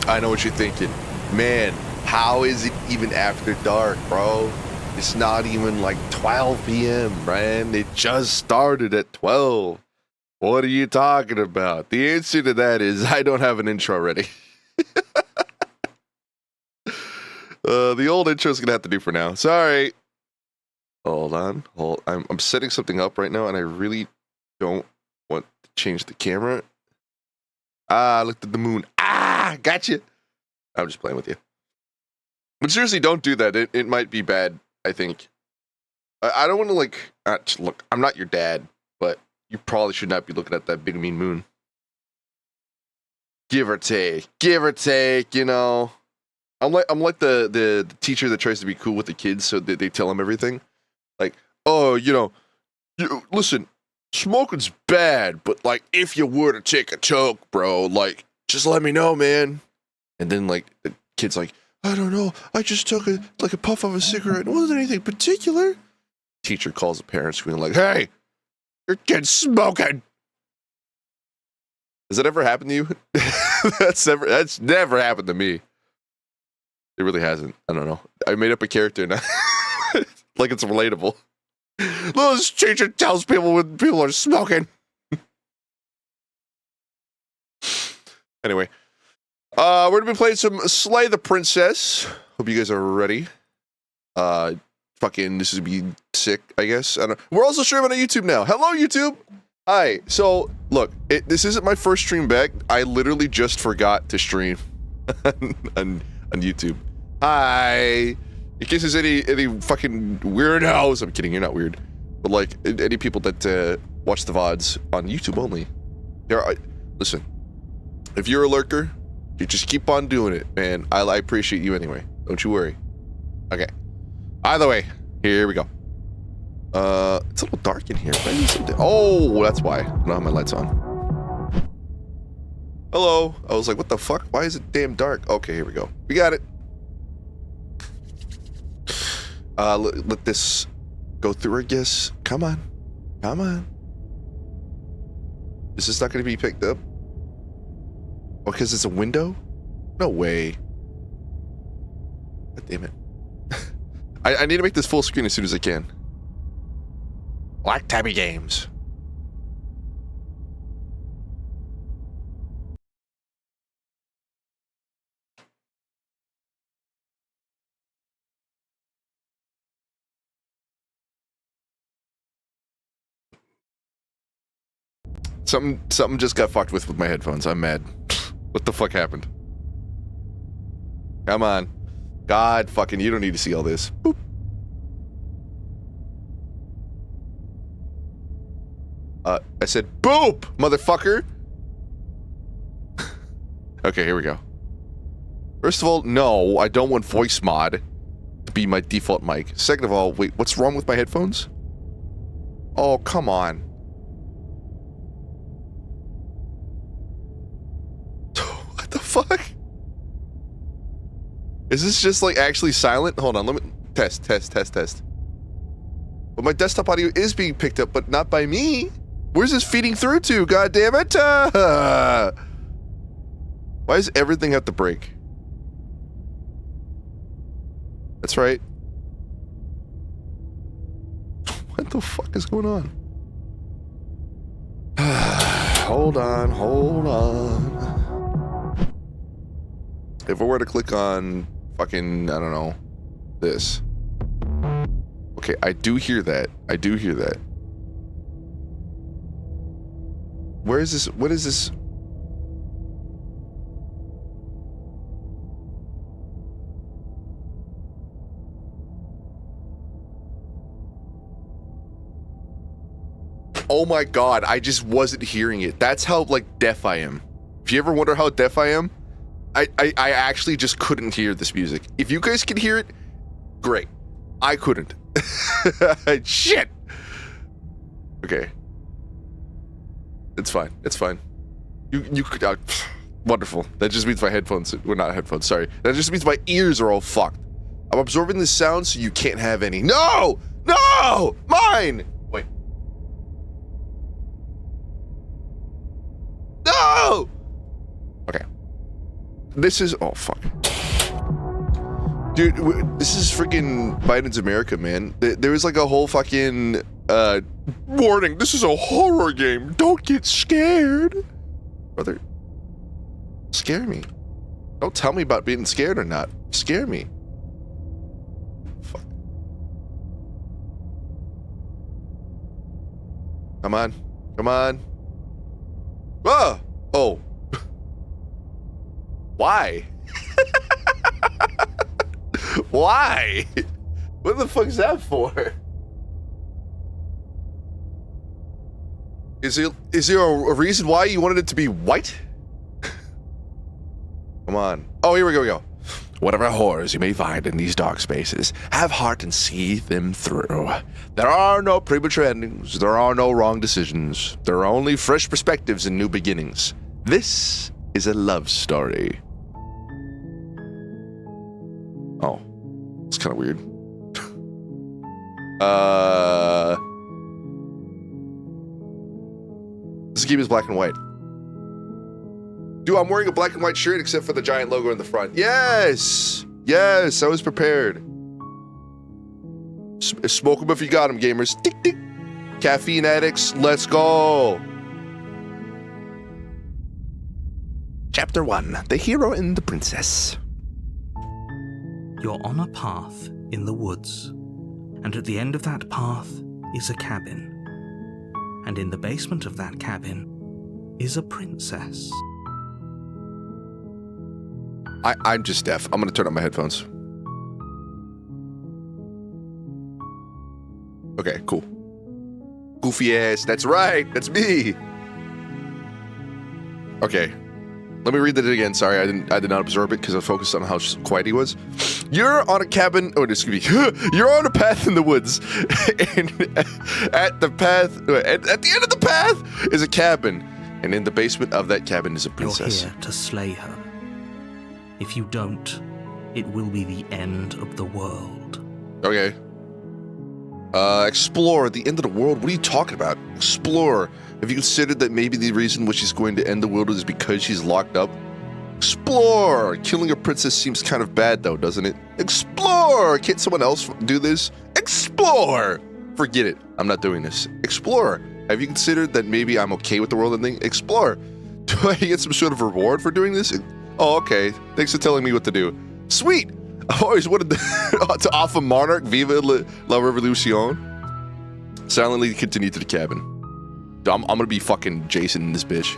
I know what you're thinking. Man, how is it even after dark, bro? It's not even like 12 p.m., man. It just started at 12. What are you talking about? The answer to that is I don't have an intro ready. The old intro's gonna have to do for now. Sorry. Hold on. I'm setting something up right now, and I really don't want to change the camera. Ah, I looked at the moon. Ah, gotcha. I'm just playing with you. But seriously, don't do that. It might be bad, I think. I don't want to, like... look, I'm not your dad, but you probably should not be looking at that big mean moon. Give or take, you know. I'm like the teacher that tries to be cool with the kids, so they tell them everything. Like, oh, listen, smoking's bad, but like, if you were to take a choke, bro, like, just let me know, man. And then like the kid's like, I don't know, I just took a puff of a cigarette. It wasn't anything particular. Teacher calls the parents, screaming like, hey, your kid's smoking. Has that ever happened to you? That's never happened to me. It really hasn't. I don't know. I made up a character now. Like it's relatable. This teacher tells people when people are smoking. Anyway. We're gonna be playing some Slay the Princess. Hope you guys are ready. This is gonna be sick, I guess. I don't. We're also streaming on YouTube now. Hello, YouTube! Hi. So, look, this isn't my first stream back. I literally just forgot to stream on YouTube. Hi. In case there's any fucking weirdos. I'm kidding, you're not weird. But like, any people that watch the VODs on YouTube only. Listen, if you're a lurker, you just keep on doing it, man. I appreciate you anyway. Don't you worry. Okay. Either way, here we go. It's a little dark in here. Oh, that's why. I don't have my lights on. Hello. I was like, what the fuck? Why is it damn dark? Okay, here we go. We got it. Let this go through, I guess. Come on. Come on. Is this not going to be picked up? Oh, because it's a window? No way. God damn it. I need to make this full screen as soon as I can. Like Tabby Games. Something just got fucked with my headphones. I'm mad. What the fuck happened? Come on. God fucking, you don't need to see all this. Boop. I said boop, motherfucker. Okay, here we go. First of all, no, I don't want voice mod to be my default mic. Second of all, wait, what's wrong with my headphones? Oh, come on. What the fuck? Is this just like actually silent? Hold on, let me test. But my desktop audio is being picked up, but not by me. Where's this feeding through to? God damn it! Why does everything have to break? That's right. What the fuck is going on? Hold on. If I were to click on fucking, I don't know, this. Okay, I do hear that. Where is this? What is this? Oh my god, I just wasn't hearing it. That's how, like, deaf I am. If you ever wonder how deaf I am, I actually just couldn't hear this music. If you guys can hear it, great. I couldn't. Shit! Okay. It's fine. You could, wonderful. That just means my headphones, well, not headphones, sorry. That just means my ears are all fucked. I'm absorbing this sound so you can't have any. No! No! Mine! Wait. No! Okay. This is... Oh, fuck. Dude, this is freaking Biden's America, man. There was like a whole fucking warning. This is a horror game. Don't get scared. Brother, scare me. Don't tell me about being scared or not. Scare me. Fuck. Come on. Come on. Whoa! Oh. Why? Why? What the fuck is that for? Is there a reason why you wanted it to be white? Come on. Oh, here we go. Whatever horrors you may find in these dark spaces, have heart and see them through. There are no premature endings. There are no wrong decisions. There are only fresh perspectives and new beginnings. This is a love story. Oh, it's kind of weird. This game is black and white. Dude, I'm wearing a black and white shirt except for the giant logo in the front. Yes! Yes, I was prepared. Smoke them if you got them, gamers. Tick, tick. Caffeine addicts, let's go. Chapter 1, The Hero and the Princess. You're on a path in the woods, and at the end of that path is a cabin. And in the basement of that cabin is a princess. I'm just deaf. I'm gonna turn on my headphones. Okay, cool. Goofy ass, that's right, that's me. Okay, let me read that again. Sorry, I did not absorb it because I focused on how quiet he was. You're on a cabin, oh, excuse me. You're on a path in the woods. And at the end of the path is a cabin. And in the basement of that cabin is a princess. You're here to slay her. If you don't, it will be the end of the world. Okay. Explore the end of the world. What are you talking about? Explore. Have you considered that maybe the reason why she's going to end the world is because she's locked up? Explore. Killing a princess seems kind of bad though, doesn't it? Explore. Can't someone else do this? Explore. Forget it. I'm not doing this. Explore. Have you considered that maybe I'm okay with the world ending? Explore. Do I get some sort of reward for doing this? Oh, okay. Thanks for telling me what to do. Sweet. I've always wanted to offer Monarch, Viva la Revolution. Silently continue to the cabin. I'm gonna be fucking Jason in this bitch.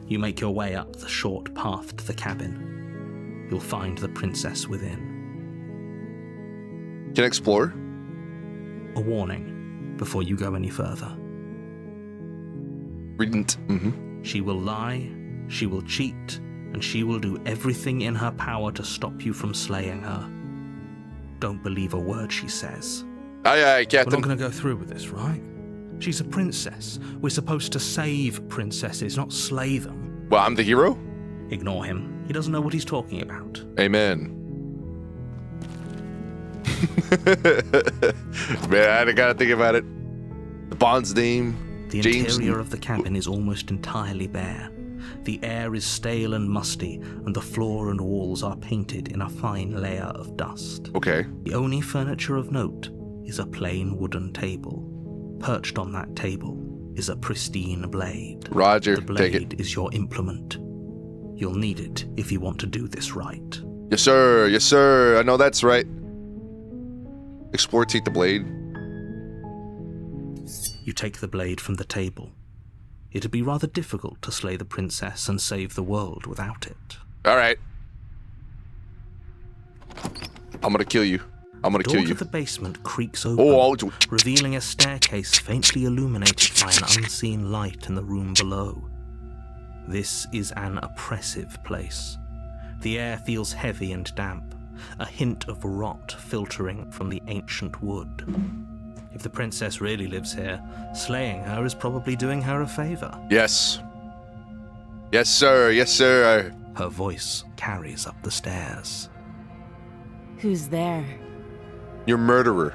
You make your way up the short path to the cabin. You'll find the princess within. Can I explore? A warning before you go any further. She will lie, she will cheat, and she will do everything in her power to stop you from slaying her. Don't believe a word she says. Aye, aye, Captain. We're not going to go through with this, right? She's a princess. We're supposed to save princesses, not slay them. Well, I'm the hero? Ignore him. He doesn't know what he's talking about. Amen. Man, I gotta think about it. The Bond's name. The James. interior of the cabin is almost entirely bare. The air is stale and musty, and the floor and walls are painted in a fine layer of dust. Okay. The only furniture of note is a plain wooden table. Perched on that table is a pristine blade. Roger, the take blade it. is your implement. You'll need it if you want to do this right. Yes, sir. Yes, sir. I know that's right. Explore, take the blade. You take the blade from the table. It'd be rather difficult to slay the princess and save the world without it. All right. I'm gonna kill you. I'm gonna kill The you. door to the basement creaks open, Oh, revealing a staircase faintly illuminated by an unseen light in the room below. This is an oppressive place. The air feels heavy and damp, a hint of rot filtering from the ancient wood. If the princess really lives here, slaying her is probably doing her a favor. yes. Yes, sir. Yes, sir. Her voice carries up the stairs. Who's there? You're murderer.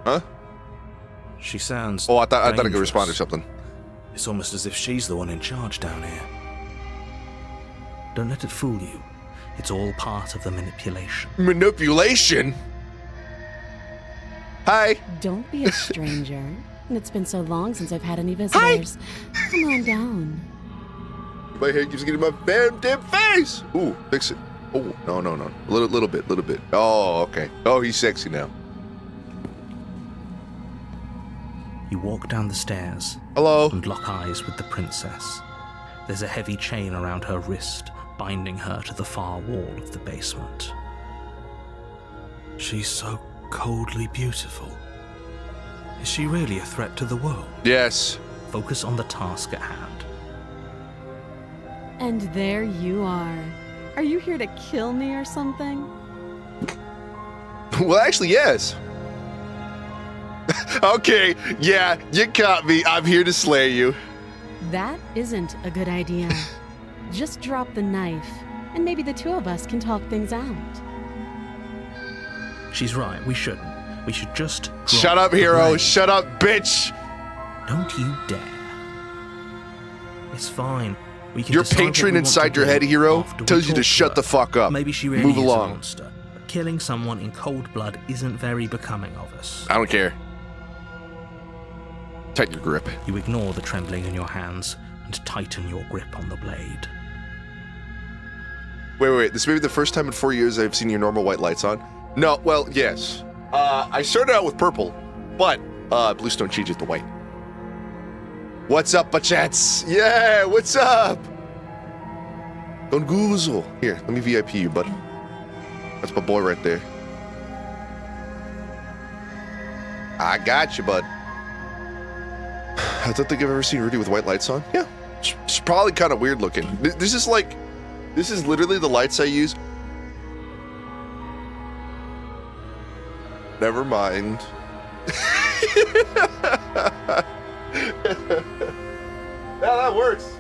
Huh? She sounds Oh, I thought I could dangerous. respond to something. It's almost as if she's the one in charge down here. Don't let it fool you. It's all part of the manipulation. Manipulation? Hi. Don't be a stranger. It's been so long since I've had any visitors. Come on down. My hair keeps getting my damn face. Ooh, fix it. Oh, no. A little bit. Oh, okay. Oh, he's sexy now. You walk down the stairs. Hello. And lock eyes with the princess. There's a heavy chain around her wrist, binding her to the far wall of the basement. She's so coldly beautiful. Is she really a threat to the world? Yes. Focus on the task at hand. And there you are. Are you here to kill me or something? Well, actually, yes. Okay, yeah, you caught me. I'm here to slay you. That isn't a good idea. Just drop the knife, and maybe the two of us can talk things out. She's right, we shouldn't. We should just drop Shut up, the hero. blade. Shut up, bitch. Don't you dare. It's fine. We can Your decide what patron we want inside to your do head, hero, after we tells you to talk shut the her. fuck up. Maybe she really Move is along. a monster. But killing someone in cold blood isn't very becoming of us. I don't care. Tighten your grip. You ignore the trembling in your hands and tighten your grip on the blade. Wait. This may be the first time in 4 years I've seen your normal white lights on. No, well, yes. I started out with purple, but Bluestone changed it to white. What's up, bachats? Yeah, what's up? Don't goozle. Here, let me VIP you, bud. That's my boy right there. I got you, bud. I don't think I've ever seen Rudy with white lights on. Yeah, it's probably kind of weird looking. This is literally the lights I use. Never mind. Yeah, that works.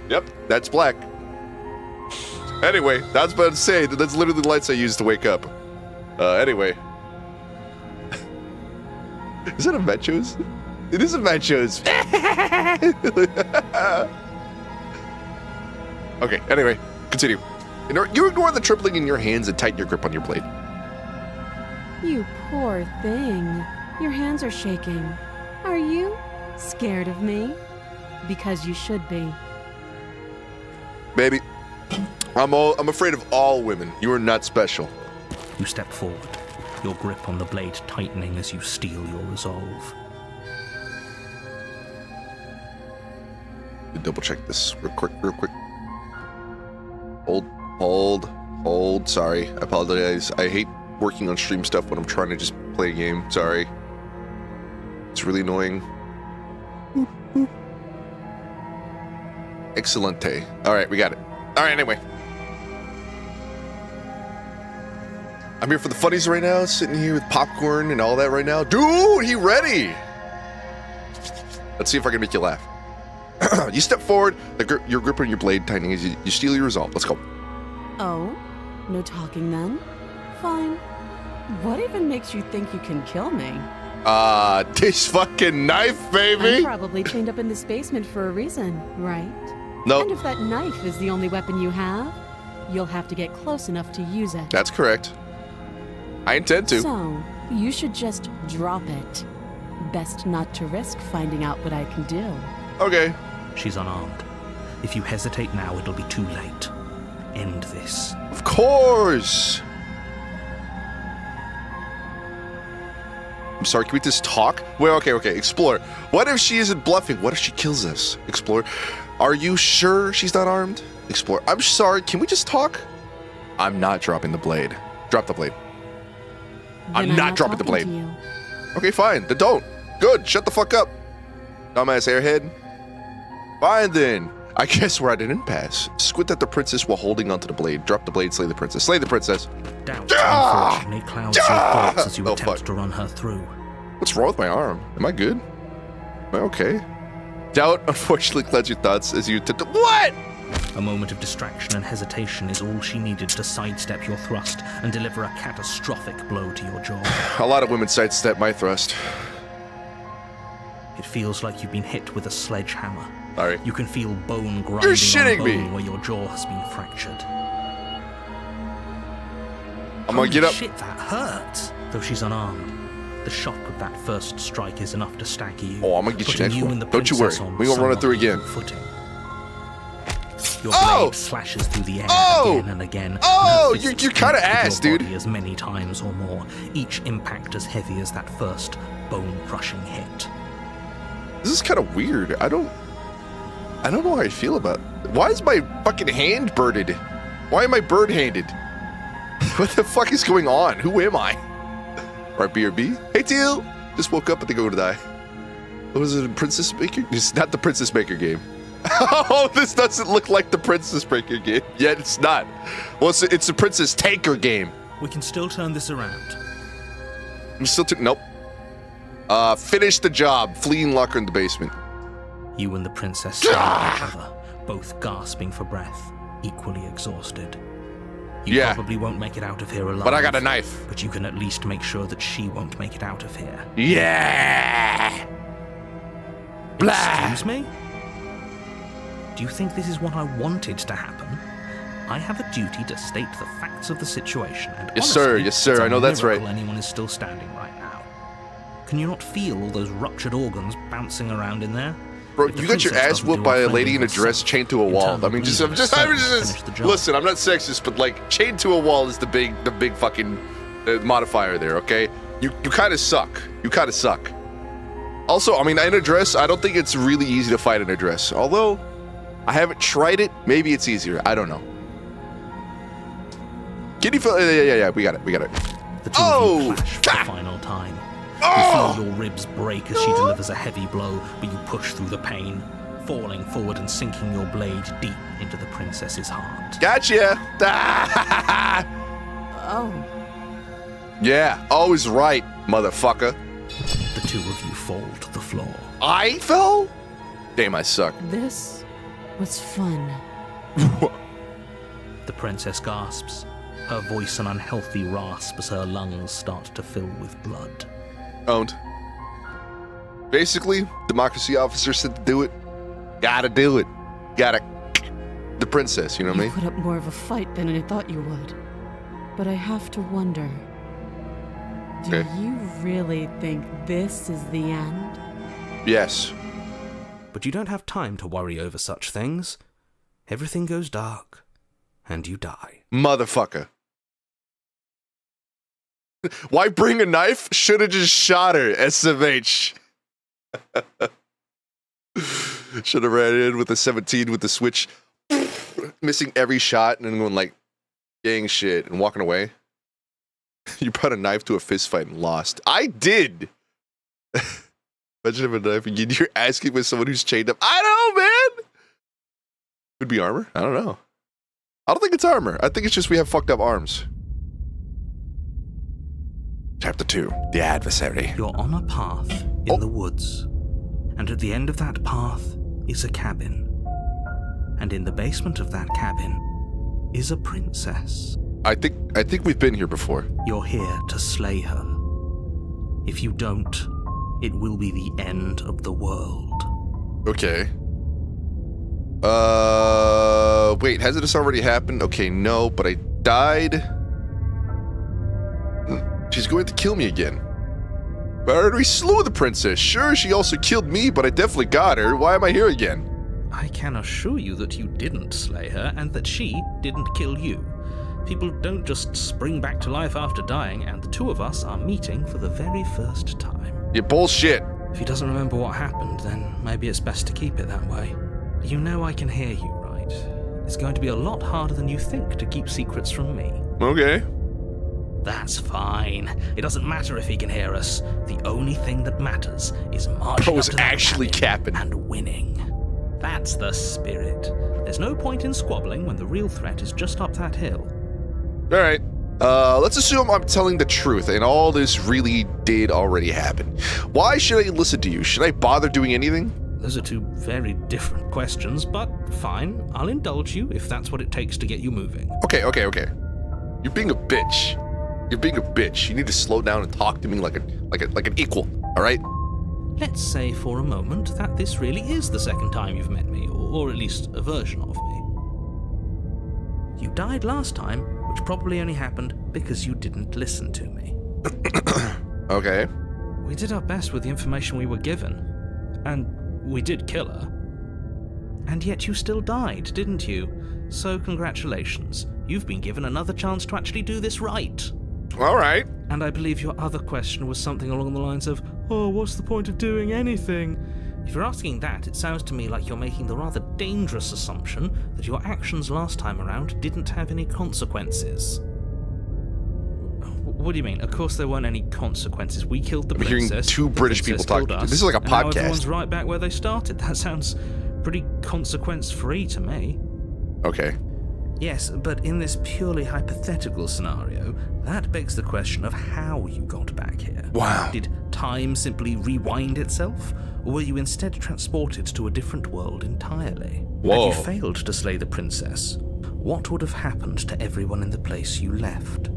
Yep, that's black. Anyway, I was about to say that that's literally the lights I use to wake up. Anyway. Is that a Metros? It is a Metros. Okay, anyway, continue. You ignore the tripling in your hands and tighten your grip on your blade. You poor thing. Your hands are shaking. Are you scared of me? Because you should be. Baby, I'm afraid of all women. You are not special. You step forward, your grip on the blade tightening as you steel your resolve. Double check this real quick. Hold. Sorry, I apologize. I hate working on stream stuff when I'm trying to just play a game. Sorry. It's really annoying. Excelente. All right, we got it. All right, anyway. I'm here for the funnies right now, sitting here with popcorn and all that right now. Dude, he ready. Let's see if I can make you laugh. You step forward, your grip on your blade tightening as you steal your resolve. Let's go. Oh? No talking then? Fine. What even makes you think you can kill me? This fucking knife, I'm baby! probably chained up in this basement for a reason, right? Nope. And if that knife is the only weapon you have, you'll have to get close enough to use it. That's correct. I intend to. So, you should just drop it. Best not to risk finding out what I can do. Okay. She's unarmed. If you hesitate now, it'll be too late. End this. Of course! I'm sorry, can we just talk? Well, okay. Explore. What if she isn't bluffing? What if she kills us? Explore. Are you sure she's not armed? Explore. I'm sorry, can we just talk? I'm not dropping the blade. Drop the blade. Then I'm not dropping the talking blade. to you. Okay, fine. Then don't. Good. Shut the fuck up. Dumbass airhead. Fine then. I guess we're at an impasse. Squint at the princess while holding onto the blade. Drop the blade, slay the princess. Slay the princess. Doubt, Ah! unfortunately, clouds your thoughts as you Oh, attempt fuck. to run her through. What's wrong with my arm? Am I good? Am I okay? Doubt, unfortunately, clouds your thoughts as you attempt to— What? A moment of distraction and hesitation is all she needed to sidestep your thrust and deliver a catastrophic blow to your jaw. A lot of women sidestep my thrust. It feels like you've been hit with a sledgehammer. Sorry. You can feel bone grinding You're shitting on me. bone where your jaw has been fractured. I'm gonna get up. Shit, that hurts. Though she's unarmed, the shock of that first strike is enough to stagger you. Oh, I'm gonna get you putting next one. and the Don't you worry. princess on We gonna run it through somewhat again. even footing. Your Oh! blade slashes through the air Oh! again and again. Oh, and her fists you're kinda connect with ass, your dude. body as many times or more, each impact as heavy as that first bone-crushing hit. This is kind of weird. I don't know how I feel about it. Why is my fucking hand birded? Why am I bird-handed? What the fuck is going on? Who am I? Right, BRB? Hey, Teal! Just woke up, I think I'm gonna die. What was it, Princess Maker? It's not the Princess Maker game. Oh, this doesn't look like the Princess Maker game. Yet it's not. Well, it's the Princess Taker game. We can still turn this around. I'm still nope. Finish the job. Fleeing locker in the basement. You and the princess stare at each other, both gasping for breath, equally exhausted. You Yeah. probably won't make it out of here alive. But I got a knife. But you can at least make sure that she won't make it out of here. Yeah! Blah! Excuse me? Do you think this is what I wanted to happen? I have a duty to state the facts of the situation, and Yes, sir. honestly, Yes, sir. it's a I know that's right. miracle anyone is still standing right now. Can you not feel all those ruptured organs bouncing around in there? Bro, If the you got your princess ass doesn't whooped do by our a friend lady in a herself, dress chained to a wall. I mean, internal bleeding certainly finish the job. listen, I'm not sexist, but like chained to a wall is the big fucking modifier there, okay? You kind of suck. You kind of suck. Also, I mean, in a dress, I don't think it's really easy to fight in a dress. Although, I haven't tried it. Maybe it's easier. I don't know. Kitty fell. Yeah. We got it. The two of you clash for the final time. You feel your ribs break as she delivers a heavy blow, but you push through the pain, falling forward and sinking your blade deep into the princess's heart. Gotcha. Oh, Yeah, always right, motherfucker. The two of you fall to the floor. I fell? Damn, I suck. this was fun. The princess gasps, her voice an unhealthy rasp as her lungs start to fill with blood. Owned. Basically, democracy officer said to do it. Gotta do it. Gotta. The princess, you know what I You mean? put up more of a fight than I thought you would. But I have to wonder, do Okay. you really think this is the end? Yes. But you don't have time to worry over such things. Everything goes dark, and you die. Motherfucker. Why bring a knife? Should've just shot her, SMH. Should've ran in with a 17 with the switch, missing every shot and then going like, gang shit and walking away. You brought a knife to a fist fight and lost. I did! Imagine if a knife again, you're asking with someone who's chained up. I don't know, man! Could be armor? I don't know. I don't think it's armor. I think it's just we have fucked up arms. Chapter 2, The Adversary. You're on a path in the woods, and at the end of that path is a cabin. And in the basement of that cabin is a princess. I think we've been here before. You're here to slay her. If you don't, it will be the end of the world. Okay. Wait, hasn't this already happened? Okay, no, but I died. She's going to kill me again. But I already slew the princess. Sure, she also killed me, but I definitely got her. Why am I here again? I can assure you that you didn't slay her and that she didn't kill you. People don't just spring back to life after dying, and the two of us are meeting for the very first time. You bullshit. If he doesn't remember what happened, then maybe it's best to keep it that way. You know I can hear you, right? It's going to be a lot harder than you think to keep secrets from me. Okay. That's fine. It doesn't matter if he can hear us. The only thing that matters is marching Bro up was to that actually cabin capping. and winning. That's the spirit. There's no point in squabbling when the real threat is just up that hill. All right. Let's assume I'm telling the truth and all this really did already happen. Why should I listen to you? Should I bother doing anything? Those are two very different questions, but fine. I'll indulge you if that's what it takes to get you moving. Okay. You're being a bitch. You're being a bitch. You need to slow down and talk to me like an equal. All right? let's say for a moment that this really is the second time you've met me, or at least a version of me. You died last time, which probably only happened because you didn't listen to me. Okay. We did our best with the information we were given, and we did kill her. And yet you still died, didn't you? So congratulations. You've been given another chance to actually do this right. All right. And I believe your other question was something along the lines of, oh, what's the point of doing anything? If you're asking that, it sounds to me like you're making the rather dangerous assumption that your actions last time around didn't have any consequences. What do you mean? Of course there weren't any consequences. We killed the princess. Hearing two British people talk. This is like a and now podcast. everyone's right back where they started. That sounds pretty consequence-free to me. Okay. Yes, but in this purely hypothetical scenario, that begs the question of how you got back here. Wow. Did time simply rewind itself, or were you instead transported to a different world entirely? Whoa. Had you failed to slay the princess, what would have happened to everyone in the place you left?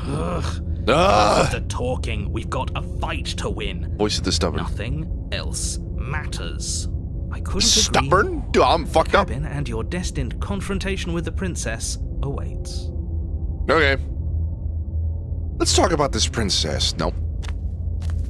Ugh. Enough of the talking. We've got a fight to win. Voice of the stubborn. Nothing else matters. I couldn't Stubborn? agree. Dude, I'm fucked up. Cabin and your destined confrontation with the princess awaits. Okay. Let's talk about this princess. Nope.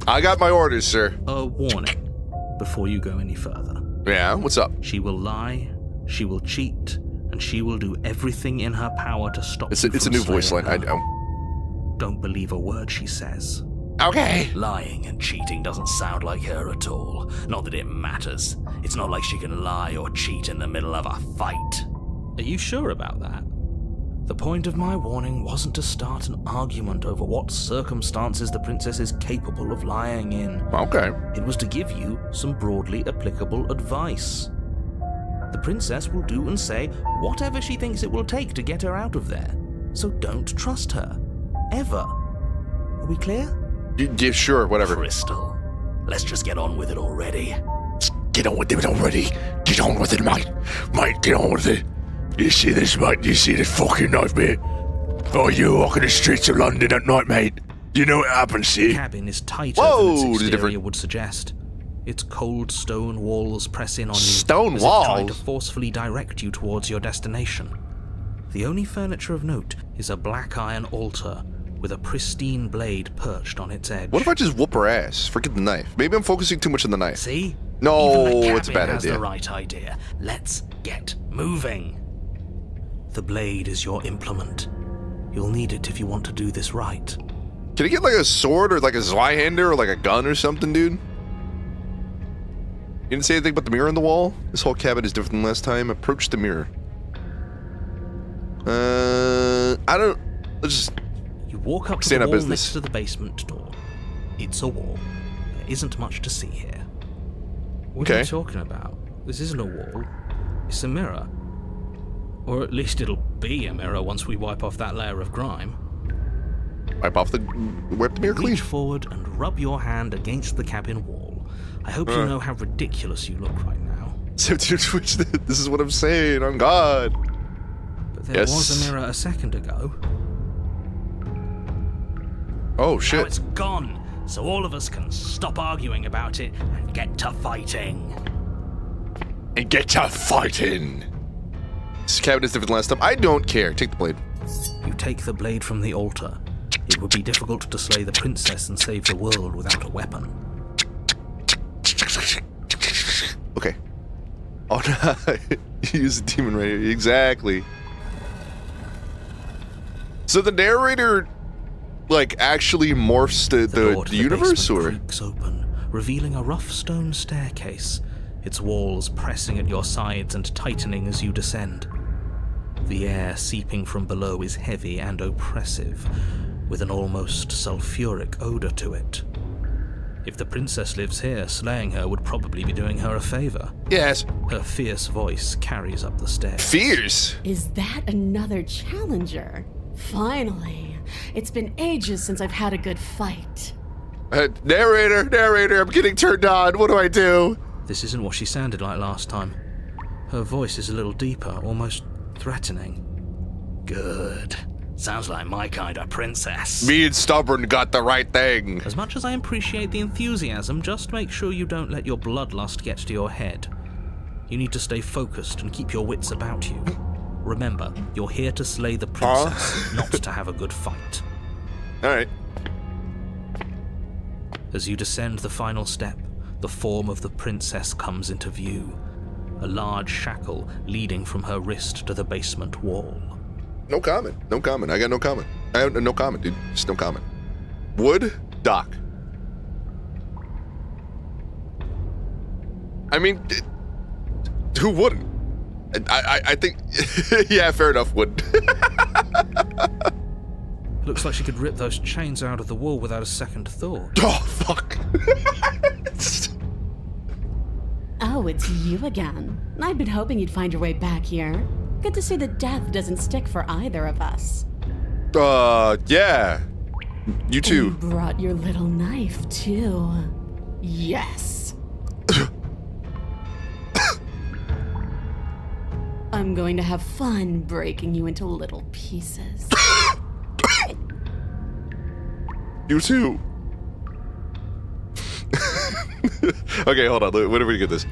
I got my orders, sir. A warning before you go any further. Yeah, what's up? She will lie, she will cheat, and she will do everything in her power to stop you It's a from new voice slaying line, I her. know. Don't believe a word she says. Okay. Lying and cheating doesn't sound like her at all. Not that it matters. It's not like she can lie or cheat in the middle of a fight. Are you sure about that? The point of my warning wasn't to start an argument over what circumstances the princess is capable of lying in. Okay. It was to give you some broadly applicable advice. The princess will do and say whatever she thinks it will take to get her out of there. So don't trust her. Ever. Are we clear? Yeah, sure, whatever. Crystal, let's just get on with it already. Get on with it already. Get on with it, mate. Mate, get on with it. You see this, mate? You see this fucking nightmare? Oh, you walking the streets of London at night, mate. You know what happens The here? cabin is tighter Whoa, than this its is exterior different. would suggest. Its cold stone walls press in on you, Stone as if trying to walls? forcefully direct you towards your destination. The only furniture of note is a black iron altar with a pristine blade perched on its edge. What if I just whoop her ass? Forget the knife. Maybe I'm focusing too much on the knife. See? No, Even the it's a cabin bad has idea. the right idea. Let's get moving. The blade is your implement. You'll need it if you want to do this right. Can I get like a sword or like a Zweihander or like a gun or something, dude? You didn't say anything about the mirror on the wall? This whole cabin is different than last time. Approach the mirror. I don't... Let's just... You walk up to Stand the up wall business. next to the basement door. It's a wall. There isn't much to see here. What are Okay. you talking about? This isn't a wall. It's a mirror. Or at least it'll be a mirror once we wipe off that layer of grime. Wipe the mirror clean. Reach forward and rub your hand against the cabin wall. I hope you know how ridiculous you look right now. So, dude, this is what I'm saying. On God. But there Yes. was a mirror a second ago. Oh, Now shit. it's gone, so all of us can stop arguing about it and get to fighting. And get to fighting. This cabin is different than last time. I don't care. Take the blade. You take the blade from the altar. It would be difficult to slay the princess and save the world without a weapon. Okay. Oh, no. Use the demon right here. Exactly. So the narrator, like, actually morphs the door to universe, basement or? creaks open, revealing a rough stone staircase, its walls pressing at your sides and tightening as you descend. The air seeping from below is heavy and oppressive, with an almost sulfuric odor to it. If the princess lives here, slaying her would probably be doing her a favor. Yes. Her fierce voice carries up the stairs. Fierce. Is that another challenger? Finally. It's been ages since I've had a good fight. Narrator, I'm getting turned on. What do I do? This isn't what she sounded like last time. Her voice is a little deeper, almost threatening. Good. Sounds like my kind of princess. Me and Stubborn got the right thing. As much as I appreciate the enthusiasm, just make sure you don't let your bloodlust get to your head. You need to stay focused and keep your wits about you. Remember, you're here to slay the princess, not to have a good fight. Alright. As you descend the final step, the form of the princess comes into view. A large shackle leading from her wrist to the basement wall. No comment. No comment. I got no comment. I have no comment, dude. Just no comment. Wood Doc. I mean, who wouldn't? I think, yeah, fair enough, would. Looks like she could rip those chains out of the wall without a second thought. Oh, fuck. Oh, it's you again. I've been hoping you'd find your way back here. Good to see that death doesn't stick for either of us. Yeah. You too. You brought your little knife, too. Yes. I'm going to have fun breaking you into little pieces. You too. Okay, hold on. Whenever we get this.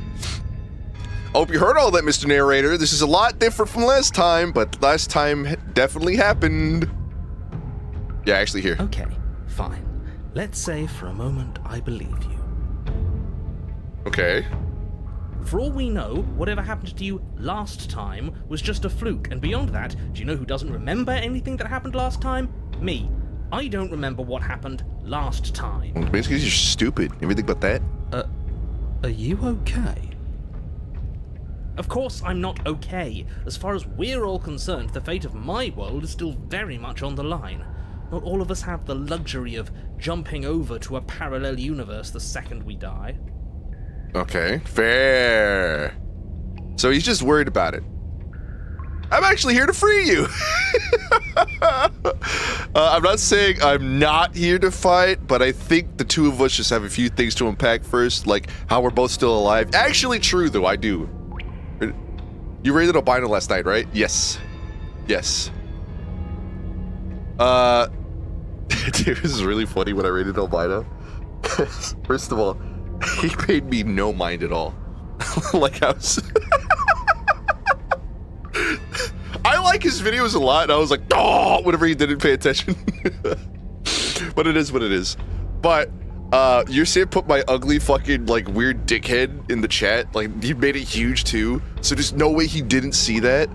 I hope you heard all that, Mr. Narrator. This is a lot different from last time, but last time definitely happened. Yeah, actually here. Okay, fine. Let's say for a moment I believe you. Okay. For all we know, whatever happened to you last time was just a fluke, and beyond that, do you know who doesn't remember anything that happened last time? Me. I don't remember what happened last time. Well, basically, you're stupid. Everything but that. Are you okay? Of course I'm not okay. As far as we're all concerned, the fate of my world is still very much on the line. Not all of us have the luxury of jumping over to a parallel universe the second we die. Okay, fair. So he's just worried about it. I'm actually here to free you. I'm not saying I'm not here to fight, but I think the two of us just have a few things to unpack first, like how we're both still alive. Actually true, though, I do. You raided albino last night, right? Yes. Yes. Dude, this is really funny when I raided albino. First of all, he paid me no mind at all. Like I was... I like his videos a lot, and I was like, oh, whenever he didn't pay attention. But it is what it is. But, you're saying put my ugly fucking, like, weird dickhead in the chat. Like, he made it huge, too. So there's no way he didn't see that.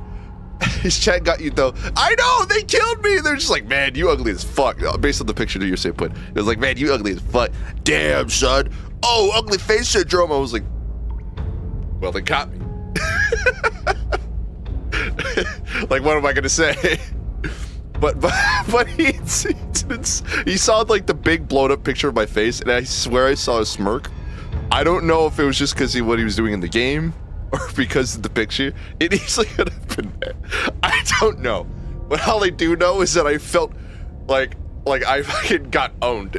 His chat got you, though. I know! They killed me! They're just like, man, you ugly as fuck. Based on the picture that you're saying put. It was like, man, you ugly as fuck. Damn, son. Oh, ugly face syndrome. I was like, well, they got me. Like, what am I gonna say? But he saw like the big blown up picture of my face, and I swear I saw a smirk. I don't know if it was just because of what he was doing in the game, or because of the picture. It easily could have been that. I don't know. But all I do know is that I felt like I fucking got owned,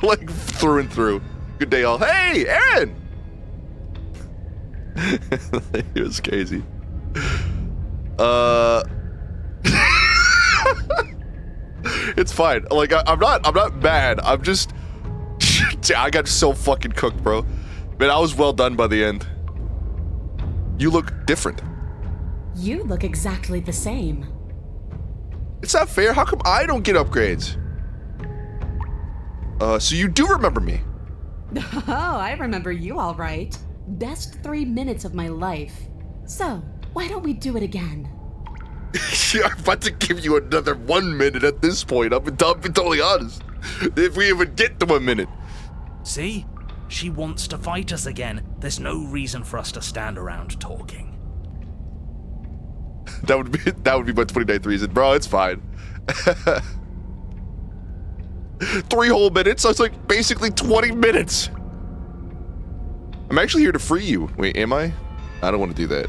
like through and through. Good day, all. Hey, Aaron. It was crazy. It's fine. Like I'm not mad. I'm just I got so fucking cooked, bro. Man, I was well done by the end. You look different. You look exactly the same. It's not fair. How come I don't get upgrades? So you do remember me? Oh, I remember you all right. Best 3 minutes of my life. So, why don't we do it again? I'm about to give you another 1 minute at this point. I'm totally honest. If we even get to 1 minute. See? She wants to fight us again. There's no reason for us to stand around talking. That would be my 29th reason, bro. It's fine. 3 whole minutes. So it's like basically 20 minutes. I'm actually here to free you. Wait, am I? I don't want to do that.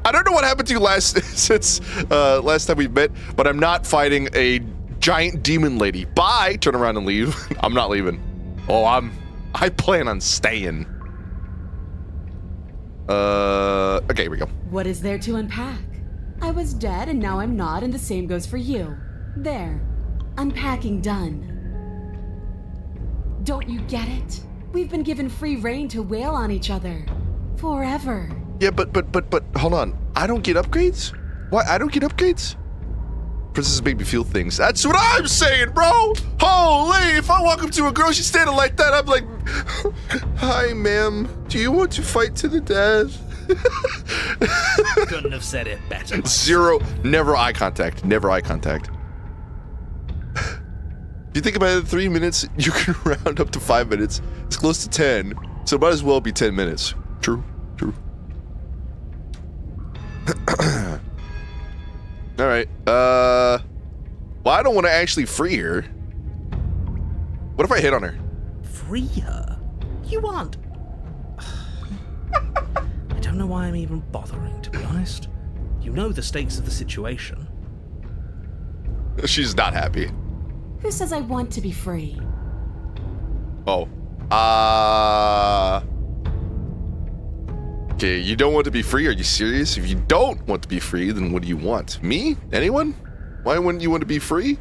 I don't know what happened to you last time we met, but I'm not fighting a giant demon lady. Bye. Turn around and leave. I'm not leaving. Oh, I plan on staying. Okay, here we go. What is there to unpack? I was dead and now I'm not, and the same goes for you. There. Unpacking done. Don't you get it? We've been given free rein to wail on each other. Forever. Yeah, but hold on. I don't get upgrades? Why? I don't get upgrades? Princesses make me feel things. That's what I'm saying, bro! Holy! If I walk up to a girl, she's standing like that, I'm like, hi, ma'am. Do you want to fight to the death? Couldn't have said it better. Zero. Never eye contact. Never eye contact. If you think about it, 3 minutes, you can round up to 5 minutes. It's close to 10, so it might as well be 10 minutes. True. True. All right. Well, I don't want to actually free her. What if I hit on her? Free her? You aren't. I don't know why I'm even bothering, to be honest. You know the stakes of the situation. She's not happy. Who says I want to be free? Oh. Okay, you don't want to be free? Are you serious? If you don't want to be free, then what do you want? Me? Anyone? Why wouldn't you want to be free?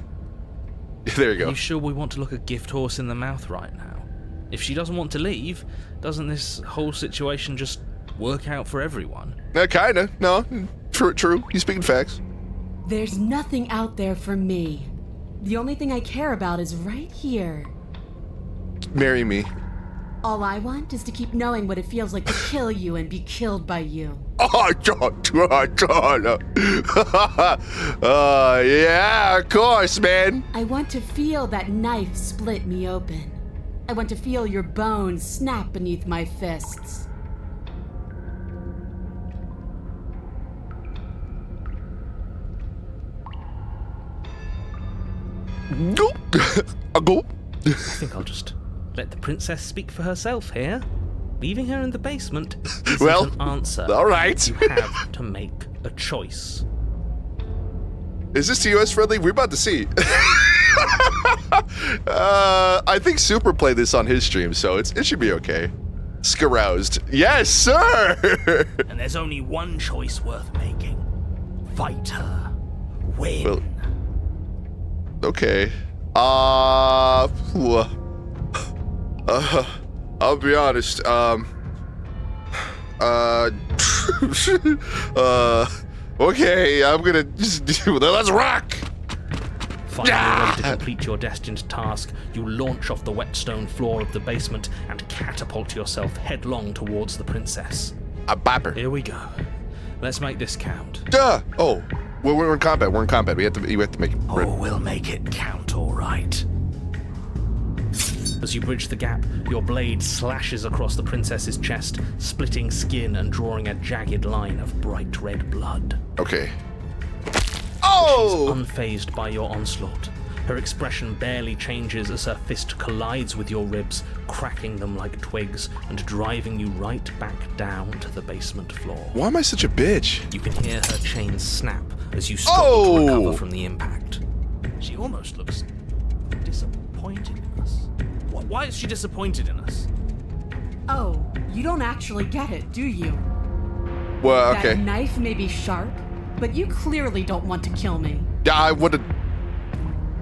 There you Are go. you sure we want to look a gift horse in the mouth right now? If she doesn't want to leave, doesn't this whole situation just work out for everyone? Kinda. No. True. You speaking facts. There's nothing out there for me. The only thing I care about is right here. Marry me. All I want is to keep knowing what it feels like to kill you and be killed by you. Yeah, of course, man. I want to feel that knife split me open. I want to feel your bones snap beneath my fists. Go. I'll go. I think I'll just let the princess speak for herself here. Leaving her in the basement isn't Well, an answer. all right. You have to make a choice. Is this TOS friendly? We're about to see. I think Super played this on his stream, so it should be okay. Scaroused. Yes, sir! And there's only one choice worth making. Fight her. Win. Well, okay. I'll be honest, okay, I'm gonna just do that. Let's rock! Finally ready to complete your destined task, you launch off the wet stone floor of the basement and catapult yourself headlong towards the princess. A bopper. Here we go. Let's make this count. Duh! Oh, we're in combat. We're in combat. We have to make it. Oh, we'll make it count, all right. As you bridge the gap, your blade slashes across the princess's chest, splitting skin and drawing a jagged line of bright red blood. Okay. Oh! Unfazed by your onslaught, her expression barely changes as her fist collides with your ribs, cracking them like twigs and driving you right back down to the basement floor. Why am I such a bitch? You can hear her chains snap as you struggle to recover from the impact. She almost looks disappointed in us. Why is she disappointed in us? Oh, you don't actually get it, do you? Well, okay. That knife may be sharp, but you clearly don't want to kill me. Yeah, I wouldn't.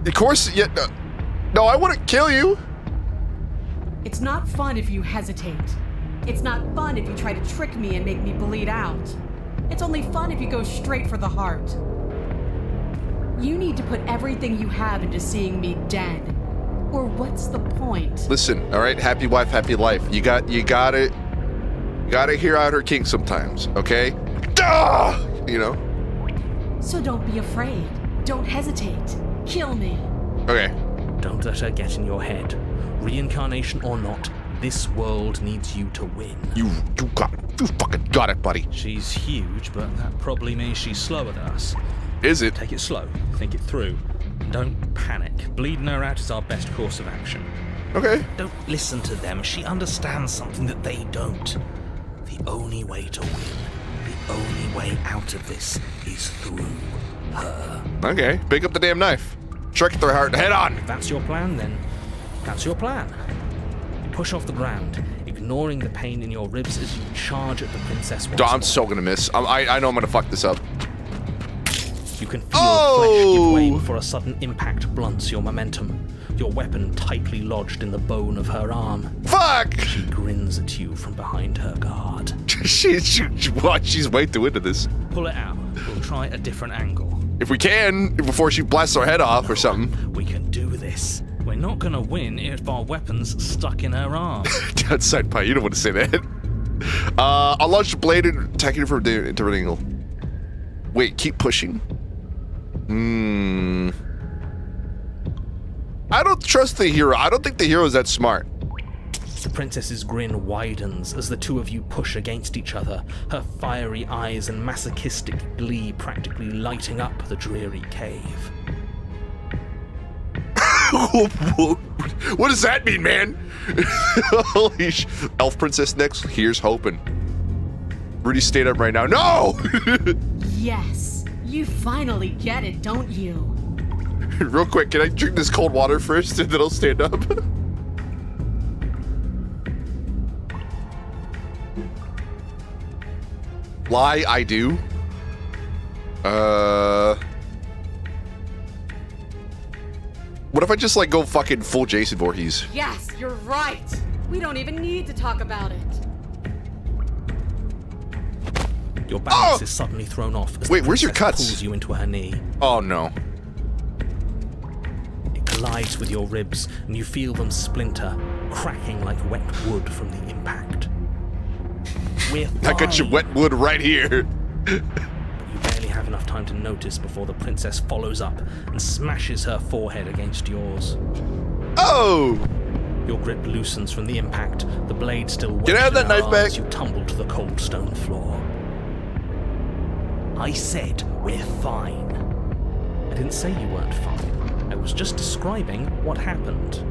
Of course, yeah. No, I wouldn't kill you. It's not fun if you hesitate. It's not fun if you try to trick me and make me bleed out. It's only fun if you go straight for the heart. You need to put everything you have into seeing me dead. Or what's the point? Listen, all right, happy wife, happy life. You gotta hear out her kinks sometimes, okay? Duh! You know. So don't be afraid. Don't hesitate. Kill me. Okay. Don't let her get in your head. Reincarnation or not, this world needs you to win. You fucking got it, buddy. She's huge, but that probably means she's slower than us. Is it? Take it slow. Think it through. Don't panic. Bleeding her out is our best course of action. Okay. Don't listen to them. She understands something that they don't. The only way to win, the only way out of this is through her. Okay. Pick up the damn knife. Strike it through her head on. If that's your plan, then that's your plan. You push off the ground. You can ignoring the pain in your ribs as you charge at the princess once I'm more. so gonna miss. I know I'm gonna fuck this up. You can feel flesh give way before a sudden impact blunts your momentum, your weapon tightly lodged in the bone of her arm. Fuck! She grins at you from behind her guard. She's way too into this. Pull it out. We'll try a different angle. If we can, before she blasts our head off or something. We can do this. We're not gonna win if our weapon's stuck in her arm. Outside pie, you don't want to say that. I'll launch the blade and attack you from a different angle. Wait, keep pushing? I don't trust the hero. I don't think the hero is that smart. The princess's grin widens as the two of you push against each other, her fiery eyes and masochistic glee practically lighting up the dreary cave. What does that mean, man? Holy Elf Princess next. Here's hoping. Rudy, stayed up right now. No! Yes, you finally get it, don't you? Real quick, can I drink this cold water first and then I'll stand up? Lie, I do. What if I just like go fucking full Jason Voorhees? Yes, you're right. We don't even need to talk about it. Your balance is suddenly thrown off as Wait, the where's your princess cuts? pulls you into her knee. Oh no. It collides with your ribs, and you feel them splinter, cracking like wet wood from the impact. We're fine. I got your wet wood right here. But you barely have enough time to notice before the princess follows up and smashes her forehead against yours. Oh! Your grip loosens from the impact, the blade still wedged Get out of that in her knife arm back. as you tumble to the cold stone floor. I said we're fine. I didn't say you weren't fine. I was just describing what happened.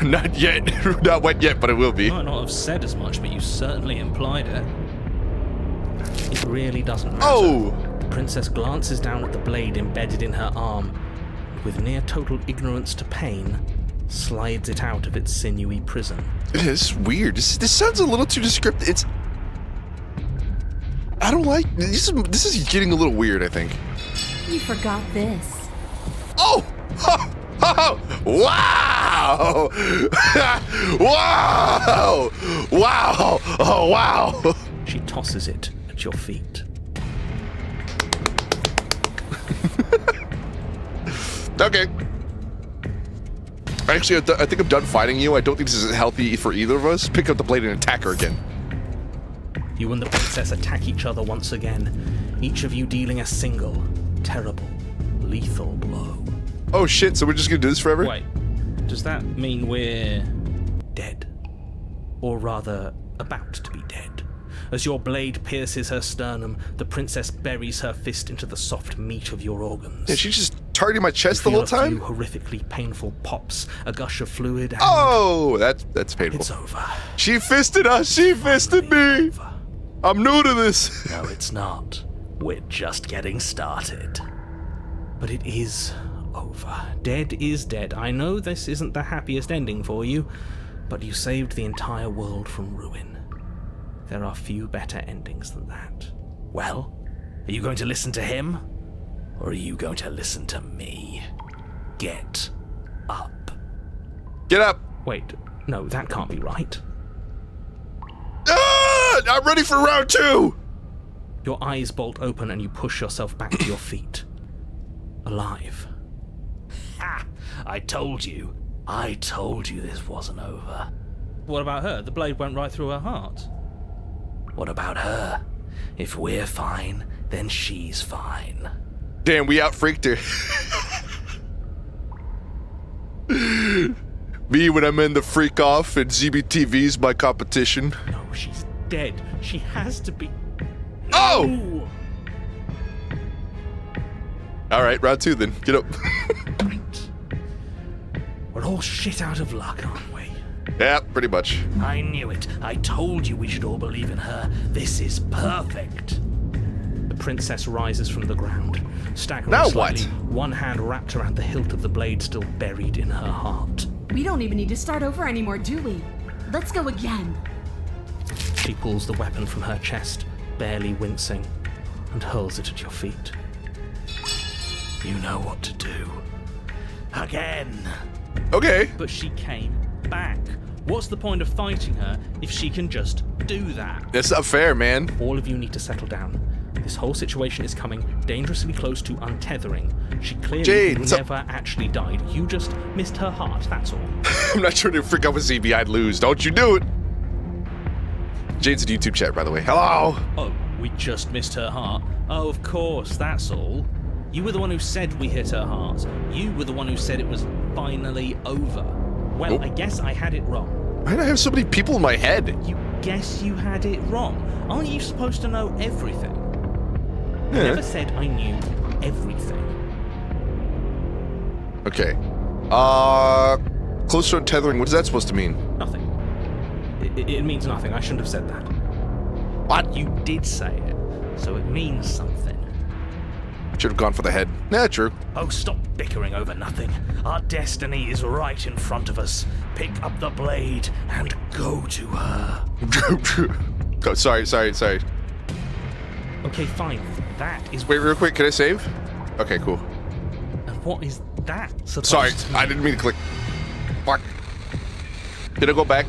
Not yet. Not wet yet, but it will be. You might not have said as much, but you certainly implied it. It really doesn't matter. Oh! The princess glances down at the blade embedded in her arm, and with near total ignorance to pain, slides it out of its sinewy prison. It is weird. This sounds a little too descriptive. It's... I don't like... This is getting a little weird, I think. You forgot this. Oh! Oh! Wow! Wow! Wow! Oh, wow! She tosses it at your feet. Okay. Actually, I think I'm done fighting you. I don't think this is healthy for either of us. Pick up the blade and attack her again. You and the princess attack each other once again, each of you dealing a single, terrible, lethal blow. Oh shit, so we're just gonna do this forever? Wait, does that mean we're dead? Or rather, about to be dead? As your blade pierces her sternum, the princess buries her fist into the soft meat of your organs. Yeah, she's just targeting my chest You the whole feel a few time? horrifically painful pops, a gush of fluid, and Oh! That's painful. it's over. She fisted us! She fisted me! Over. I'm new to this! No, it's not. We're just getting started. But it is over. Dead is dead. I know this isn't the happiest ending for you, but you saved the entire world from ruin. There are few better endings than that. Well, are you going to listen to him? Or are you going to listen to me? Get up. Get up! Wait, no, that can't be right. Ah! I'm ready for round 2! Your eyes bolt open and you push yourself back to your feet. Alive. Ha! I told you. I told you this wasn't over. What about her? The blade went right through her heart. What about her? If we're fine, then she's fine. Damn, we out-freaked her. Me when I'm in the freak off and ZBTV's my competition. No, she's dead. She has to be. Oh! Ooh. Alright, round 2 then. Get up. Right. We're all shit out of luck, aren't we? Yeah, pretty much. I knew it. I told you we should all believe in her. This is perfect. The princess rises from the ground, staggering Now slightly, what? one hand wrapped around the hilt of the blade still buried in her heart. We don't even need to start over anymore, do we? Let's go again. She pulls the weapon from her chest, barely wincing, and hurls it at your feet. You know what to do. Again. Okay. But she came back. What's the point of fighting her if she can just do that? That's not fair, man. All of you need to settle down. This whole situation is coming dangerously close to untethering. She clearly Jade, never actually died. You just missed her heart, that's all. I'm not trying to freak out with ZB. I'd lose. Don't you do it. Jade's in YouTube chat, by the way. Hello. Oh, we just missed her heart? Oh, of course, that's all. You were the one who said we hit her heart. You were the one who said it was finally over. Well, I guess I had it wrong. Why do I have so many people in my head? You guess you had it wrong. Aren't you supposed to know everything? I Yeah. never said I knew everything. Okay. Close to untethering. What is that supposed to mean? Nothing. It means nothing. I shouldn't have said that. What? You did say it, so it means something. Should have gone for the head. Yeah, true. Oh, stop bickering over nothing. Our destiny is right in front of us. Pick up the blade and go to her. Oh, sorry. Okay, fine. That is. Wait, real quick. Can I save? Okay, cool. And what is that supposed Sorry, to mean? I didn't mean to click. Fuck. Did I go back?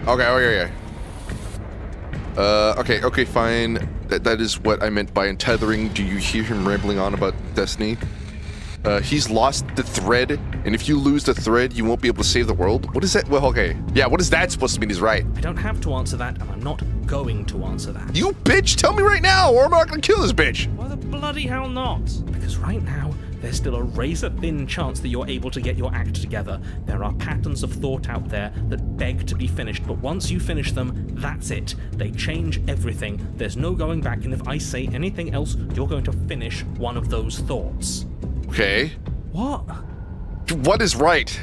Okay. Okay, fine. That is what I meant by untethering. Do you hear him rambling on about destiny? He's lost the thread, and if you lose the thread, you won't be able to save the world. What is that? Well, okay. Yeah, what is that supposed to mean? He's right. I don't have to answer that, and I'm not going to answer that. You bitch, tell me right now, or I'm not gonna kill this bitch. Why the bloody hell not? Because right now, there's still a razor-thin chance that you're able to get your act together. There are patterns of thought out there that beg to be finished, but once you finish them, that's it. They change everything. There's no going back, and if I say anything else, you're going to finish one of those thoughts. Okay. What? What is right?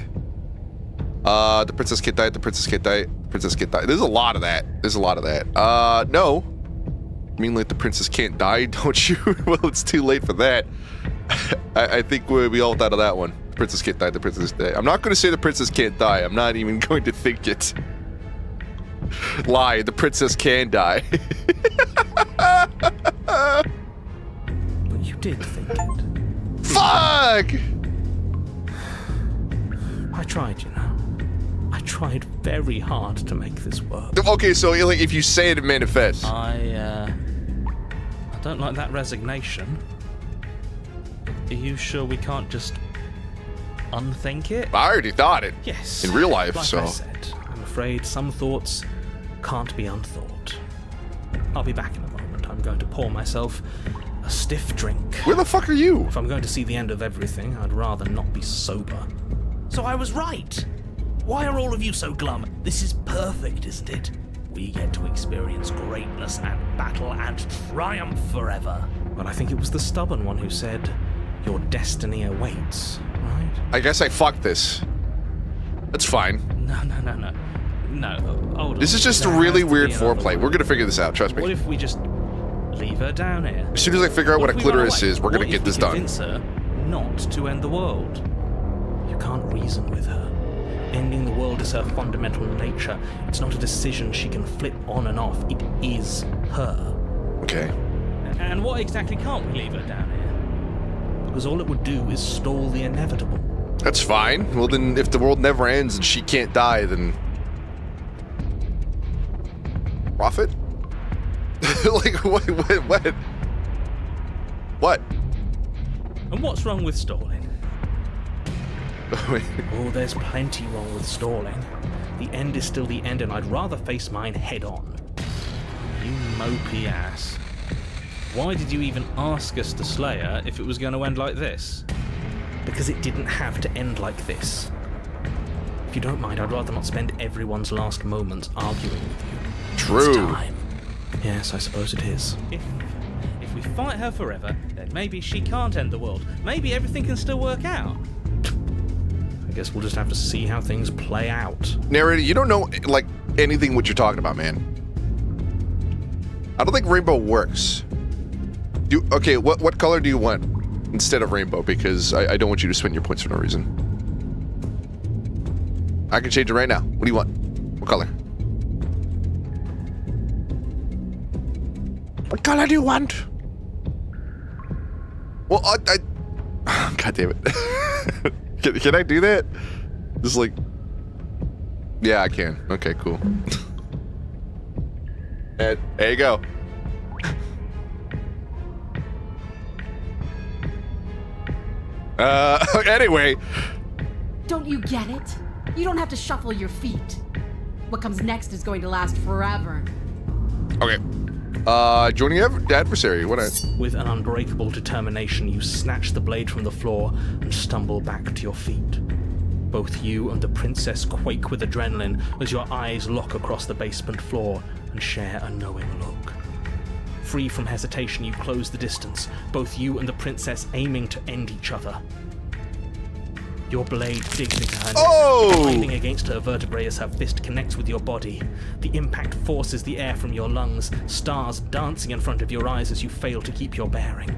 The princess can't die, the princess can't die, princess can't die. There's a lot of that. No. I mean, like, the princess can't die, don't you? Well, it's too late for that. I think we all thought of that one. The princess can't die, the princess can't die. I'm not going to say the princess can't die. I'm not even going to think it. Lie, the princess can die. But you did think it. Fuck! I tried, you know. I tried very hard to make this work. Okay, so like, if you say it, it manifests. I don't like that resignation. Are you sure we can't just unthink it? I already thought it. Yes. In real life, like so. I said, I'm afraid some thoughts can't be unthought. I'll be back in a moment. I'm going to pour myself a stiff drink. Where the fuck are you? If I'm going to see the end of everything, I'd rather not be sober. So I was right. Why are all of you so glum? This is perfect, isn't it? We get to experience greatness and battle and triumph forever. Well, I think it was the stubborn one who said, your destiny awaits, right? I guess I fucked this. That's fine. No, hold on. This is just a There really has to weird be another foreplay. one. We're gonna figure this out, trust What me. if we just leave her down here? As soon as I figure out what a if we run clitoris away? is, we're gonna What get if this we done. convince her not to end the world? You can't reason with her. Ending the world is her fundamental nature. It's not a decision she can flip on and off. It is her. Okay. And what exactly can't we leave her down here? Because all it would do is stall the inevitable. That's fine. Well then, if the world never ends and she can't die, then... Profit? Like, what? What? And what's wrong with stalling? Wait. Oh, there's plenty wrong with stalling. The end is still the end, and I'd rather face mine head on. You mopey ass. Why did you even ask us to slay her if it was going to end like this? Because it didn't have to end like this. If you don't mind, I'd rather not spend everyone's last moments arguing with you. True. It's time. Yes, I suppose it is. If we fight her forever, then maybe she can't end the world. Maybe everything can still work out. I guess we'll just have to see how things play out. Narrator, you don't know, like, anything what you're talking about, man. I don't think rainbow works. Okay, what color do you want instead of rainbow? Because I don't want you to spend your points for no reason. I can change it right now. What do you want? What color? What color do you want? Well, God damn it. Can I do that? Just like... Yeah, I can. Okay, cool. And there you go. Anyway. Don't you get it? You don't have to shuffle your feet. What comes next is going to last forever. Okay. Joining adversary. What With an unbreakable determination, you snatch the blade from the floor and stumble back to your feet. Both you and the princess quake with adrenaline as your eyes lock across the basement floor and share a knowing look. Free from hesitation, you close the distance, both you and the princess aiming to end each other. Your blade digs into her neck, grinding against her vertebrae as her fist connects with your body. The impact forces the air from your lungs, stars dancing in front of your eyes as you fail to keep your bearing.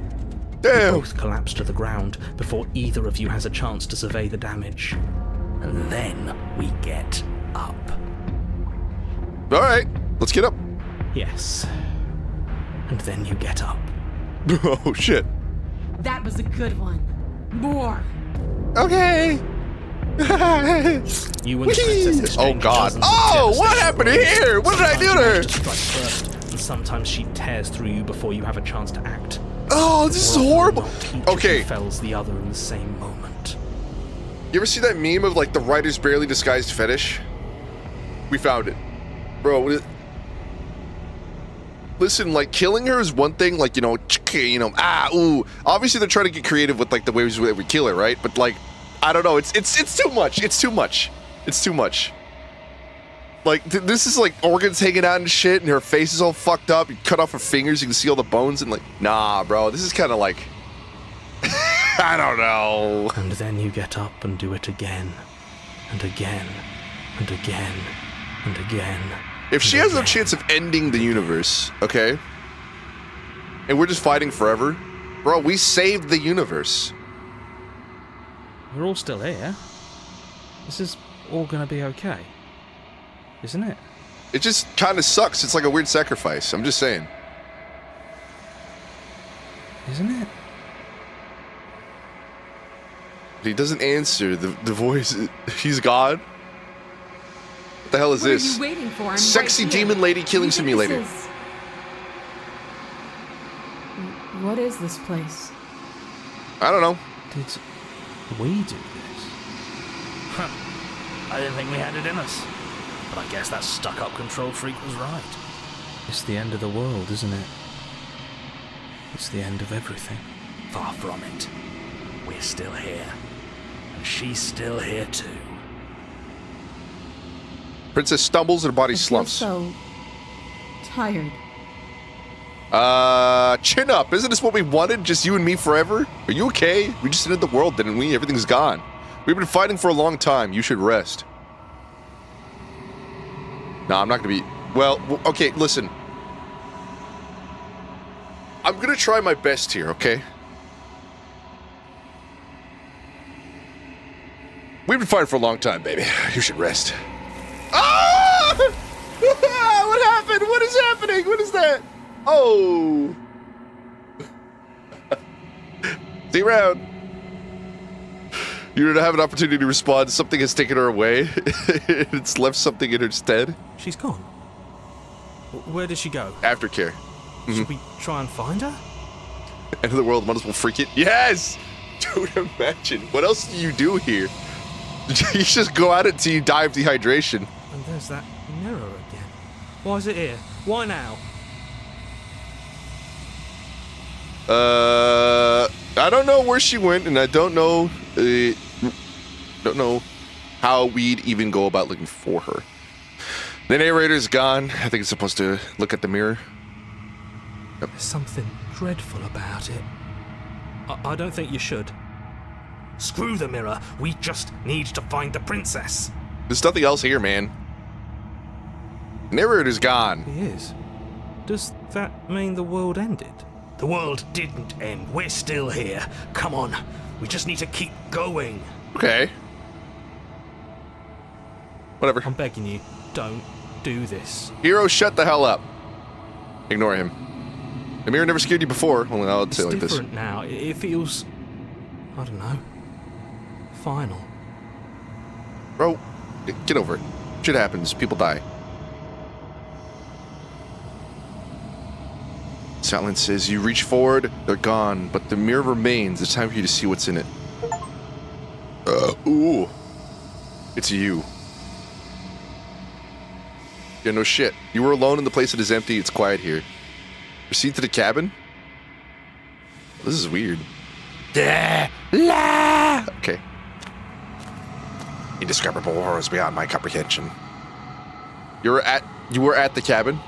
Damn. You both collapse to the ground before either of you has a chance to survey the damage. And then we get up. All right, let's get up. Yes. And then you get up. Oh, shit. That was a good one. More. Okay. You and the princess exchange Oh, God. dozens of Oh, what devastating happened blows. here? What did I do to her? Sometimes you strike first, and sometimes she tears through you before you have a chance to act. Oh, this is More often horrible. than not, each of Okay. you fells the other in the same moment. You ever see that meme of like the writer's barely disguised fetish? We found it. Bro, listen, like killing her is one thing, like, obviously they're trying to get creative with like the ways that we kill her, right? But like, I don't know, it's too much. It's too much. It's too much. Like, this is like organs hanging out and shit, and her face is all fucked up. You cut off her fingers, you can see all the bones, and like, nah, bro, this is kind of like, I don't know. And then you get up and do it again, and again, and again, and again. If she has no chance of ending the universe, okay, and we're just fighting forever, bro, we saved the universe. We're all still here. This is all gonna be okay, isn't it? It just kind of sucks. It's like a weird sacrifice. I'm just saying. Isn't it? He doesn't answer. The voice. He's God. What the hell is What this? are you waiting for? I'm Sexy right here. demon lady killing You think this simulator. is- What is this place? I don't know. Did we do this? I didn't think we had it in us. But I guess that stuck-up control freak was right. It's the end of the world, isn't it? It's the end of everything. Far from it. We're still here. And she's still here too. Princess stumbles and her body I feel slumps. so tired. Chin up. Isn't this what we wanted? Just you and me forever? Are you okay? We just ended the world, didn't we? Everything's gone. We've been fighting for a long time. You should rest. No, I'm not gonna be... Well, okay, listen. I'm gonna try my best here, okay? We've been fighting for a long time, baby. You should rest. Ah! What happened? What is happening? What is that? Oh. See you around. You didn't have an opportunity to respond. Something has taken her away. It's left something in her stead. She's gone. Where did she go? Aftercare. Should we try and find her? End of the world, might as well freak it. Yes! Dude, imagine. What else do you do here? You just go at it until you die of dehydration. And there's that mirror again. Why is it here? Why now? I don't know where she went, and I don't know how we'd even go about looking for her. The narrator's gone. I think it's supposed to look at the mirror. There's something dreadful about it. I don't think you should. Screw the mirror. We just need to find the princess. There's nothing else here, man. The narrator's gone. He is. Does that mean the world ended? The world didn't end. We're still here. Come on. We just need to keep going. Okay. Whatever. I'm begging you, don't do this. Hero, shut the hell up. Ignore him. The mirror never scared you before. Well, I'll It's say it like this. different now. It feels, I don't know, final. Bro, get over it. Shit happens. People die. Silence says you reach forward, they're gone, but the mirror remains. It's time for you to see what's in it. Ooh. It's you. Yeah, no shit. You were alone in the place that is empty. It's quiet here. Proceed to the cabin? This is weird. Okay. Indescribable horrors beyond my comprehension. You were at the cabin?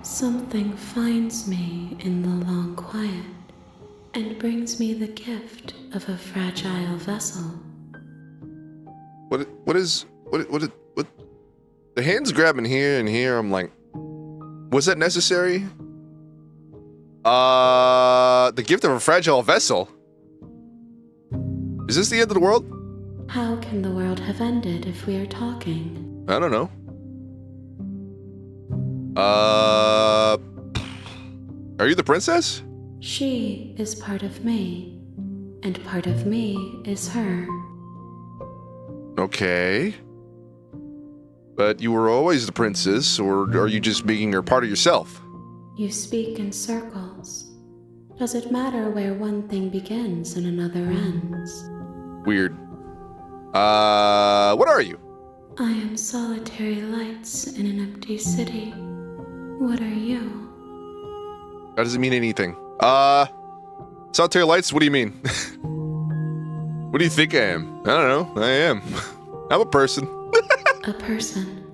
Something finds me in the long quiet and brings me the gift of a fragile vessel. What the hands grabbing here and here, I'm like, was that necessary? The gift of a fragile vessel? Is this the end of the world? How can the world have ended if we are talking? I don't know. Are you the princess? She is part of me, and part of me is her. Okay. But you were always the princess, or are you just making her part of yourself? You speak in circles. Does it matter where one thing begins and another ends? Weird. What are you? I am solitary lights in an empty city. What are you? That doesn't mean anything. Solitary lights, what do you mean? What do you think I am? I don't know. I am. I'm a person. A person.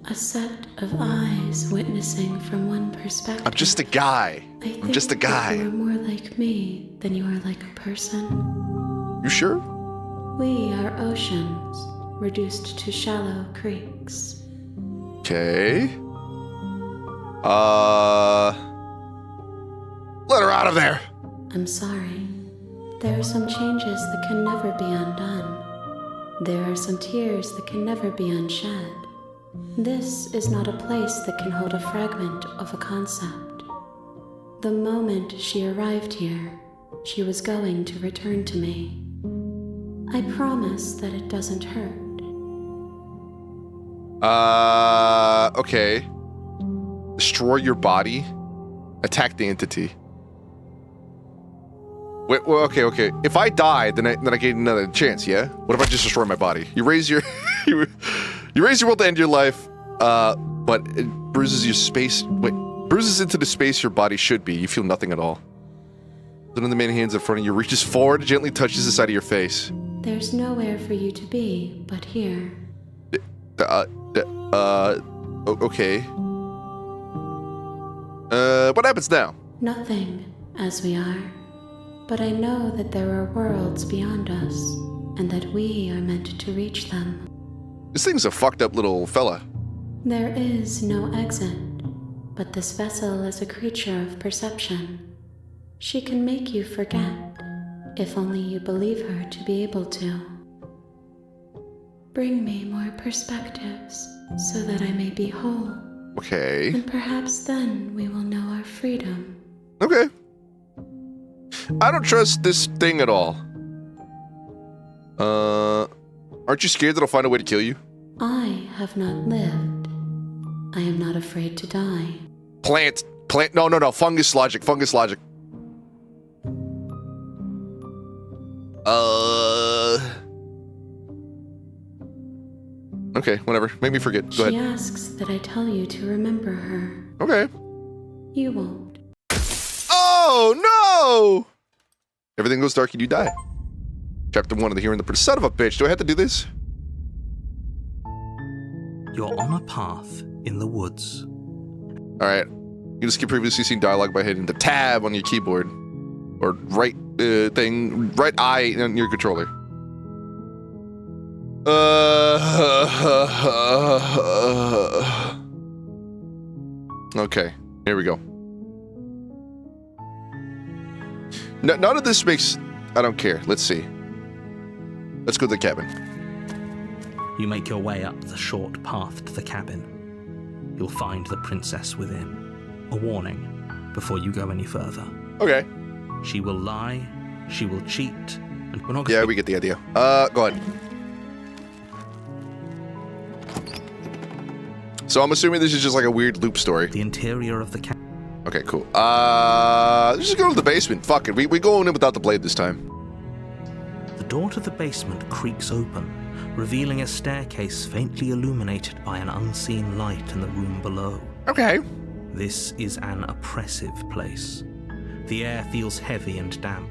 A set of eyes witnessing from one perspective. I'm just a guy. I'm just a guy. You are more like me than you are like a person. You sure? We are oceans, reduced to shallow creeks. Okay. Let her out of there. I'm sorry. There are some changes that can never be undone. There are some tears that can never be unshed. This is not a place that can hold a fragment of a concept. The moment she arrived here, she was going to return to me. I promise that it doesn't hurt. Okay. Destroy your body. Attack the entity. Wait, well, okay. If I die, then I get another chance, yeah? What if I just destroy my body? You raise your you raise your will to end your life, but it bruises your space. Wait, bruises into the space your body should be. You feel nothing at all. One of the main hands in front of you reaches forward, gently touches the side of your face. There's nowhere for you to be but here. Okay. What happens now? Nothing, as we are. But I know that there are worlds beyond us, and that we are meant to reach them. This thing's a fucked up little fella. There is no exit, but this vessel is a creature of perception. She can make you forget, if only you believe her to be able to. Bring me more perspectives, so that I may be whole. Okay. And perhaps then we will know our freedom. Okay. I don't trust this thing at all. Aren't you scared that I'll find a way to kill you? I have not lived. I am not afraid to die. Plant. No. Fungus logic. Okay, whatever. Make me forget. Go She ahead. asks that I tell you to remember her. Okay. You won't. Oh, no! Everything goes dark and you die. Chapter 1 of the Hearing the Son of a bitch. Do I have to do this? You're on a path in the woods. Alright. You can skip previously seen dialogue by hitting the tab on your keyboard. Or right eye on your controller. Okay, here we go. None of this makes... I don't care. Let's see. Let's go to the cabin. You make your way up the short path to the cabin. You'll find the princess within. A warning before you go any further. Okay. She will lie, she will cheat, and we're not Yeah, going we get the idea. Go ahead. So I'm assuming this is just like a weird loop story. The interior of the cabin. Okay, cool. Let's just go to the basement. Fuck it. We going in without the blade this time. The door to the basement creaks open, revealing a staircase faintly illuminated by an unseen light in the room below. Okay. This is an oppressive place. The air feels heavy and damp,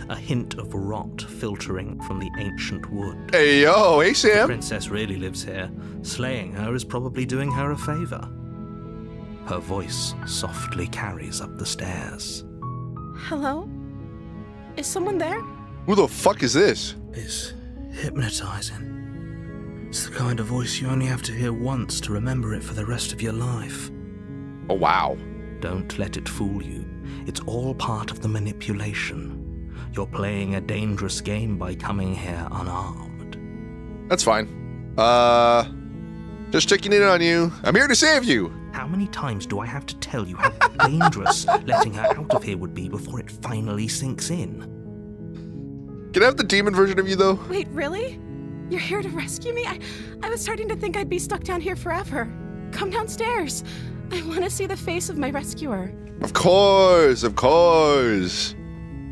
a hint of rot filtering from the ancient wood. Hey, yo, hey, The Sam. princess really lives here. Slaying her is probably doing her a favor. Her voice softly carries up the stairs. Hello? Is someone there? Who the fuck is this? It's hypnotizing. It's the kind of voice you only have to hear once to remember it for the rest of your life. Oh, wow. Don't let it fool you. It's all part of the manipulation. You're playing a dangerous game by coming here unarmed. That's fine. Just checking in on you. I'm here to save you. How many times do I have to tell you how dangerous letting her out of here would be before it finally sinks in? Can I have the demon version of you, though? Wait, really? You're here to rescue me? I was starting to think I'd be stuck down here forever. Come downstairs. I want to see the face of my rescuer. Of course, of course.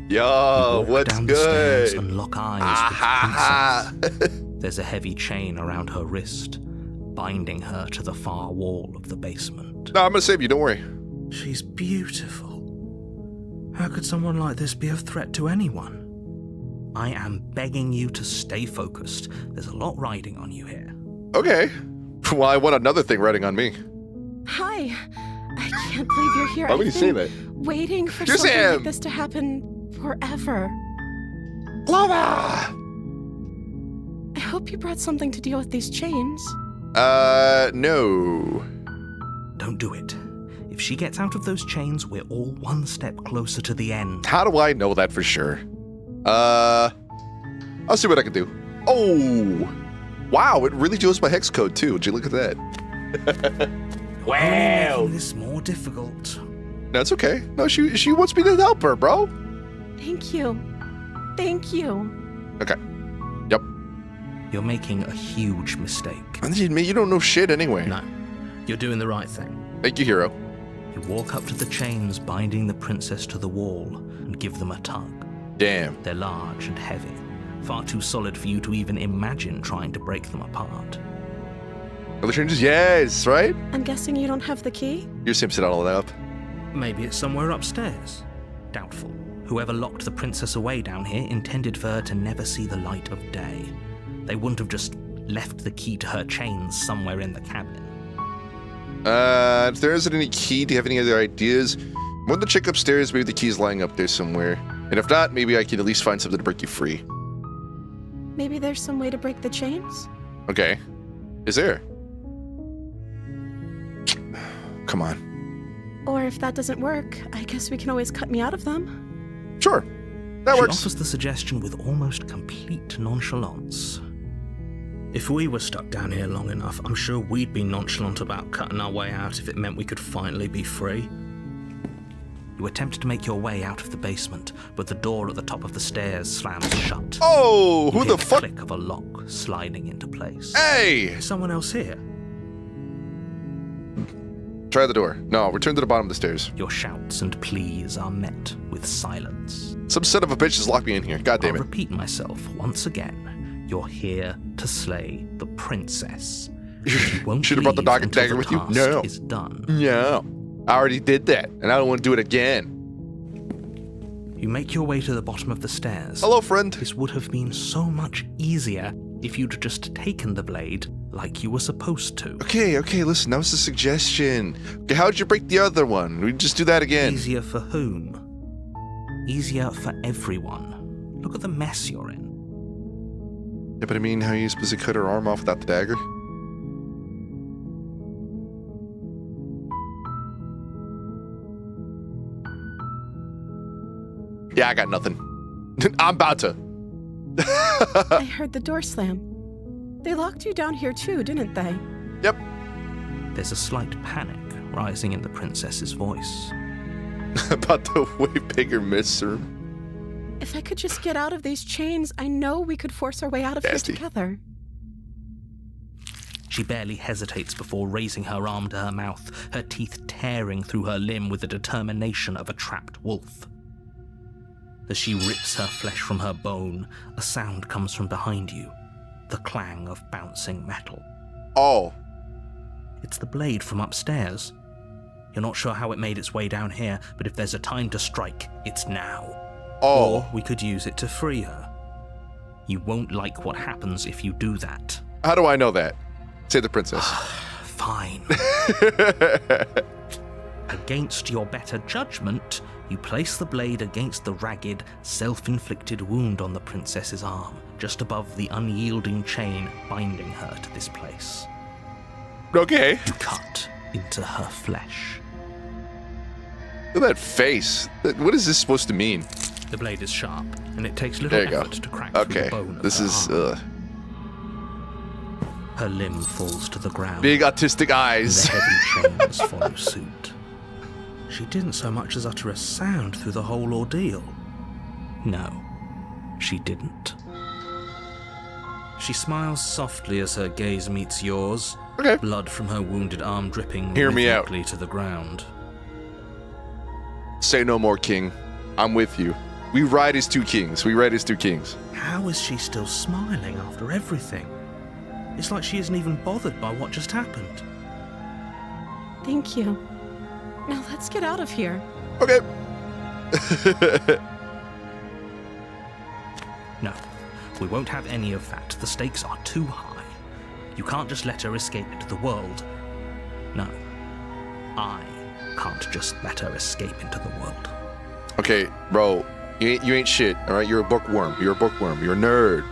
You Yo, walk what's down the stairs good? and lock eyes Ah, with the princess. There's a heavy chain around her wrist, binding her to the far wall of the basement. No, I'm gonna save you, don't worry. She's beautiful. How could someone like this be a threat to anyone? I am begging you to stay focused. There's a lot riding on you here. Okay. Well, I want another thing riding on me. Hi. I can't believe you're here. Why would you I've say been that? waiting for Yes, something I am. like this to happen forever. Lava! I hope you brought something to deal with these chains. No. Don't do it. If she gets out of those chains, we're all one step closer to the end. How do I know that for sure? I'll see what I can do. Oh! Wow, it really shows my hex code too. Would you look at that? Wow! Making this more difficult. No, it's okay. No, she wants me to help her, bro. Thank you. Thank you. Okay. Yep. You're making a huge mistake. You don't know shit anyway. No, you're doing the right thing. Thank you, hero. You walk up to the chains binding the princess to the wall and give them a tug. Damn. They're large and heavy, far too solid for you to even imagine trying to break them apart. Other changes? Yes, right? I'm guessing you don't have the key? Your sim set all of that up. Maybe it's somewhere upstairs. Doubtful. Whoever locked the princess away down here intended for her to never see the light of day. They wouldn't have just left the key to her chains somewhere in the cabin. If there isn't any key, do you have any other ideas? I want to check upstairs, maybe the key's lying up there somewhere. And if not, maybe I can at least find something to break you free. Maybe there's some way to break the chains? Okay. Is there? Come on. Or if that doesn't work, I guess we can always cut me out of them. Sure. That She works. offers the suggestion with almost complete nonchalance. If we were stuck down here long enough, I'm sure we'd be nonchalant about cutting our way out if it meant we could finally be free. You attempt to make your way out of the basement, but the door at the top of the stairs slams shut. Oh, You who hear the fuck? click of a lock sliding into place. Hey! Is someone else here? Try the door. No, return to the bottom of the stairs. Your shouts and pleas are met with silence. Some son of a bitch has locked me in here. God damn I'll it. repeat myself once again. You're here to slay the princess. You won't Should have brought the leave until dagger with you. task No. is done. No. I already did that, and I don't want to do it again. You make your way to the bottom of the stairs. Hello, friend. This would have been so much easier if you'd just taken the blade like you were supposed to. Okay, listen, that was a suggestion. Okay, how'd you break the other one? We just do that again. Easier for whom? Easier for everyone. Look at the mess you're in. Yeah, but I mean, how are you supposed to cut her arm off without the dagger? Yeah, I got nothing. I'm about to. I heard the door slam. They locked you down here too, didn't they? Yep. There's a slight panic rising in the princess's voice. About the way bigger room. If I could just get out of these chains, I know we could force our way out of Nasty. here together. She barely hesitates before raising her arm to her mouth, her teeth tearing through her limb with the determination of a trapped wolf. As she rips her flesh from her bone, a sound comes from behind you, the clang of bouncing metal. Oh. It's the blade from upstairs. You're not sure how it made its way down here, but if there's a time to strike, it's now. Oh. Or we could use it to free her. You won't like what happens if you do that. How do I know that? Say the princess. Fine. Against your better judgment, you place the blade against the ragged, self-inflicted wound on the princess's arm, just above the unyielding chain binding her to this place. Okay. You cut into her flesh. Look at that face. What is this supposed to mean? The blade is sharp, and it takes little There you go. effort to crack through Okay. the bone of This her is arm. Her limb falls to the ground. big autistic The eyes. heavy chains follow suit. She didn't so much as utter a sound through the whole ordeal. No, she didn't. She smiles softly as her gaze meets yours, Okay. blood from her wounded arm dripping Hear me out. rhythmically to the ground. Say no more, king. I'm with you. We ride as two kings. We ride as two kings. How is she still smiling after everything? It's like she isn't even bothered by what just happened. Thank you. Now let's get out of here. Okay. No, we won't have any of that. The stakes are too high. You can't just let her escape into the world. No, I can't just let her escape into the world. Okay, bro. You ain't shit, all right? You're a bookworm. You're a bookworm. You're a nerd.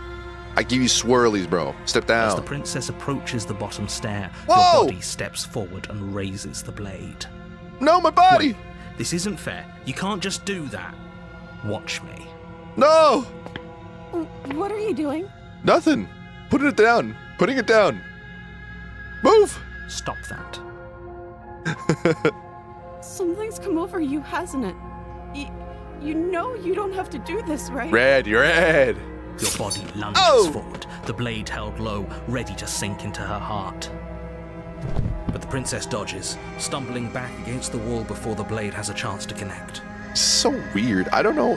I give you swirlies, bro. Step As the down. princess approaches the bottom stair, Whoa! your body steps forward and raises the blade. No, my body. Wait, this isn't fair. You can't just do that. Watch me. No. What are you doing? Nothing. Putting it down. Putting it down. Move. Stop that. Something's come over you, hasn't it? You know you don't have to do this, right? Red. You're red. Your body lunges Oh! forward, the blade held low, ready to sink into her heart. But the princess dodges, stumbling back against the wall before the blade has a chance to connect. So weird. I don't know.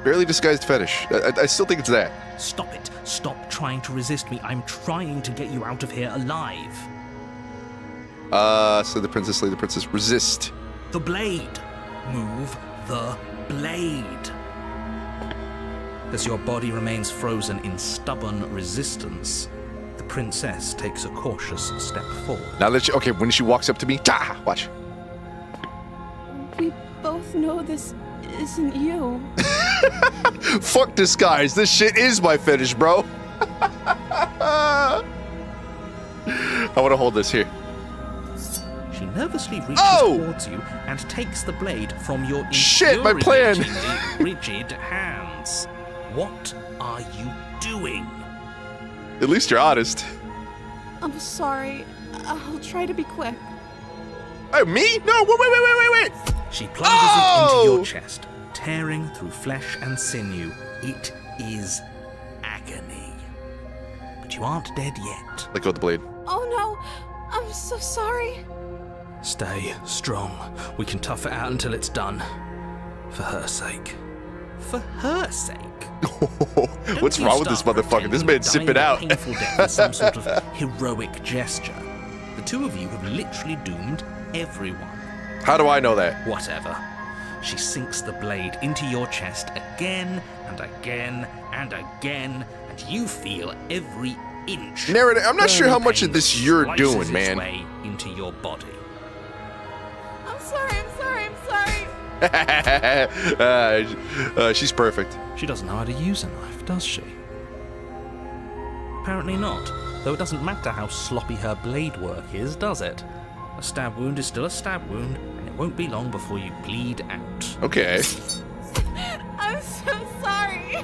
Barely disguised fetish. I still think it's that. Stop it. Stop trying to resist me. I'm trying to get you out of here alive. Slay the princess, slay the princess. Resist. The blade. Move the blade. As your body remains frozen in stubborn resistance, the princess takes a cautious step forward. Now that okay, when she walks up to me, watch. We both know this isn't you. Fuck disguise. This shit is my fetish, bro. I want to hold this here. She nervously reaches towards you and takes the blade from your Shit, my plan. infuriatingly rigid hands. What are you doing? At least you're honest. I'm sorry. I'll try to be quick. Hey, me? No, wait. She plunges it into your chest, tearing through flesh and sinew. It is agony. But you aren't dead yet. Let go of the blade. Oh no, I'm so sorry. Stay strong. We can tough it out until it's done. For her sake. For her sake? What's Don't wrong you with this start motherfucker? This pretending man's you're sipping dying a out. painful death with some sort of heroic gesture. The two of you have literally doomed everyone. How do I know that? Whatever. She sinks the blade into your chest again and again and again, and you feel every inch. Narrative. I'm not sure how burning much of pain this you're slices doing, its man. way into your body. I'm sorry. She's perfect. She doesn't know how to use a knife, does she? Apparently not, though it doesn't matter how sloppy her blade work is, does it? A stab wound is still a stab wound, and it won't be long before you bleed out. Okay. I'm so sorry.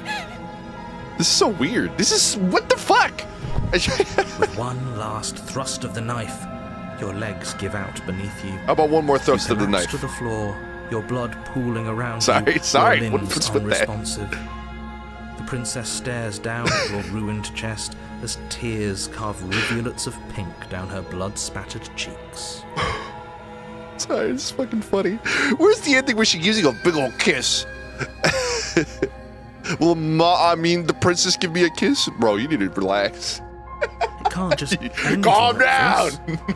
This is so weird. This is what the fuck? With one last thrust of the knife, your legs give out beneath you. How about one more thrust You of the collapse knife? to the floor, your blood pooling around Sorry, you. sorry. Your What limbs was with that? unresponsive. The princess stares down at your ruined chest as tears carve rivulets of pink down her blood-spattered cheeks. Sorry, it's fucking funny. Where's the ending where she gives you a big old kiss? Well, the princess give me a kiss? Bro, you need to relax. It can't just end Calm like down!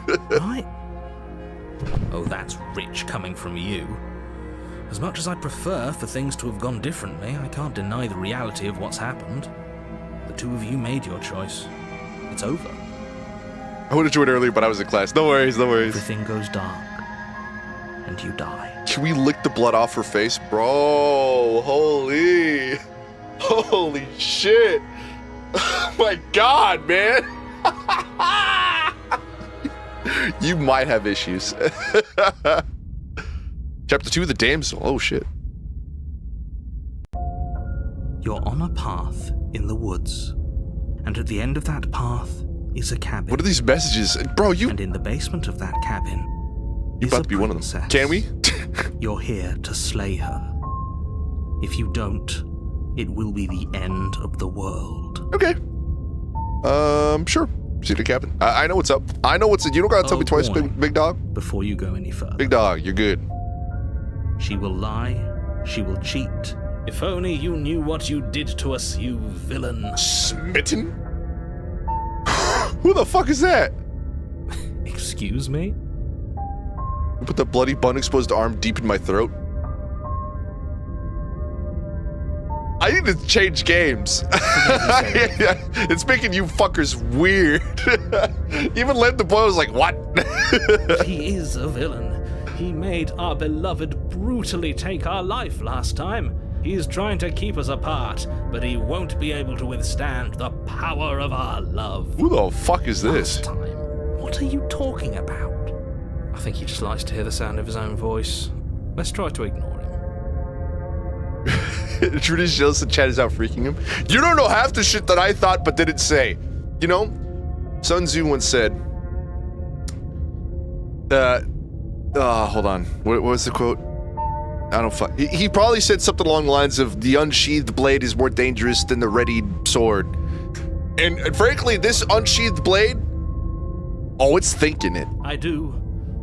this, right? Oh, that's rich coming from you. As much as I'd prefer for things to have gone differently, I can't deny the reality of what's happened. The two of you made your choice. It's over. I would have joined earlier, but I was in class. No worries, no worries. Everything goes dark, and you die. Can we lick the blood off her face? Bro, holy shit. Oh my god, man. You might have issues. Chapter 2, The Damsel. Oh shit. You're on a path in the woods, and at the end of that path is a cabin. What are these messages? Bro, And in the basement of that cabin you is about a to be one of them. princess. Can we? You're here to slay her. If you don't, it will be the end of the world. Okay. Sure. See the cabin. I know what's up. I know what's up. You don't gotta tell Oh, me twice, boy. big dog. Before you go any further. Big dog, you're good. She will lie. She will cheat. If only you knew what you did to us, you villain. Smitten? Who the fuck is that? Excuse me? You put the bloody bun exposed arm deep in my throat. I need to change games. It's making you fuckers weird. Even Len the boy was like, what? He is a villain. He made our beloved brutally take our life last time. He's trying to keep us apart, but he won't be able to withstand the power of our love. Who the fuck is this? Last time. What are you talking about? I think he just likes to hear the sound of his own voice. Let's try to ignore him. Trudy shows the chat is out freaking him. You don't know half the shit that I thought but didn't say. You know, Sun Tzu once said, hold on. What was the quote? I don't fuck. He probably said something along the lines of, the unsheathed blade is more dangerous than the readied sword. And frankly, this unsheathed blade, oh, it's thinking it. I do,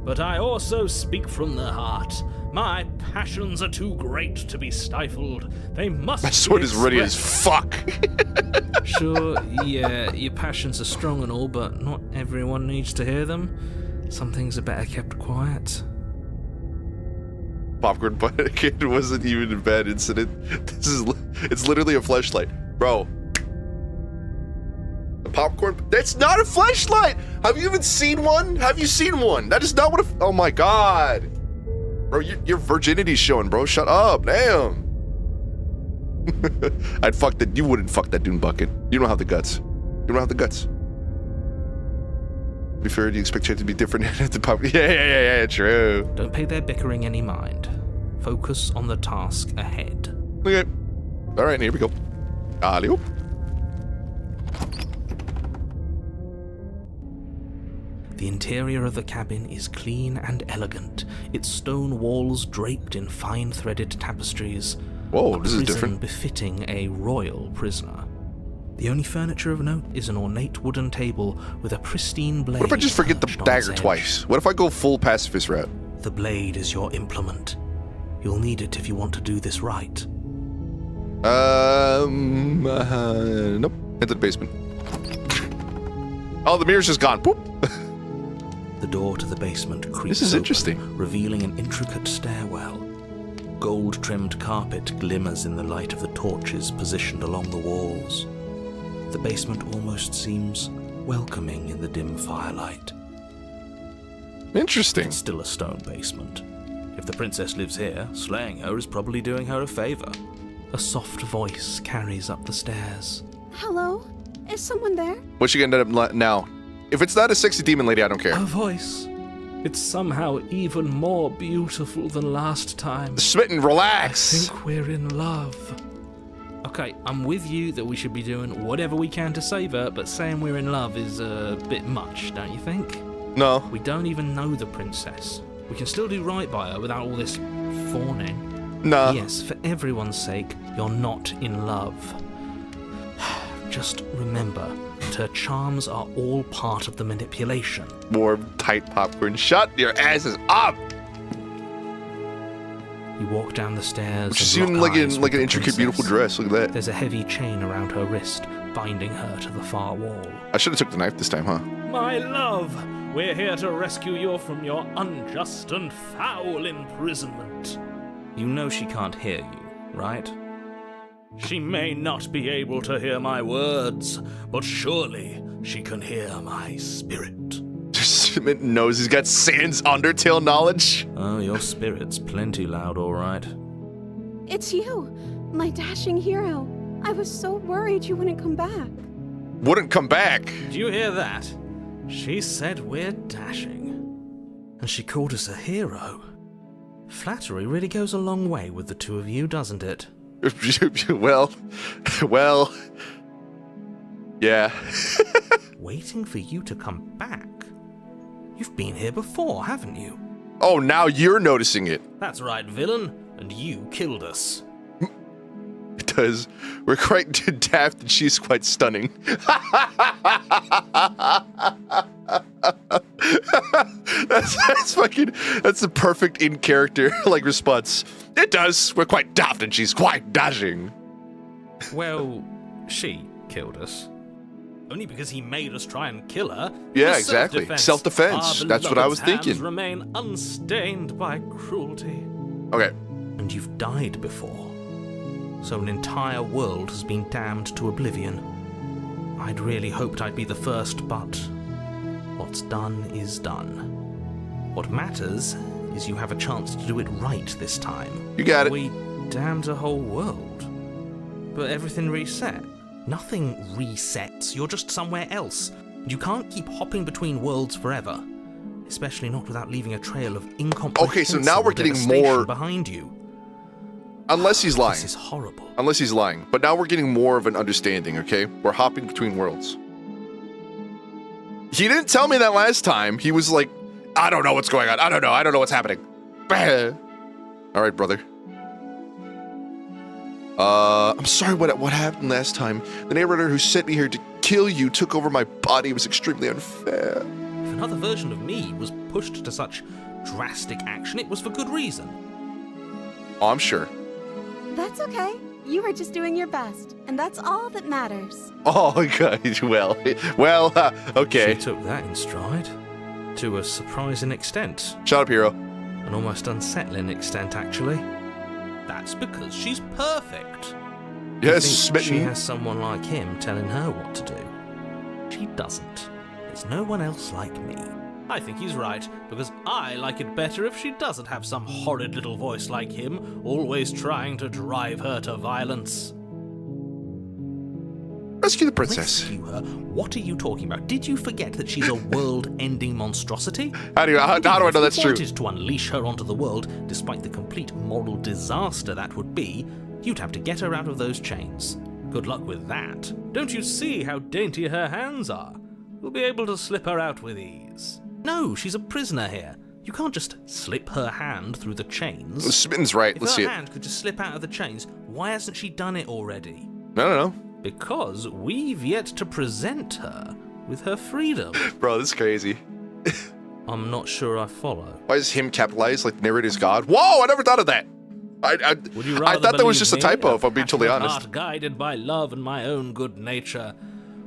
but I also speak from the heart. My passions are too great to be stifled. They must My sword be is ready as expressed. fuck. Sure, yeah, your passions are strong and all, but not everyone needs to hear them. Some things are better kept quiet. Popcorn Kid wasn't even a bad incident. It's literally a fleshlight. Bro. A popcorn, that's not a fleshlight! Have you even seen one? Have you seen one? That is not what oh my god. Bro, your virginity's showing, bro. Shut up, damn. I'd fuck that, you wouldn't fuck that dune bucket. You don't have the guts. You don't have the guts. To be fair, do you expect it to be different at the pop? Yeah, true. Don't pay their bickering any mind. Focus on the task ahead. Okay. Alright, here we go. Alley-oop. The interior of the cabin is clean and elegant, its stone walls draped in fine-threaded tapestries. Whoa, A this is prison different. befitting a royal prisoner. The only furniture of note is an ornate wooden table with a pristine blade. What if I just forget the perched on its dagger edge. twice? What if I go full pacifist route? The blade is your implement. You'll need it if you want to do this right. Nope. Into the basement. Oh, the mirror's just gone. Boop. The door to the basement creaks This is open, interesting. revealing an intricate stairwell. Gold-trimmed carpet glimmers in the light of the torches positioned along the walls. The basement almost seems welcoming in the dim firelight. Interesting. It's still a stone basement. If the princess lives here, slaying her is probably doing her a favor. A soft voice carries up the stairs. Hello? Is someone there? What's she gonna end up now? If it's not a sexy demon lady, I don't care. A voice. It's somehow even more beautiful than last time. Smitten, I relax. think we're in love. Okay, I'm with you that we should be doing whatever we can to save her, but saying we're in love is a bit much, don't you think? No. We don't even know the princess. We can still do right by her without all this fawning. Nah. Yes, for everyone's sake, you're not in love. Just remember that her charms are all part of the manipulation. More tight popcorn. Shut your asses up! You walk down the stairs. She's and even lock like eyes in with an the intricate, princess. beautiful dress. Look at that. There's a heavy chain around her wrist, binding her to the far wall. I should have took the knife this time, huh? My love, we're here to rescue you from your unjust and foul imprisonment. You know she can't hear you, right? She may not be able to hear my words, but surely she can hear my spirit. Smitten knows he's got Sans Undertale knowledge. Oh, your spirit's plenty loud, all right. It's you, my dashing hero. I was so worried you wouldn't come back. Wouldn't come back. Do you hear that? She said we're dashing. And she called us a hero. Flattery really goes a long way with the two of you, doesn't it? well, yeah. Waiting for you to come back? You've been here before, haven't you? Oh, now you're noticing it. That's right, villain, and you killed us. It does. We're quite daft and she's quite stunning. that's the perfect in character like response. It does. We're quite daft and she's quite dashing. Well, she killed us. Only because he made us try and kill her. Yeah, It was exactly. Self-defense. Self-defense. Our That's what I was beloved's hands thinking. Remain unstained by cruelty. Okay. And you've died before. So an entire world has been damned to oblivion. I'd really hoped I'd be the first, but what's done is done. What matters is you have a chance to do it right this time. You got it. We damned a whole world. But everything reset. Nothing resets. You're just somewhere else. You can't keep hopping between worlds forever. Especially not without leaving a trail of incomprehensible Okay, so now we're getting devastation more- behind you. Unless he's lying. This is horrible. Unless he's lying. But now we're getting more of an understanding, okay? We're hopping between worlds. He didn't tell me that last time. He was like, I don't know what's going on. I don't know what's happening. All right, brother. I'm sorry what happened last time. The narrator who sent me here to kill you took over my body. It was extremely unfair. If another version of me was pushed to such drastic action, it was for good reason. Oh, I'm sure. That's okay. You were just doing your best, and that's all that matters. Oh, God. Well, okay. She took that in stride. To a surprising extent. Shut up, hero. An almost unsettling extent, actually. That's because she's perfect. Yes, She smitten. has someone like him telling her what to do. She doesn't. There's no one else like me. I think he's right, because I like it better if she doesn't have some horrid little voice like him, always trying to drive her to violence. Rescue the princess. Rescue her? What are you talking about? Did you forget that she's a world-ending monstrosity? How do I know that's If true? you wanted to unleash her onto the world, despite the complete moral disaster that would be, you'd have to get her out of those chains. Good luck with that. Don't you see how dainty her hands are? We'll be able to slip her out with ease. No, she's a prisoner here. You can't just slip her hand through the chains. Smitten's right. If Let's her see it. hand could just slip out of the chains, why hasn't she done it already? No. Because we've yet to present her with her freedom. Bro, this is crazy. I'm not sure I follow. Why is him capitalized like narrator's God? Whoa, I never thought of that. Would you I rather thought that was believe just a me, typo, if I'm being totally passionate honest. heart guided by love and my own good nature,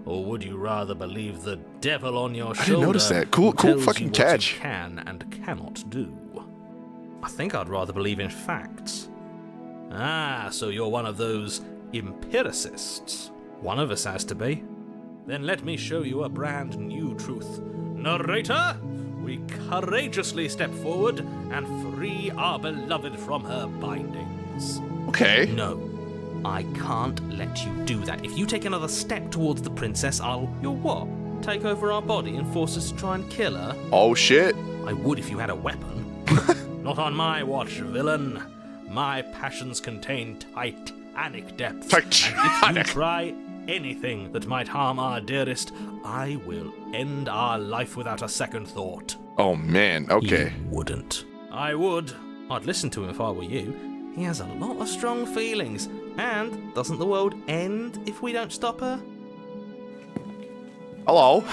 or would you rather believe the devil on your shoulder? didn't notice that. Cool who tells fucking you what catch. you can and cannot do? I think I'd rather believe in facts. Ah, so you're one of those empiricists. One of us has to be. Then let me show you a brand new truth. Narrator, we courageously step forward and free our beloved from her bindings. Okay. No, I can't let you do that. If you take another step towards the princess, You'll what? Take over our body and force us to try and kill her? Oh, shit. I would if you had a weapon. Not on my watch, villain. My passions contain titanic depths. Titanic. And if you try anything that might harm our dearest, I will end our life without a second thought. Oh man, okay. You wouldn't. I would. I'd listen to him if I were you. He has a lot of strong feelings. And doesn't the world end if we don't stop her? Hello.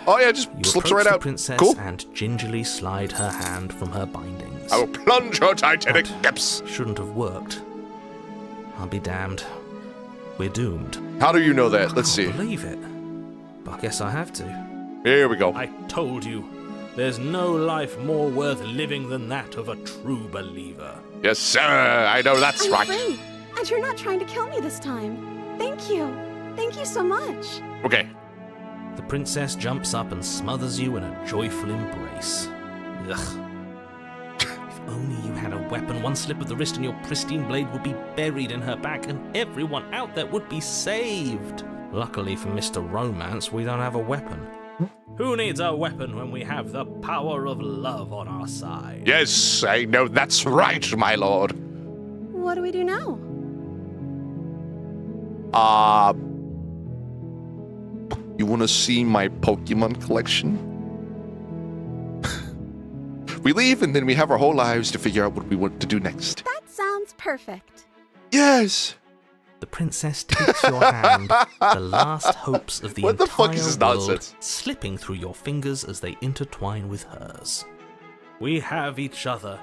Oh yeah, just You slips approach right the out. princess Cool. and gingerly slide her hand from her bindings. I will plunge her Titanic That depths. Shouldn't have worked. I'll be damned. We're doomed. How do you know that? Let's see. Can't believe it. But I guess I have to. Here we go. I told you, there's no life more worth living than that of a true believer. Yes, sir. I know that's I'm right. free, and you're not trying to kill me this time. Thank you. Thank you so much. Okay. The princess jumps up and smothers you in a joyful embrace. Ugh. If only you had a weapon, one slip of the wrist and your pristine blade would be buried in her back and everyone out there would be saved. Luckily for Mr. Romance, we don't have a weapon. Who needs a weapon when we have the power of love on our side? Yes, I know that's right, my lord. What do we do now? You want to see my Pokemon collection? We leave and then we have our whole lives to figure out what we want to do next. That sounds perfect. Yes. The princess takes your hand, the last hopes of the What the entire fuck is this world nonsense? slipping through your fingers as they intertwine with hers. We have each other.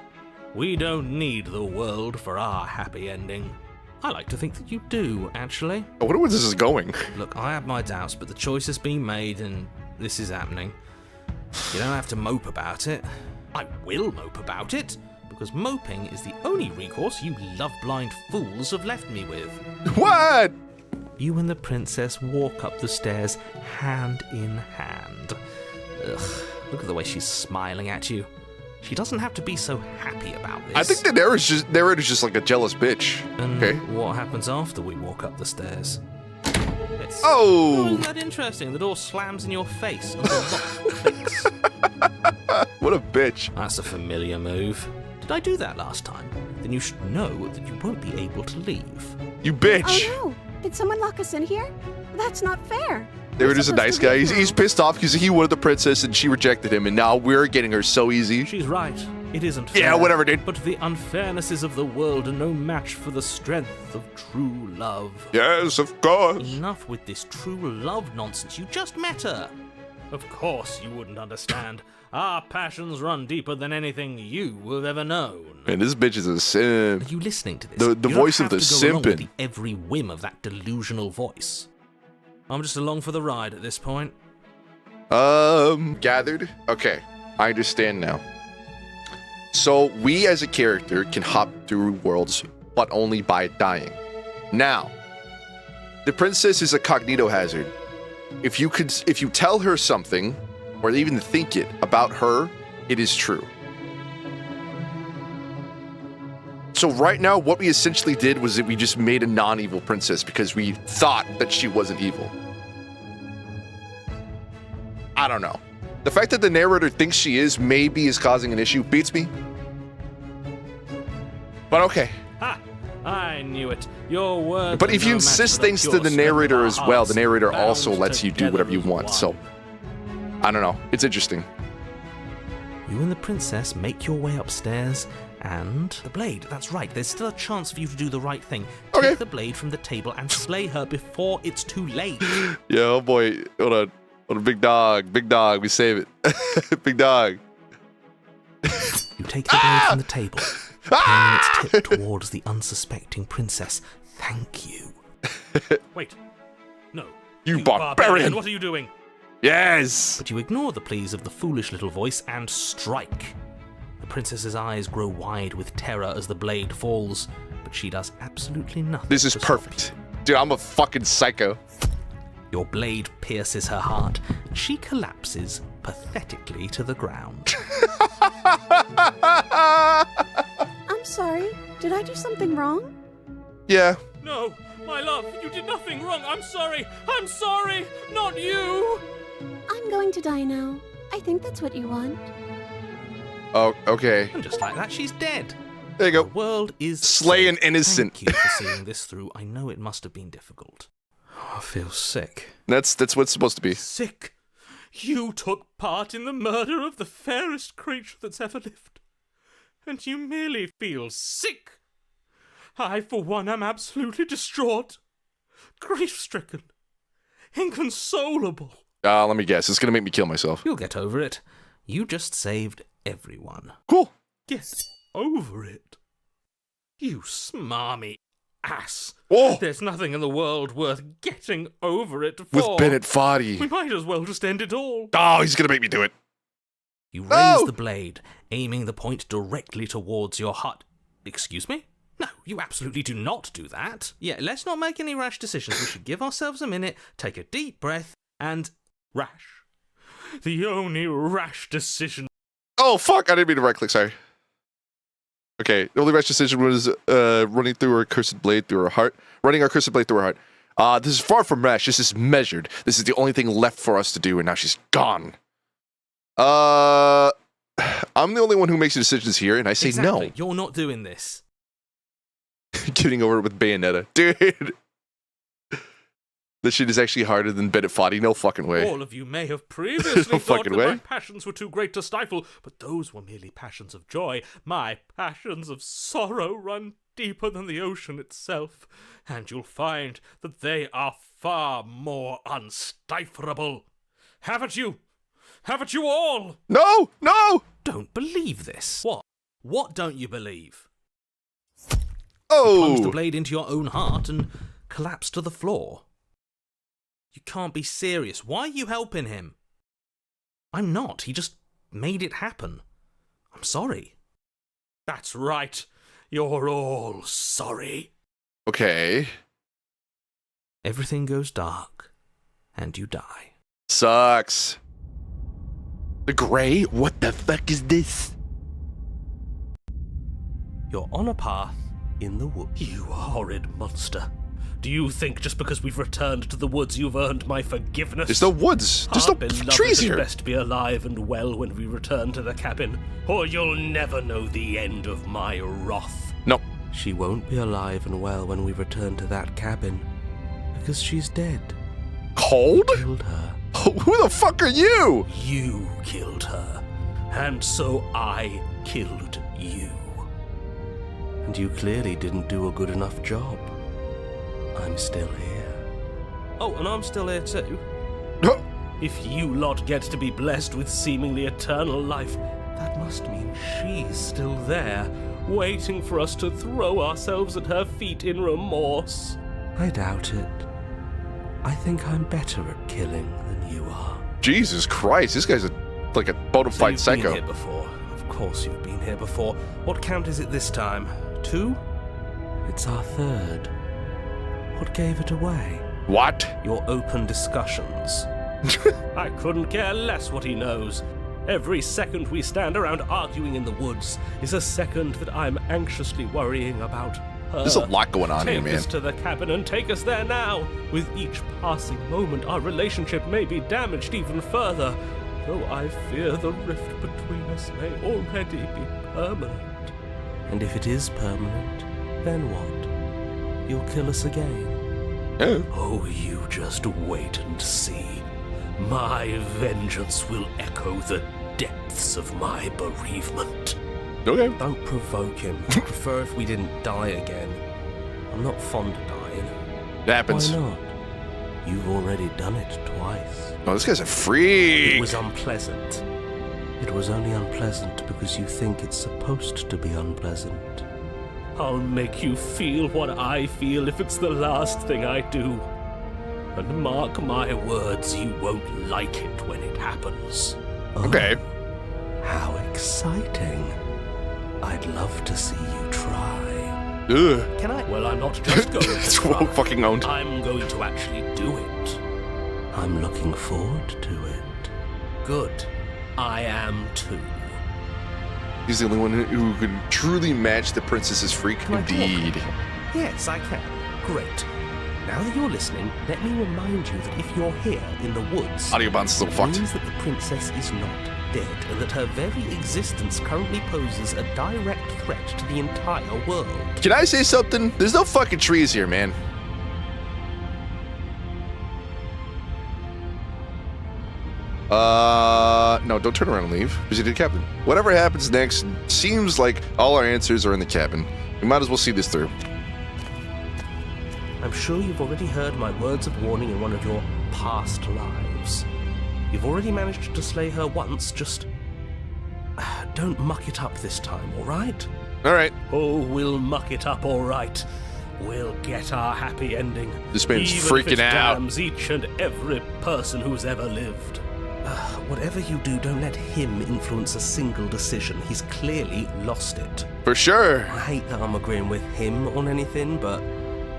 We don't need the world for our happy ending. I like to think that you do, actually. I wonder where this is going. Look, I have my doubts, but the choice has been made and this is happening. You don't have to mope about it. I will mope about it, because moping is the only recourse you love-blind fools have left me with. What? You and the princess walk up the stairs hand in hand. Ugh, look at the way she's smiling at you. She doesn't have to be so happy about this. I think the narrator's just like a jealous bitch. And Okay. what happens after we walk up the stairs? It's Oh! isn't that interesting? The door slams in your face and the lock clicks. What a bitch. That's a familiar move. Did I do that last time? Then you should know that you won't be able to leave. You bitch. Oh no! Did someone lock us in here? That's not fair. Narrator's a supposed nice to leave guy. now. He's pissed off because he wanted the princess and she rejected him, and now we're getting her so easy. She's right. It isn't fair. Yeah, whatever, dude. But the unfairnesses of the world are no match for the strength of true love. Yes, of course. Enough with this true love nonsense. You just met her. Of course you wouldn't understand. Our passions run deeper than anything you have ever known. Man, this bitch is a sim. Are you listening to this? The You don't voice of have the to go along with simpin'. the every whim of that delusional voice. I'm just along for the ride at this point. Gathered? Okay, I understand now. So we as a character can hop through worlds, but only by dying. Now, the princess is a cognito hazard. If you tell her something, or even think it about her, it is true. So right now, what we essentially did was that we just made a non-evil princess because we thought that she wasn't evil. I don't know. The fact that the narrator thinks she is, maybe is causing an issue, beats me. But okay. Ha! I knew it. Your words. But are if you no match insist for the things to pure the strength of narrator our as well, hearts, the narrator bound also lets you do together whatever you as want. one. So, I don't know. It's interesting. You and the princess make your way upstairs, and the blade. That's right. There's still a chance for you to do the right thing. Take Okay. the blade from the table and slay her before it's too late. Yeah, oh boy. Hold on. Hold on, big dog. Big dog. We save it. Big dog. You take the blade from the table, turning its tip towards the unsuspecting princess. Thank you. Wait. No. You barbarian. What are you doing? Yes. But you ignore the pleas of the foolish little voice and strike. The princess's eyes grow wide with terror as the blade falls, but she does absolutely nothing. This is to stop perfect. you. Dude, I'm a fucking psycho. Your blade pierces her heart, and she collapses pathetically to the ground. I'm sorry. Did I do something wrong? Yeah. No, my love, you did nothing wrong. I'm sorry. I'm sorry. Not you. I'm going to die now. I think that's what you want. Oh, okay. And just like that, she's dead. There you go. The world is Slay an safe. innocent. Thank you for seeing this through. I know it must have been difficult. I feel sick. That's what it's supposed to be. Sick. You took part in the murder of the fairest creature that's ever lived. And you merely feel sick. I, for one, am absolutely distraught. Grief-stricken. Inconsolable. Let me guess. It's gonna make me kill myself. You'll get over it. You just saved everyone. Cool. Get over it. You smarmy ass. Oh, There's nothing in the world worth getting over it for. with Bennett Foddy. We might as well just end it all. Oh, he's gonna make me do it. You raise No! the blade, aiming the point directly towards your heart. Excuse me? No, you absolutely do not do that. Yeah, let's not make any rash decisions. We should give ourselves a minute, take a deep breath, and... Rash. The only rash decision. Oh, fuck. I didn't mean to right click. Sorry. Okay. The only rash decision was running through her cursed blade through her heart. Running our cursed blade through her heart. This is far from rash. This is measured. This is the only thing left for us to do, and now she's gone. I'm the only one who makes the decisions here, and I say exactly. no. You're not doing this. Getting over it with Bayonetta. Dude. This shit is actually harder than Bennett Foddy. No fucking way. All of you may have previously No thought fucking that way. my passions were too great to stifle, but those were merely passions of joy. My passions of sorrow run deeper than the ocean itself, and you'll find that they are far more unstiflable. Have it you! Have it you all! No! No! Don't believe this. What? What don't you believe? Oh! Plunge the blade into your own heart and collapse to the floor. You can't be serious. Why are you helping him? I'm not. He just made it happen. I'm sorry. That's right. You're all sorry. Okay. Everything goes dark, and you die. Sucks. The Grey? What the fuck is this? You're on a path in the woods. You horrid monster. Do you think just because we've returned to the woods you've earned my forgiveness? There's no woods. There's no Our beloved trees had here. best be alive and well when we return to the cabin, or you'll never know the end of my wrath. No. She won't be alive and well when we return to that cabin, because she's dead. Cold? Killed her. Who the fuck are you? You killed her, and so I killed you. And you clearly didn't do a good enough job. I'm still here. Oh, and I'm still here too. If you lot get to be blessed with seemingly eternal life, that must mean she's still there, waiting for us to throw ourselves at her feet in remorse. I doubt it. I think I'm better at killing than you are. Jesus Christ, this guy's like a bona So fide you've psycho. been here before. Of course you've been here before. What count is it this time? 2? It's our 3rd. What gave it away? What? Your open discussions. I couldn't care less what he knows. Every second we stand around arguing in the woods is a second that I'm anxiously worrying about her. There's a lot going on Take here, man. us to the cabin and take us there now. With each passing moment, our relationship may be damaged even further, though I fear the rift between us may already be permanent. And if it is permanent, then what? You'll kill us again. Yeah. Oh, you just wait and see. My vengeance will echo the depths of my bereavement. Okay. Don't provoke him. I prefer if we didn't die again. I'm not fond of dying. It happens. Why not? You've already done it twice. Oh, this guy's a It freak. was unpleasant. It was only unpleasant because you think it's supposed to be unpleasant. I'll make you feel what I feel if it's the last thing I do. And mark my words, you won't like it when it happens. Okay. How exciting. I'd love to see you try. Ugh. Can I? Well, I'm not just going to It's try. well fucking owned. I'm going to actually do it. I'm looking forward to it. Good. I am too. He's the only one who can truly match the princess's freak. Can I talk? Indeed. Yes, I can. Great. Now that you're listening, let me remind you that if you're here in the woods, Audio bounce is a little it fucked. means that the princess is not dead and that her very existence currently poses a direct threat to the entire world. Can I say something? There's no fucking trees here, man. No, don't turn around and leave. Busy to the captain. Whatever happens next seems like all our answers are in the cabin. We might as well see this through. I'm sure you've already heard my words of warning in one of your past lives. You've already managed to slay her once, just don't muck it up this time, alright? Alright. Oh, we'll muck it up all right. We'll get our happy ending. This man's even freaking if it out. damns each and every person who's ever lived. Whatever you do, don't let him influence a single decision. He's clearly lost it. For sure. I hate that I'm agreeing with him on anything, but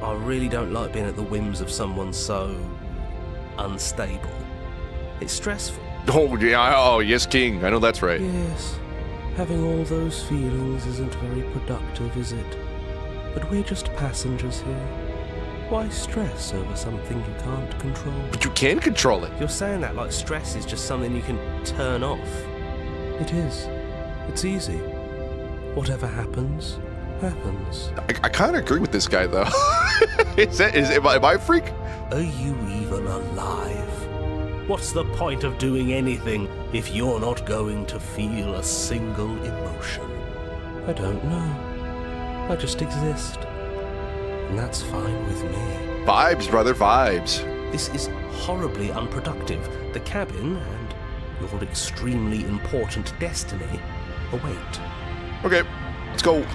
I really don't like being at the whims of someone so unstable. It's stressful. Oh, yeah. Oh, yes, King. I know that's right. Yes, having all those feelings isn't very productive, is it? But we're just passengers here. Why stress over something you can't control? But you can control it. You're saying that like stress is just something you can turn off. It is. It's easy. Whatever happens, happens. I kind of agree with this guy, though. Am I a freak? Are you even alive? What's the point of doing anything if you're not going to feel a single emotion? I don't know. I just exist. And that's fine with me. Vibes, brother, vibes. This is horribly unproductive. The cabin and your extremely important destiny await. Okay, let's go.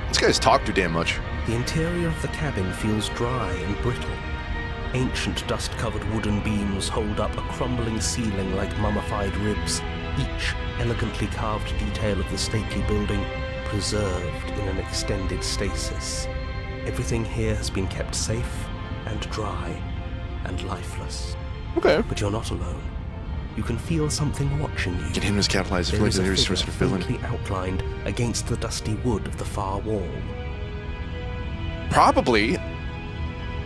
This guy's talked too damn much. The interior of the cabin feels dry and brittle. Ancient dust-covered wooden beams hold up a crumbling ceiling like mummified ribs, each elegantly carved detail of the stately building preserved in an extended stasis. Everything here has been kept safe and dry and lifeless. Okay. But you're not alone. You can feel something watching you. Get him to capitalize. I feel There like is a there's figure sort of villain. faintly outlined against the dusty wood of the far wall. Probably.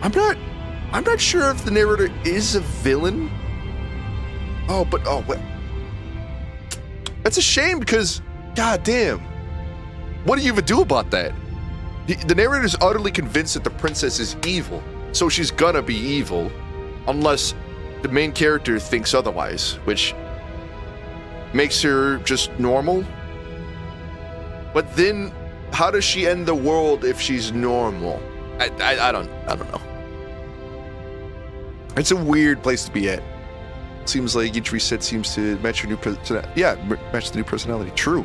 I'm not sure if the narrator is a villain. Oh, what? That's a shame because, goddamn, what do you even do about that? The narrator is utterly convinced that the princess is evil, so she's gonna be evil, unless the main character thinks otherwise, which makes her just normal. But then, how does she end the world if she's normal? I don't know. It's a weird place to be at. Seems like each reset seems to match your new personality. Yeah, match the new personality. True.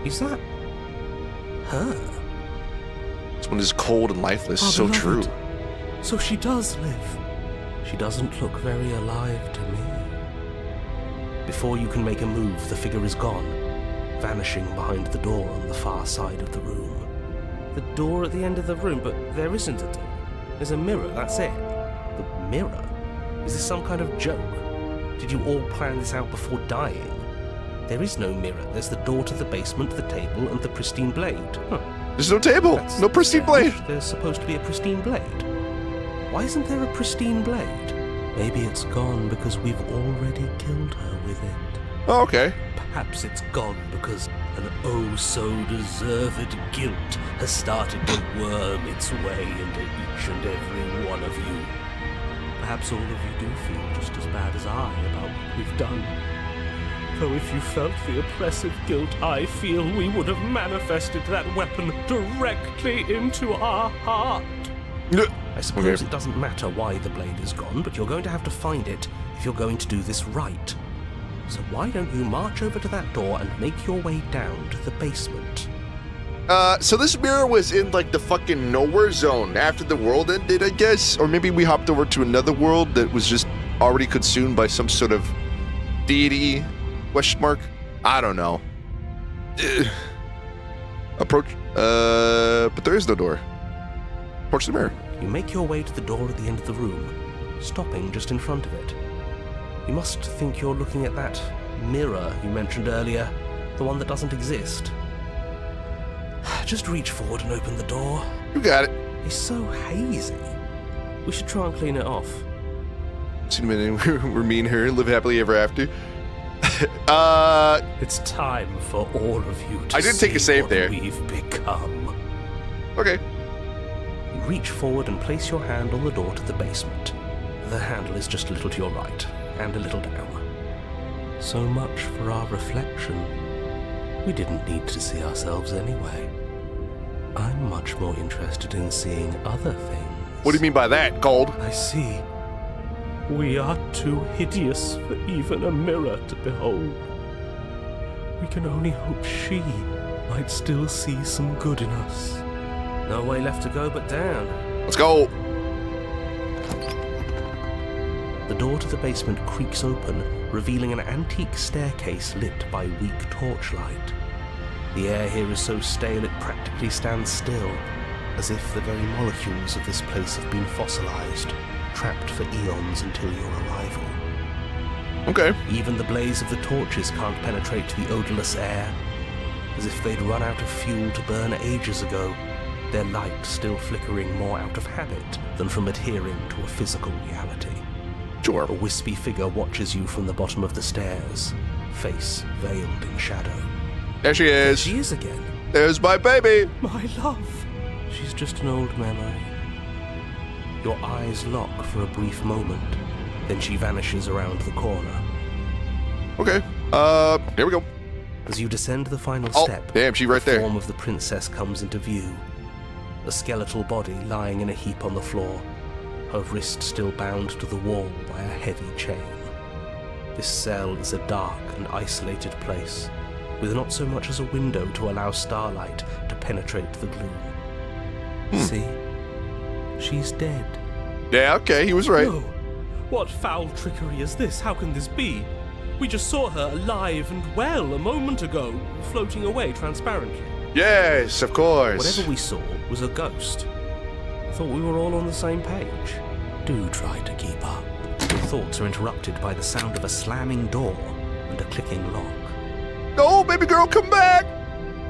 Is that her? This one is cold and lifeless. Our So beloved. true. So she does live. She doesn't look very alive to me. Before you can make a move, the figure is gone, vanishing behind the door on the far side of the room. The door at the end of the room, but there isn't a door. There's a mirror, that's it. The mirror? Is this some kind of joke? Did you all plan this out before dying? There is no mirror. There's the door to the basement, the table, and the pristine blade. Huh. There's no table. That's No pristine blade. strange. There's supposed to be a pristine blade. Why isn't there a pristine blade? Maybe it's gone because we've already killed her with it. Oh, okay. Perhaps it's gone because an oh-so-deserved guilt has started to worm its way into each and every one of you. Perhaps all of you do feel just as bad as I about what we've done. Though if you felt the oppressive guilt I feel, we would have manifested that weapon directly into our heart. I suppose it doesn't matter why the blade is gone, but you're going to have to find it if you're going to do this right. So why don't you march over to that door and make your way down to the basement? So this mirror was in like the fucking nowhere zone after the world ended, I guess? Or maybe we hopped over to another world that was just already consumed by some sort of deity? Question mark? I don't know. Approach, but there is no door. Approach the mirror. You make your way to the door at the end of the room, stopping just in front of it. You must think you're looking at that mirror you mentioned earlier, the one that doesn't exist. Just reach forward and open the door. You got it. It's so hazy. We should try and clean it off. We're me and her live happily ever after. It's time for all of you to I didn't take a see save what there. we've become. Okay. You reach forward and place your hand on the door to the basement. The handle is just a little to your right, and a little down. So much for our reflection. We didn't need to see ourselves anyway. I'm much more interested in seeing other things. What do you mean by that, Gold? I see. We are too hideous for even a mirror to behold. We can only hope she might still see some good in us. No way left to go but down. Let's go. The door to the basement creaks open, revealing an antique staircase lit by weak torchlight. The air here is so stale it practically stands still, as if the very molecules of this place have been fossilized, trapped for eons until your arrival. Okay. Even the blaze of the torches can't penetrate the odorless air, as if they'd run out of fuel to burn ages ago, their light still flickering more out of habit than from adhering to a physical reality. Sure. A wispy figure watches you from the bottom of the stairs, face veiled in shadow. There she is. She is again. There's my baby. My love. She's just an old memory. Your eyes lock for a brief moment, then she vanishes around the corner. Okay. Here we go. As you descend the final Oh, step, damn, she right the there. form of the princess comes into view. A skeletal body lying in a heap on the floor, her wrist still bound to the wall by a heavy chain. This cell is a dark and isolated place, with not so much as a window to allow starlight to penetrate the gloom. See? She's dead. Yeah, okay, he was right. No. What foul trickery is this? How can this be? We just saw her alive and well a moment ago, floating away transparently. Yes, of course. Whatever we saw was a ghost. I thought we were all on the same page. Do try to keep up. Your thoughts are interrupted by the sound of a slamming door and a clicking lock. No, baby girl, come back.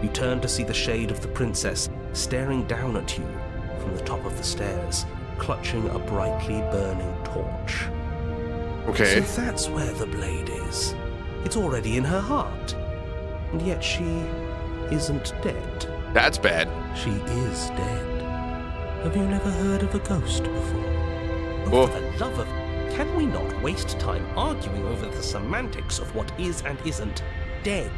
You turn to see the shade of the princess staring down at you from the top of the stairs, clutching a brightly burning torch. Okay. So that's where the blade is. It's already in her heart. And yet she isn't dead. That's bad. She is dead. Have you never heard of a ghost before? Oh. For the love of... Can we not waste time arguing over the semantics of what is and isn't dead?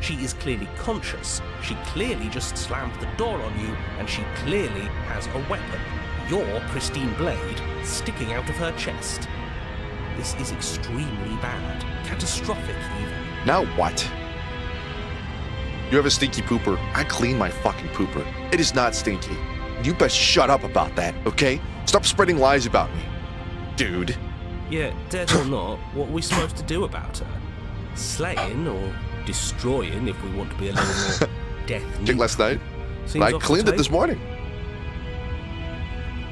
She is clearly conscious. She clearly just slammed the door on you, and she clearly has a weapon. Your pristine blade sticking out of her chest. This is extremely bad. Catastrophic, even. Now what? You have a stinky pooper. I clean my fucking pooper. It is not stinky. You best shut up about that, okay? Stop spreading lies about me. Dude. Yeah, dead or not, what are we supposed to do about her? Slaying or destroying, if we want to be a little more death Check neutral. last night. Seems I off the cleaned it this table. morning.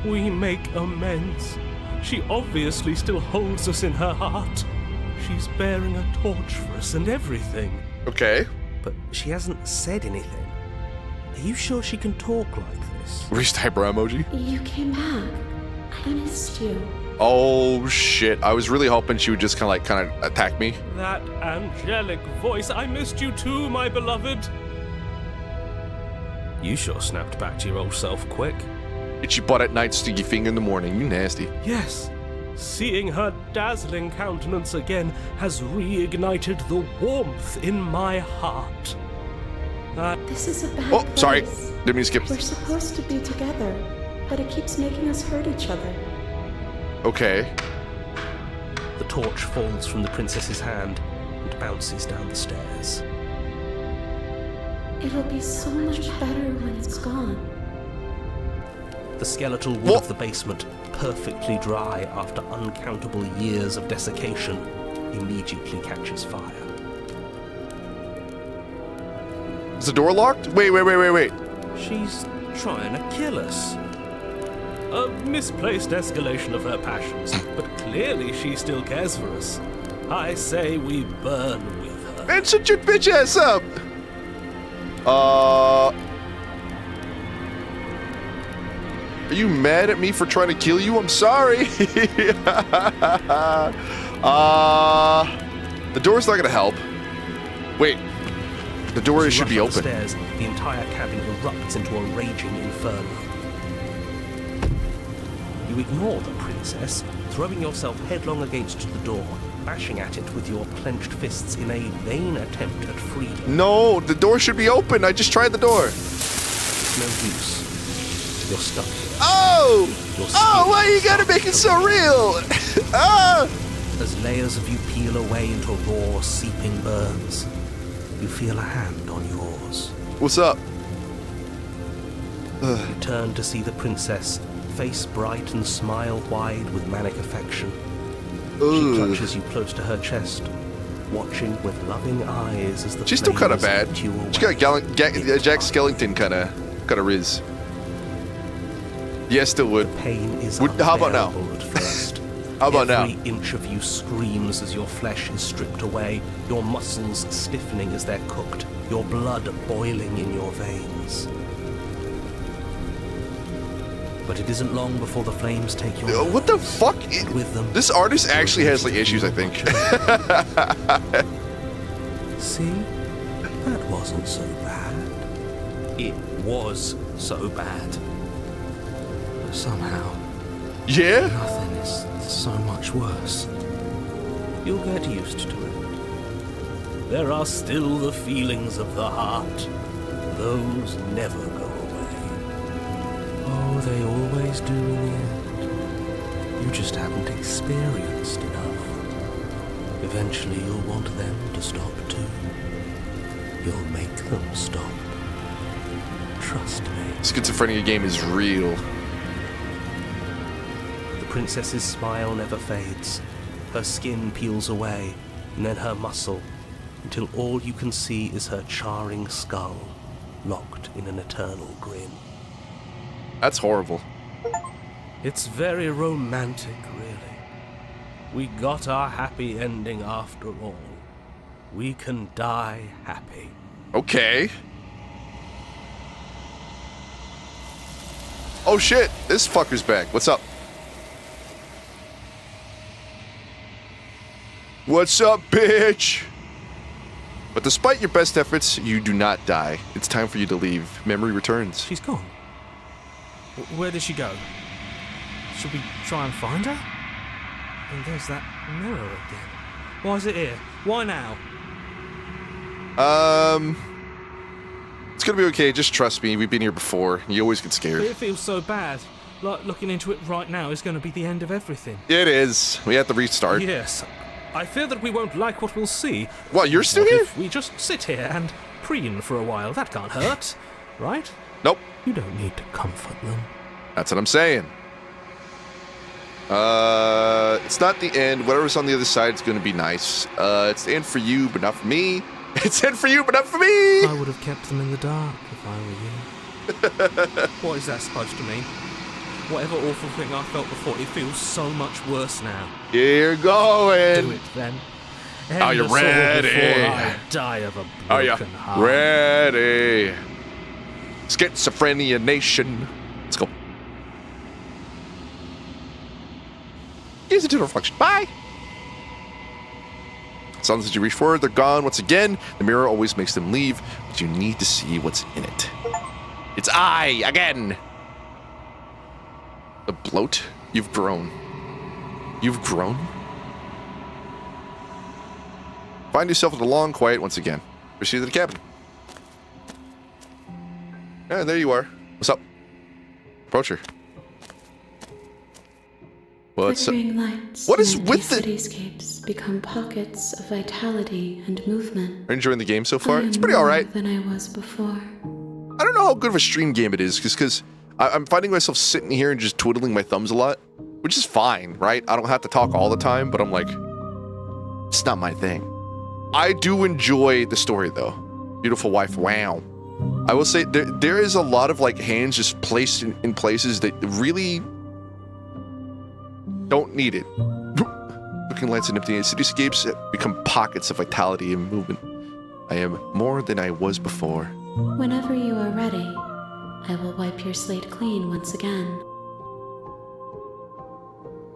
We make amends. She obviously still holds us in her heart. She's bearing a torch for us and everything. Okay. But she hasn't said anything. Are you sure she can talk like this? Raised eyebrow emoji. You came back. I missed you. Oh shit. I was really hoping she would just kind of attack me. That angelic voice. I missed you too, my beloved. You sure snapped back to your old self quick. Itchy butt at night, sticky finger in the morning. You nasty. Yes. Seeing her dazzling countenance again has reignited the warmth in my heart. This is a bad Oh, place. sorry. Didn't mean to skip. We're supposed to be together, but it keeps making us hurt each other. Okay. The torch falls from the princess's hand and bounces down the stairs. It'll be so much better when it's gone. The skeletal wood What? of the basement, perfectly dry after uncountable years of desiccation, immediately catches fire. Is the door locked? Wait. She's trying to kill us. A misplaced escalation of her passions, but clearly she still cares for us. I say we burn with her. Man, shut your bitch ass up! Are you mad at me for trying to kill you? I'm sorry. The door's not gonna help. Wait. The door As you should be rush up open. the stairs, the entire cabin erupts into a raging inferno. You ignore the princess, throwing yourself headlong against the door, bashing at it with your clenched fists in a vain attempt at freedom. No, the door should be open. I just tried the door. It's no use. You're stuck here. Oh! Your Oh, skin why you is gotta starting make it to so rot. real? Ah! As layers of you peel away into raw, seeping burns, you feel a hand on yours. What's up? You turn to see the princess, face bright and smile wide with manic affection. She clutches you close to her chest, watching with loving eyes as the She's still kind of flames bad. lift you She got away. Jack Skellington kind of riz. Yeah, still would. Pain is How about now? unbearable at first. How about now? Every inch of you screams as your flesh is stripped away, your muscles stiffening as they're cooked, your blood boiling in your veins. But it isn't long before the flames take your What the nerves, fuck? and with them, This artist actually has like issues, I think. see? That wasn't so bad. It was so bad. But somehow, Yeah? nothing is so much worse. You'll get used to it. There are still the feelings of the heart. Those never go away. Oh, they always do in the end. You just haven't experienced enough. Eventually you'll want them to stop too. You'll make them stop. Trust me. Schizophrenia game is real. The princess's smile never fades. Her skin peels away, and then her muscle, until all you can see is her charring skull, locked in an eternal grin. That's horrible. It's very romantic, really. We got our happy ending after all. We can die happy. Okay. Oh shit, this fucker's back. What's up? What's up, bitch? But despite your best efforts, you do not die. It's time for you to leave. Memory returns. She's gone. Where did she go? Should we try and find her? And there's that mirror again. Why is it here? Why now? It's gonna be okay. Just trust me. We've been here before. You always get scared. It feels so bad. Like looking into it right now is going to be the end of everything. It is. We have to restart. Yes. I fear that we won't like what we'll see. What, you're still What here? if we just sit here and preen for a while? That can't hurt, right? Nope. You don't need to comfort them. That's what I'm saying. It's not the end. Whatever's on the other side is going to be nice. It's the end for you, but not for me. It's the end for you, but not for me. I would have kept them in the dark if I were you. What is that supposed to mean? Whatever awful thing I felt before, it feels so much worse now. You're going. Do it then. Are you End us all ready? Before I die of a Are you broken heart. ready? Schizophrenia Nation. Let's go. Use it to reflection. Bye. Sounds as you reach forward, they're gone once again. The mirror always makes them leave, but you need to see what's in it. It's I again. The bloat. You've grown. You've grown? Find yourself in the long quiet once again. Proceed to the cabin. Yeah, there you are. What's up? Approach her. What's up? Flickering lights What is and with the- cityscapes become pockets of vitality and movement. Are you enjoying the game so far? I It's am pretty more alright. than I was before. I don't know how good of a stream game it is, because I'm finding myself sitting here and just twiddling my thumbs a lot, which is fine, right? I don't have to talk all the time, but I'm like, it's not my thing. I do enjoy the story, though. Beautiful wife, wow. I will say there is a lot of like hands just placed in places that really don't need it. Looking lights and empty cityscapes become pockets of vitality and movement. I am more than I was before. Whenever you are ready, I will wipe your slate clean once again.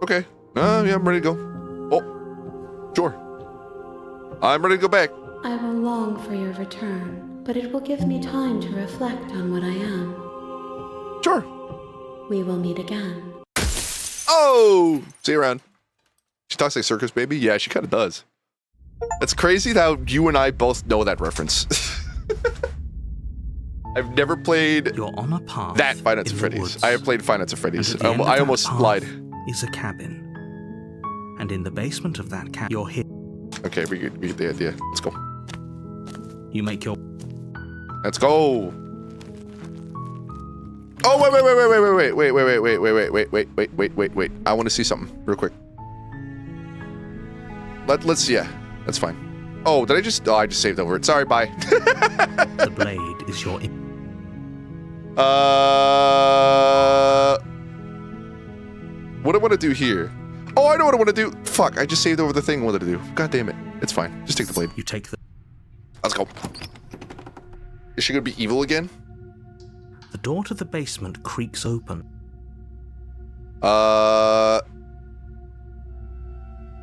Okay. Yeah, I'm ready to go. Oh, sure. I'm ready to go back. I will long for your return, but it will give me time to reflect on what I am. Sure. We will meet again. Oh! See you around. She talks like Circus Baby? Yeah, she kind of does. It's crazy how you and I both know that reference. I've never played You're on a path that Five Nights in at the Freddy's. woods. I have played Five Nights at And Freddy's. at the end of I that almost path lied. is a cabin. And in the basement of that cabin, you're hit. Okay, we get the idea. Let's go. You make your Let's go. Oh, wait. I want to see something real quick. Let's yeah, that's fine. Oh, did I just? Oh, I just saved over it. Sorry, bye. the blade is your What do I want to do here? Oh, I know what I want to do. Fuck, I just saved over the thing I wanted to do. God damn it. It's fine. Just take the blade. You take the Let's go. Is she gonna be evil again? The door to the basement creaks open.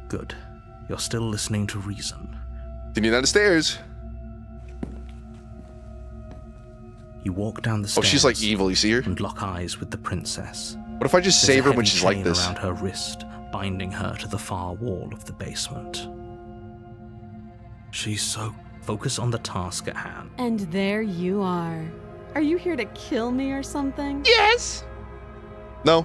Good. You're still listening to reason. Continue down the stairs. You walk down the stairs. Oh, she's like evil, you see her? And lock eyes with the princess. What if I just There's save a her when heavy she's like chain this? around her wrist, binding her to the far wall of the basement. She's so focused on the task at hand. And there you are. Are you here to kill me or something? Yes. No.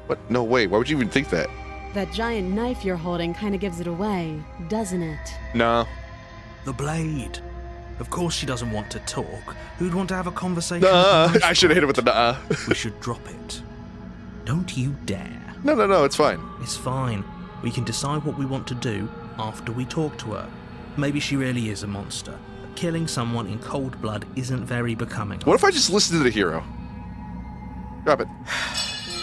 What? No way. Why would you even think that? That giant knife you're holding kind of gives it away, doesn't it? No. The blade. Of course she doesn't want to talk. Who'd want to have a conversation? Nuh-uh. with a knife I should have hit it with the nuh-uh. We should drop it. Don't you dare. No, it's fine. It's fine. We can decide what we want to do after we talk to her. Maybe she really is a monster. But killing someone in cold blood isn't very becoming. What if I just listen to the hero? Grab it.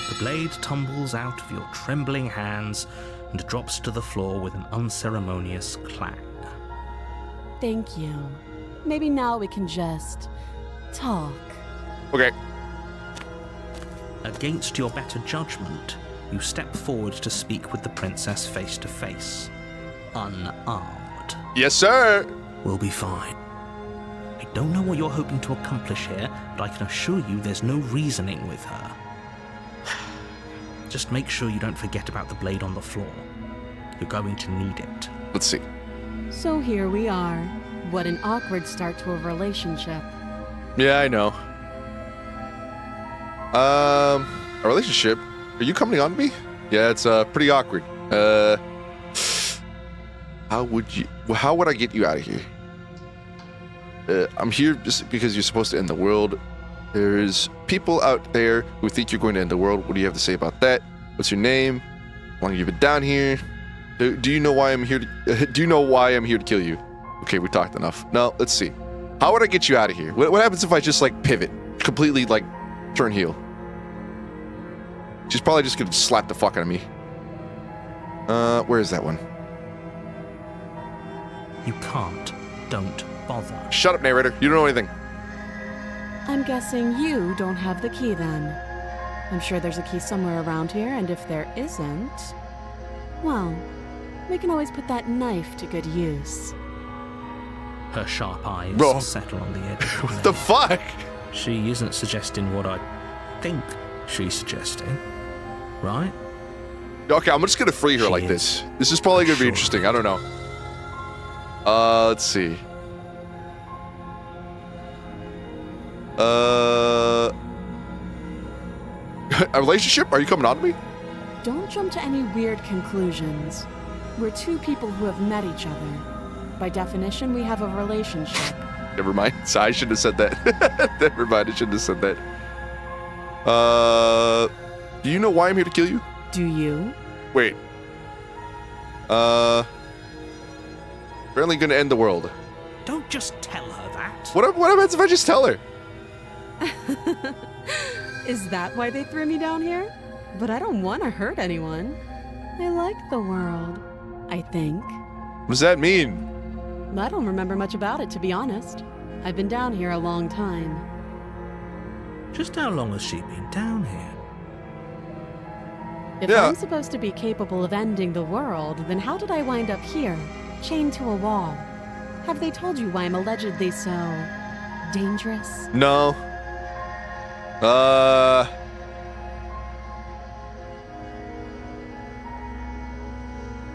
The blade tumbles out of your trembling hands and drops to the floor with an unceremonious clang. Thank you. Maybe now we can just talk. Okay. Against your better judgment, you step forward to speak with the princess face to face. Unarmed. Yes, sir. We'll be fine. I don't know what you're hoping to accomplish here, but I can assure you there's no reasoning with her. Just make sure you don't forget about the blade on the floor. You're going to need it. Let's see. So here we are. What an awkward start to a relationship. Yeah, I know. A relationship? Are you coming on me? Yeah, it's pretty awkward. How would I get you out of here? I'm here just because you're supposed to end the world. There's people out there who think you're going to end the world. What do you have to say about that? What's your name? How long have you been down here? Do you know why I'm here to, do you know why I'm here to kill you? Okay, we talked enough. Now, let's see. How would I get you out of here? What happens if I just, like, pivot? Completely, like, turn heel? She's probably just gonna slap the fuck out of me. Where is that one? You can't. Don't bother. Shut up, narrator. You don't know anything. I'm guessing you don't have the key then. I'm sure there's a key somewhere around here, and if there isn't, well, we can always put that knife to good use. Her sharp eyes Bro. settle on the edge of the What the fuck? She isn't suggesting what I think she's suggesting, right? Okay, I'm just gonna free her She like is. this. This is probably gonna be Sure. interesting. I don't know. Let's see. A relationship? Are you coming on to me? Don't jump to any weird conclusions. We're two people who have met each other. By definition, we have a relationship. Never mind. So I shouldn't have said that. Never mind. I shouldn't have said that. Do you know why I'm here to kill you? Do you? Wait. Apparently gonna end the world. Don't just tell her that. What happens if I just tell her? Is that why they threw me down here? But I don't want to hurt anyone. I like the world, I think. What does that mean? I don't remember much about it, to be honest. I've been down here a long time. Just how long has she been down here? If Yeah. I'm supposed to be capable of ending the world, then how did I wind up here, chained to a wall? Have they told you why I'm allegedly so dangerous? No.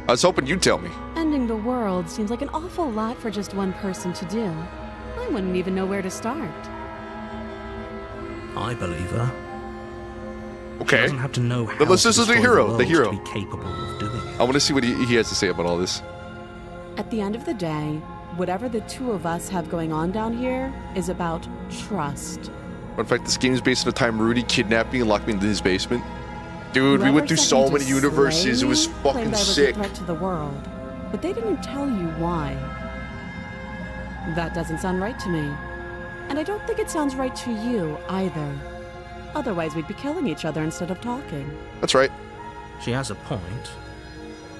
I was hoping you'd tell me. Ending the world seems like an awful lot for just one person to do. I wouldn't even know where to start. I believe her. She Okay. doesn't have to know how But let's to listen to the destroy hero, world the hero. to be capable of doing it. I want to see what he has to say about all this. At the end of the day, whatever the two of us have going on down here is about trust. In fact, this game is based on the time Rudy kidnapped me and locked me into his basement. Dude, we Whoever went through sent so me many to universes. slay It was me fucking claimed I was sick. a threat to the world, but they didn't tell you why. That doesn't sound right to me. And I don't think it sounds right to you either. Otherwise, we'd be killing each other instead of talking. That's right. She has a point.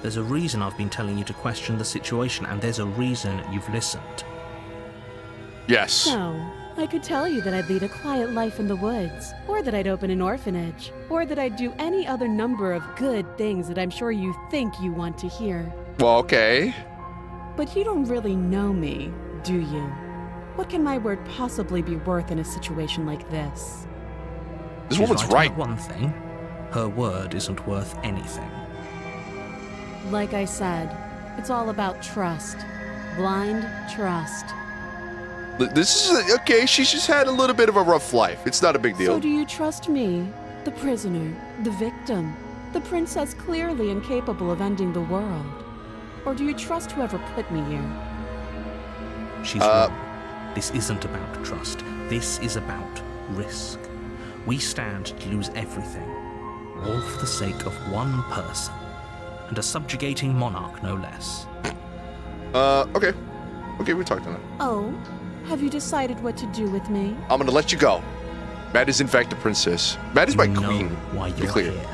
There's a reason I've been telling you to question the situation, and there's a reason you've listened. Yes. So, I could tell you that I'd lead a quiet life in the woods, or that I'd open an orphanage, or that I'd do any other number of good things that I'm sure you think you want to hear. Well, okay. But you don't really know me, do you? What can my word possibly be worth in a situation like this? This She's woman's about right. one thing. Her word isn't worth anything. Like I said, it's all about trust. Blind trust. This is okay. She's just had a little bit of a rough life. It's not a big deal. So do you trust me, the prisoner, the victim, the princess clearly incapable of ending the world? Or do you trust whoever put me here? She's wrong. This isn't about trust. This is about risk. We stand to lose everything, all for the sake of one person, and a subjugating monarch, no less. Okay. Okay, we talked on it. Oh, have you decided what to do with me? I'm gonna let you go. Matt is in fact a princess. Matt is my You know queen. why Be you're clear. here.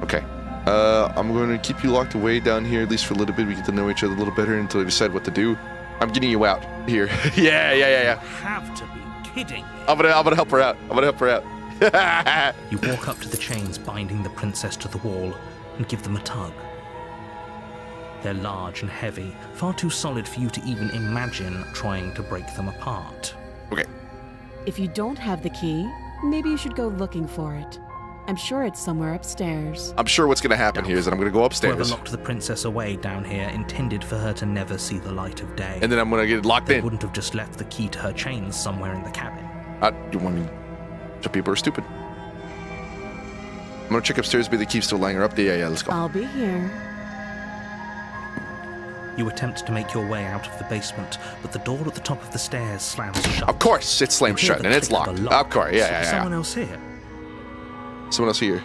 Okay. I'm going to keep you locked away down here, at least for a little bit. We get to know each other a little better until we decide what to do. I'm getting you out here. yeah. You have to be kidding me. I'm gonna help her out. You walk up to the chains binding the princess to the wall and give them a tug. They're large and heavy, far too solid for you to even imagine trying to break them apart. Okay. If you don't have the key, maybe you should go looking for it. I'm sure it's somewhere upstairs. I'm sure what's gonna happen here is that I'm gonna go Whoever upstairs, locked the princess away down here intended for her to never see the light of day. and then I'm gonna get locked They in. wouldn't have just left the key to her chains somewhere in the cabin. You want me? So people are stupid. I'm gonna check upstairs, but the key's still lying her up there. Yeah, let's go. I'll be here. You attempt to make your way out of the basement, but the door at the top of the stairs slams shut. Of course, it's slammed You hear shut the and it's click of locked. a lock. Of course, yeah. Someone else here. Someone else here.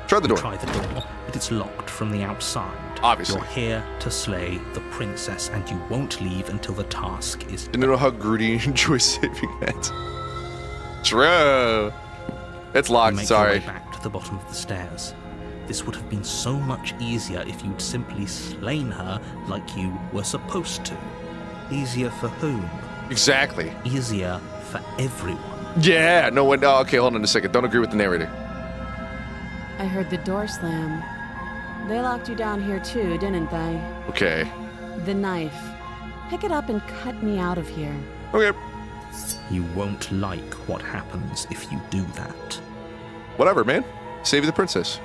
Try the door. Try the door, but it's locked from the outside. Obviously. You're here to slay the princess, and you won't leave until the task is done. Didn't know how Grudy enjoys saving that. True. It's You locked. make your way Sorry. back to the bottom of the stairs. This would have been so much easier if you'd simply slain her like you were supposed to. Easier for whom? Exactly. Easier for everyone. Yeah. No. When, oh, okay. Hold on a second. Don't agree with the narrator. I heard the door slam. They locked you down here too, didn't they? Okay. The knife. Pick it up and cut me out of here. Okay. You won't like what happens if you do that. Whatever, man. Save the princess.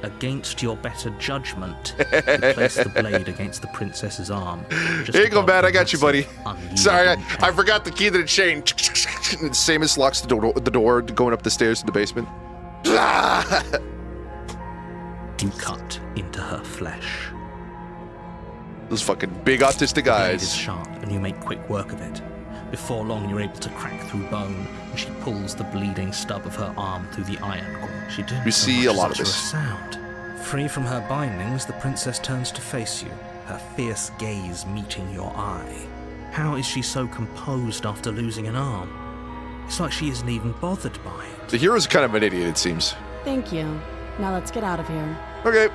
Against your better judgment, you place the blade against the princess's arm. just Here you go, above Matt. the I got you, buddy. massive, Sorry, unyielding I chain. forgot the key to the chain. And Samus locks the door going up the stairs to the basement. You cut into her flesh. Those fucking big autistic The blade is eyes. sharp, and you make quick work of it. Before long, you're able to crack through bone, and she pulls the bleeding stub of her arm through the iron cord. She didn't We so see much a lot as of utter this. a sound. Free from her bindings, the princess turns to face you, her fierce gaze meeting your eye. How is she so composed after losing an arm? It's like she isn't even bothered by it. The hero's kind of an idiot, it seems. Thank you. Now let's get out of here. Okay.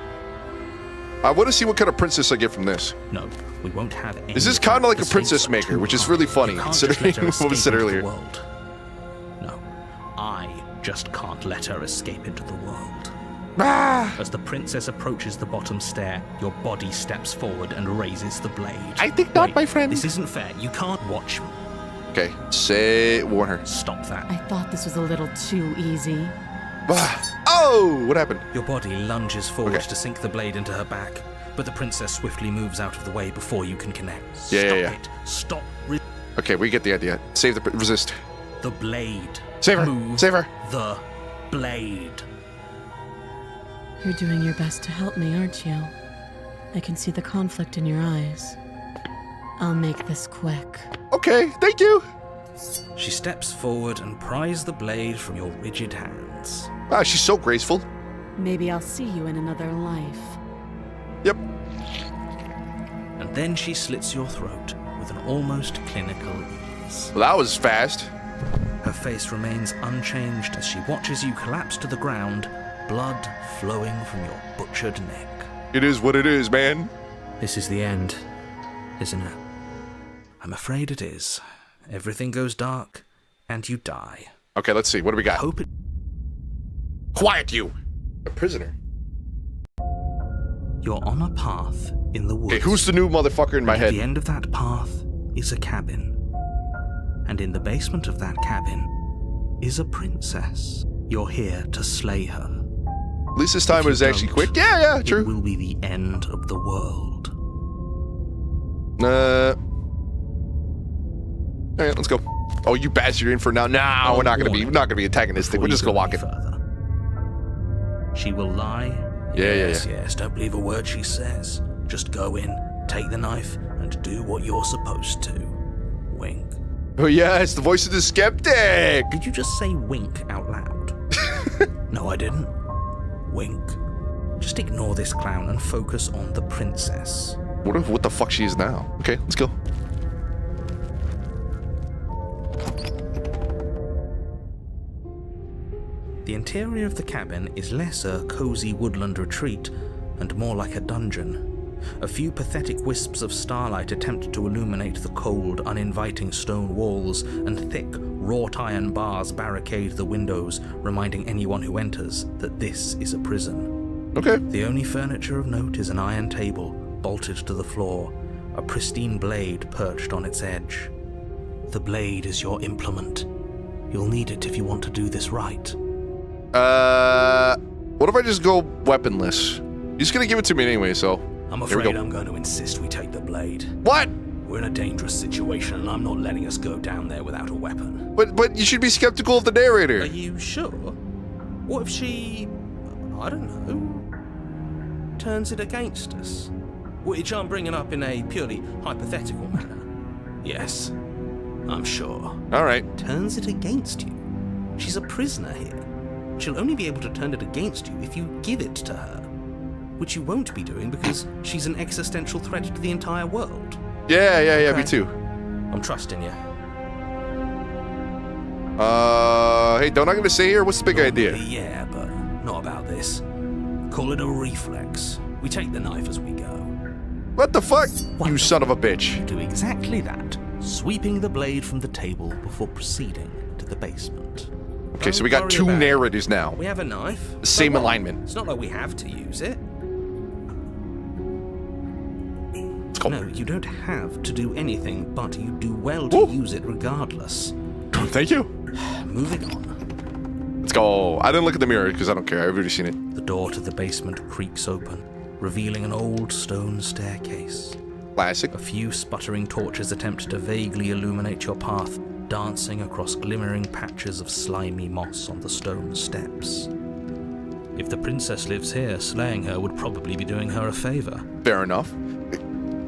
I want to see what kind of princess I get from this. No, we won't have any. This is of that. kinda like The a princess stakes are maker, too which is high. really funny, You can't just considering let her what was escape said into the earlier. world. No, I just can't let her escape into the world. Ah! As the princess approaches the bottom stair, your body steps forward and raises the blade. I think not, Wait, my friend. This isn't fair. You can't watch me. Okay, warn her. Stop that. I thought this was a little too easy. Oh, what happened? Your body lunges forward Okay. to sink the blade into her back, but the princess swiftly moves out of the way before you can connect. Yeah, Stop yeah. it. Stop. Okay, we get the idea. Save the resist. The blade. Save her. Move Save her. the blade. You're doing your best to help me, aren't you? I can see the conflict in your eyes. I'll make this quick. Okay, thank you. She steps forward and pries the blade from your rigid hands. Wow, she's so graceful. Maybe I'll see you in another life. Yep. And then she slits your throat with an almost clinical ease. Well, that was fast. Her face remains unchanged as she watches you collapse to the ground, blood flowing from your butchered neck. It is what it is, man. This is the end, isn't it? I'm afraid it is. Everything goes dark, and you die. Okay, let's see. What do we I got? hope it... Quiet, you. A prisoner. You're on a path in the woods. Okay, who's the new motherfucker in my At head? the end of that path is a cabin. And in the basement of that cabin is a princess. You're here to slay her. At least this time If it was you actually don't, quick. Yeah, It true. will be the end of the world. All right, let's go. Oh, you bastard! You're in for now. Nah, we're not gonna be. We're not gonna be antagonistic. Before We're just you gonna go walk any it. further. She will lie. Yeah. Yes. Don't believe a word she says. Just go in, take the knife, and do what you're supposed to. Wink. Oh yeah, it's the voice of the skeptic. Did you just say wink out loud? No, I didn't. Wink. Just ignore this clown and focus on the princess. What the fuck she is now? Okay, let's go. The interior of the cabin is less a cozy woodland retreat and more like a dungeon. A few pathetic wisps of starlight attempt to illuminate the cold, uninviting stone walls, and thick, wrought iron bars barricade the windows, reminding anyone who enters that this is a prison. Okay. The only furniture of note is an iron table, bolted to the floor, a pristine blade perched on its edge. The blade is your implement. You'll need it if you want to do this right. What if I just go weaponless? He's gonna give it to me anyway, so. I'm Here we afraid go. I'm going to insist we take the blade. What? We're in a dangerous situation, and I'm not letting us go down there without a weapon. But you should be skeptical of the narrator. Are you sure? What if she, I don't know, turns it against us? Which I'm bringing up in a purely hypothetical manner. Yes, I'm sure. All right. Turns it against you? She's a prisoner here. She'll only be able to turn it against you if you give it to her. Which you won't be doing because she's an existential threat to the entire world. Yeah, me Okay. too. I'm trusting you. Hey, don't I gonna say here? What's the big idea? Normally, yeah, but not about this. Call it a reflex. We take the knife as we go. What the fuck? You Wonderful. son of a bitch. Do exactly that, sweeping the blade from the table before proceeding to the basement. Okay, so Don't we got worry two about it. narrators now. We have a knife. The same So what? alignment. It's not like we have to use it. Let's go. No, you don't have to do anything, but you do well to Woo. use it regardless. Thank you. Moving on. Let's go. I didn't look at the mirror because I don't care. I've already seen it. The door to the basement creaks open, revealing an old stone staircase. Classic. A few sputtering torches attempt to vaguely illuminate your path, dancing across glimmering patches of slimy moss on the stone steps. If the princess lives here, slaying her would probably be doing her a favor. Fair enough.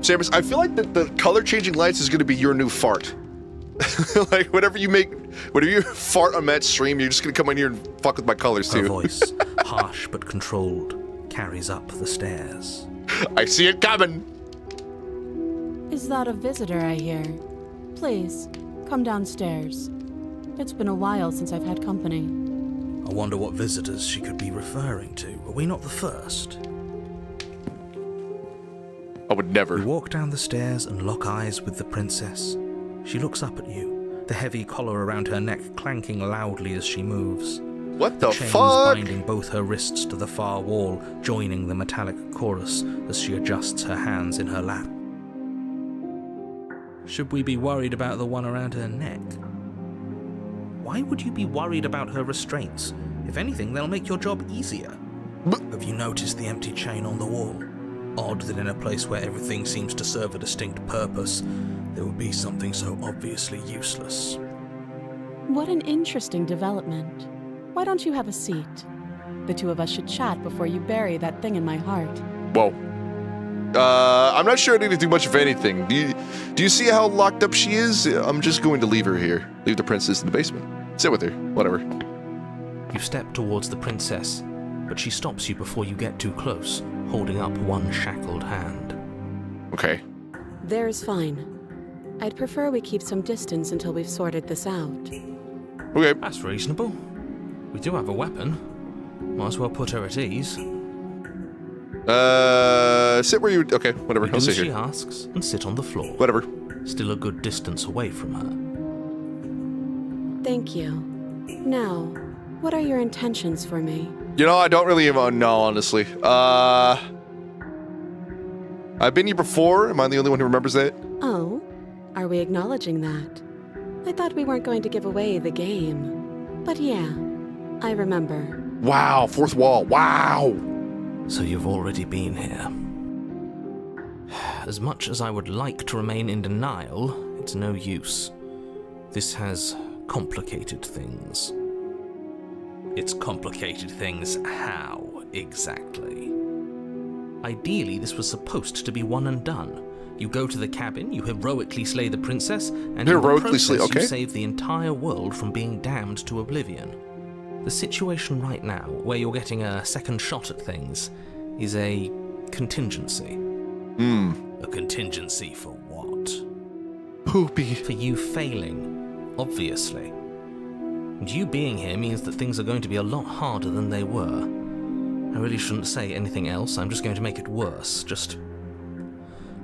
Samus, I feel like the color changing lights is going to be your new fart. Like, whenever you fart on Matt's stream, you're just going to come in here and fuck with my colors Her too. voice, harsh but controlled, carries up the stairs. I see it coming. Is that a visitor I hear? Please, come downstairs. It's been a while since I've had company. I wonder what visitors she could be referring to. Are we not the first? I would You never. walk down the stairs and lock eyes with the princess. She looks up at you, the heavy collar around her neck clanking loudly as she moves. What the chains fuck? binding both her wrists to the far wall, joining the metallic chorus as she adjusts her hands in her lap. Should we be worried about the one around her neck? Why would you be worried about her restraints? If anything, they'll make your job easier. Have you noticed the empty chain on the wall? Odd that in a place where everything seems to serve a distinct purpose, there would be something so obviously useless. What an interesting development. Why don't you have a seat? The two of us should chat before you bury that thing in my heart. Whoa. I'm not sure I need to do much of anything. Do you see how locked up she is? I'm just going to leave her here. Leave the princess in the basement. Sit with her. Whatever. You step towards the princess, but she stops you before you get too close, holding up one shackled hand. Okay. There's fine. I'd prefer we keep some distance until we've sorted this out. Okay. That's reasonable. We do have a weapon. Might as well put her at ease. Sit where you... Okay, whatever. You I'll do sit as she here. asks and sit on the floor. Whatever. Still a good distance away from her. Thank you. Now, what are your intentions for me? You know, I don't really even know, honestly. I've been here before. Am I the only one who remembers that? Oh? Are we acknowledging that? I thought we weren't going to give away the game. But yeah, I remember. Wow, fourth wall. Wow. So you've already been here. As much as I would like to remain in denial, it's no use. This has complicated things. It's complicated things how, exactly? Ideally, this was supposed to be one and done. You go to the cabin, you heroically slay the princess, and Heroically in the slay, process okay. you save the entire world from being damned to oblivion. The situation right now, where you're getting a second shot at things, is a contingency. A contingency for what? Poopy. For you failing, obviously. And you being here means that things are going to be a lot harder than they were. I really shouldn't say anything else, I'm just going to make it worse. Just...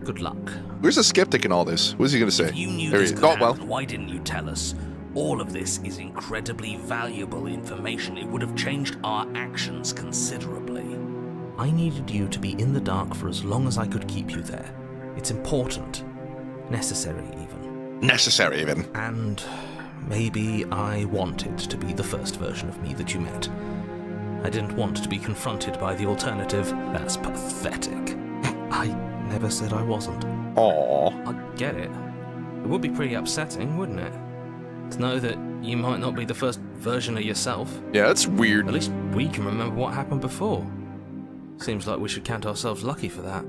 good luck. Where's the skeptic in all this? What is he going to say? If you knew There he this is. could Oh, well. happen, why didn't you tell us? All of this is incredibly valuable information. It would have changed our actions considerably. I needed you to be in the dark for as long as I could keep you there. It's important. Necessary, even. Necessary, even. And maybe I wanted to be the first version of me that you met. I didn't want to be confronted by the alternative. That's pathetic. I never said I wasn't. Aww. I get it. It would be pretty upsetting, wouldn't it? To know that you might not be the first version of yourself. Yeah, that's weird. At least we can remember what happened before. Seems like we should count ourselves lucky for that.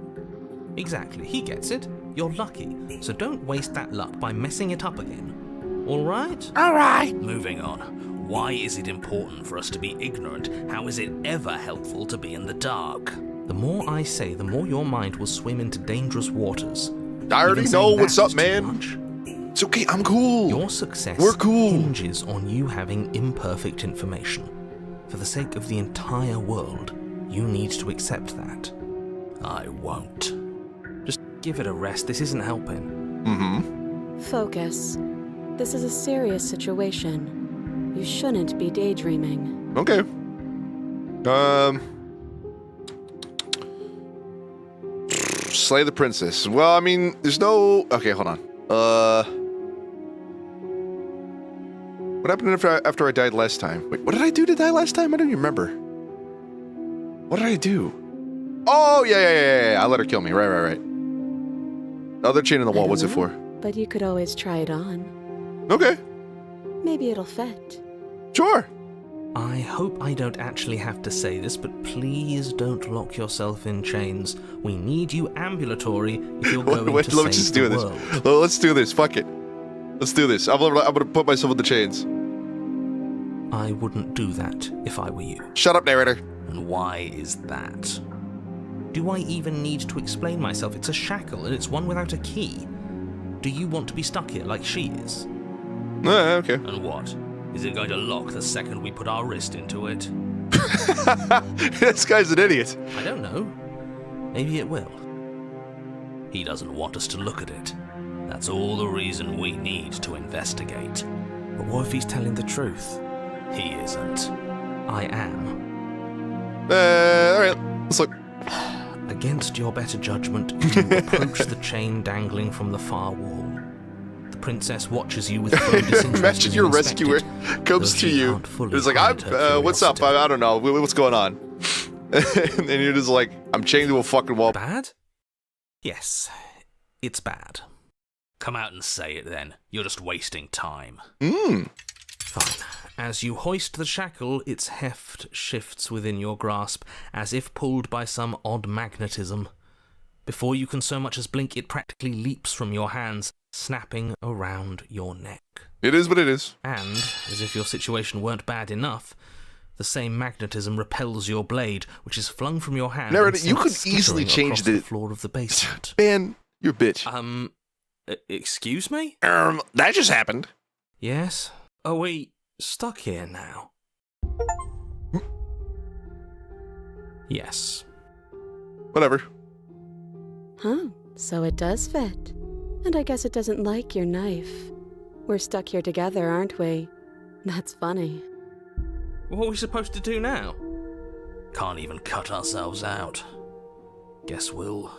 Exactly, he gets it. You're lucky, so don't waste that luck by messing it up again. Alright? Alright. Moving on. Why is it important for us to be ignorant? How is it ever helpful to be in the dark? The more I say, the more your mind will swim into dangerous waters. I already Even know saying what's that up, is too man. much. It's okay, I'm cool. Your success We're cool. hinges on you having imperfect information. For the sake of the entire world, you need to accept that. I won't. Just give it a rest, this isn't helping. Mm-hmm. Focus. This is a serious situation. You shouldn't be daydreaming. Okay. Slay the princess. Well, I mean, there's no... Okay, hold on. What happened after I died last time? Wait, what did I do to die last time? I don't even remember. What did I do? Oh, yeah. I let her kill me. Right. Other chain in the wall, what's it for? But you could always try it on. Okay, Maybe it'll fit. sure. I hope I don't actually have to say this, but please don't lock yourself in chains. We need you ambulatory if you're going Wait, to let me save just the do this. world. Well, let's do this. Fuck it. Let's do this. I'm gonna put myself in the chains. I wouldn't do that if I were you. Shut up, narrator. And why is that? Do I even need to explain myself? It's a shackle, and it's one without a key. Do you want to be stuck here like she is? Okay. And what? Is it going to lock the second we put our wrist into it? This guy's an idiot. I don't know. Maybe it will. He doesn't want us to look at it. That's all the reason we need to investigate. But what if he's telling the truth? He isn't. I am. Alright, let's look. Against your better judgment, you approach the chain dangling from the far wall. The princess watches you with full disinterest. Imagine as your you inspect rescuer it, comes though to she you. can't fully It's like, hide her what's up? curiosity. I don't know. What's going on? And you're just like, I'm chained to a fucking wall. Bad? Yes, it's bad. Come out and say it then. You're just wasting time. Fine. As you hoist the shackle, its heft shifts within your grasp, as if pulled by some odd magnetism. Before you can so much as blink, it practically leaps from your hands, snapping around your neck. It is what it is. And, as if your situation weren't bad enough, the same magnetism repels your blade, which is flung from your hand. Narrator, and you sent could easily skittering change across the the floor of the basement. Man, you're a bitch. Excuse me? That just happened. Yes? Are we stuck here now? Yes. Whatever. Huh, so it does fit. And I guess it doesn't like your knife. We're stuck here together, aren't we? That's funny. What are we supposed to do now? Can't even cut ourselves out. Guess we'll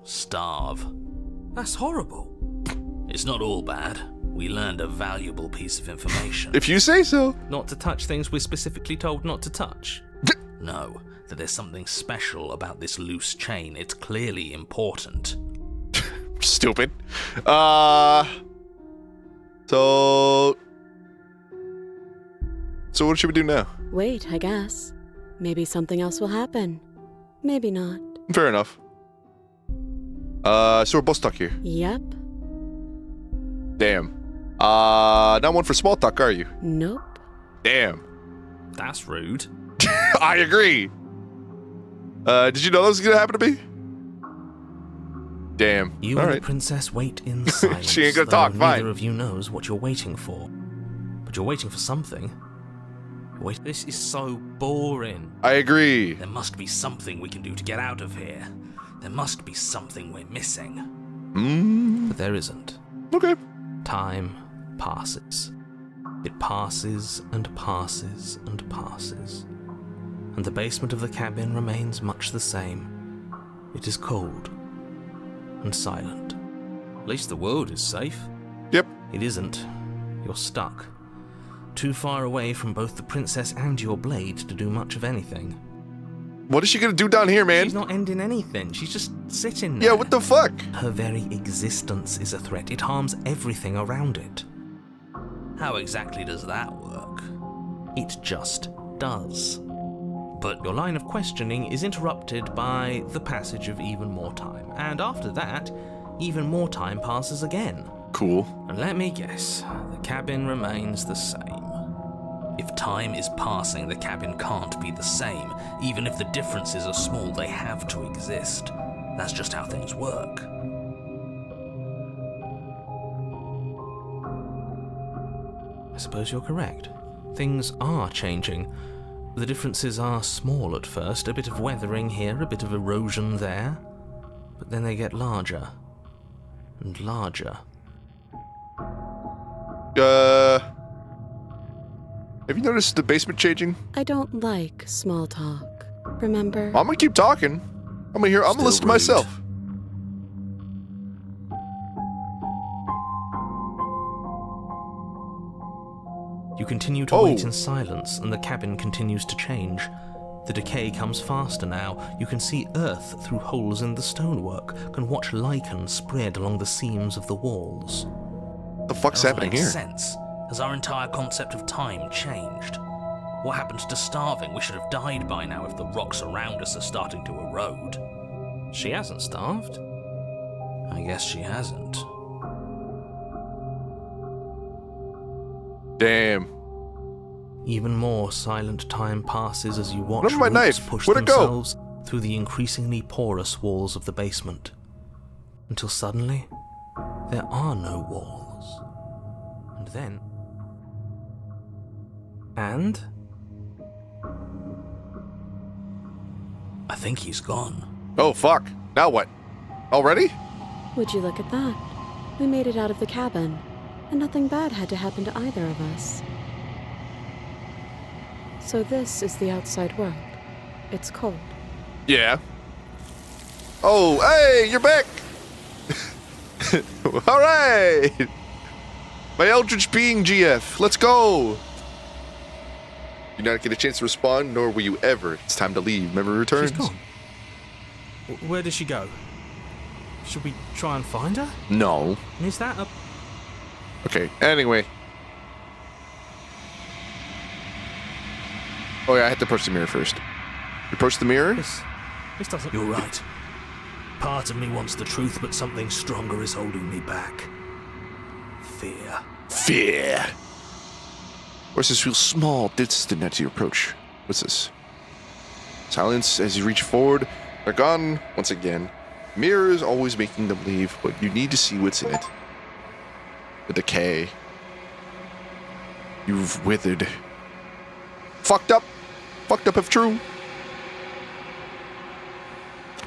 starve. That's horrible. It's not all bad. We learned a valuable piece of information. If you say so. Not to touch things we're specifically told not to touch. No, that there's something special about this loose chain. It's clearly important. Stupid. So what should we do now? Wait, I guess. Maybe something else will happen. Maybe not. Fair enough. So we're both stuck here. Yep. Damn. Not one for small talk, are you? Nope. Damn. That's rude. I agree. Did you know that was gonna happen to me? Damn. You All and right. the princess wait in silence. She ain't gonna though talk, fine. Neither of you knows what you're waiting for. But you're waiting for something. Wait, this is so boring. I agree. There must be something we can do to get out of here. There must be something we're missing. But there isn't. Okay. Time passes. It passes and passes and passes. And the basement of the cabin remains much the same. It is cold and silent. At least the world is safe. Yep. It isn't. You're stuck. Too far away from both the princess and your blade to do much of anything. What is she gonna do down here, man? She's not ending anything. She's just sitting there. Yeah, what the fuck? Her very existence is a threat. It harms everything around it. How exactly does that work? It just does. But Your line of questioning is interrupted by the passage of even more time. And after that, even more time passes again. Cool. And let me guess, the cabin remains the same. if time is passing, the cabin can't be the same. Even if the differences are small, they have to exist. That's just how things work. I suppose you're correct. Things are changing. The differences are small at first, a bit of weathering here, a bit of erosion there. But then they get larger. And larger. Have you noticed the basement changing? I don't like small talk. Remember? I'm gonna keep talking. I'm gonna Still listen to rude. myself. You continue to wait in silence, and the cabin continues to change. The decay comes faster now. You can see earth through holes in the stonework, can watch lichen spread along the seams of the walls. What the fuck's That happening makes here? sense. Has our entire concept of time changed? What happened to starving? We should have died by now if the rocks around us are starting to erode. She hasn't starved. I guess she hasn't. Damn. Even more silent time passes as you watch Remember my roots knife. push Where'd it go? themselves through the increasingly porous walls of the basement. Until suddenly, there are no walls. And then... And... I think he's gone. Oh fuck. Now what? Already? Would you look at that? We made it out of the cabin, and nothing bad had to happen to either of us. So this is the outside world. It's cold. Yeah. Oh, hey, you're back! Alright! My Eldritch Being GF, let's go! You not get a chance to respond, nor will you ever. It's time to leave. Memory returns. She's gone. Where did she go? Should we try and find her? No. And is that a... Okay, anyway. Oh yeah, I had to approach the mirror first. You approach the mirror? This doesn't... You're right. Part of me wants the truth, but something stronger is holding me back. Fear. Fear. Voices feel small, distant as you approach. What's this? Silence as you reach forward. They're gone once again. Mirrors always making them leave, but you need to see what's in it. The decay. You've withered. Fucked up. Fucked up if true.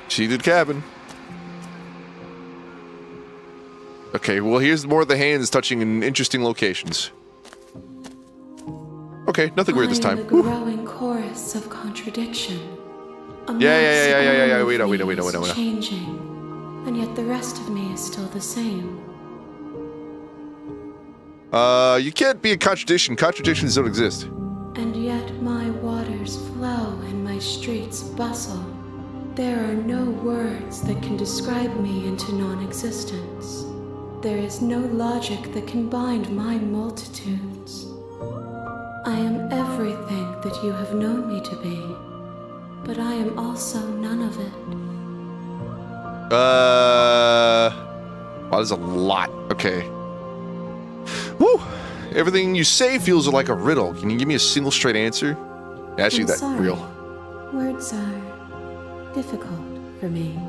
Seated cabin. Okay, well here's more of the hands touching in interesting locations. Okay, nothing weird this time. The growing chorus of contradiction. Yeah, we know. Changing, and yet the rest of me is still the same. You can't be a contradiction. Contradictions don't exist. And yet my waters flow and my streets bustle. There are no words that can describe me into non-existence. There is no logic that can bind my multitudes. I am everything that you have known me to be, but I am also none of it. Wow, there's a lot. Okay. Woo! Everything you say feels like a riddle. Can you give me a single straight answer? Actually, I'm that sorry. real. Words are difficult for me.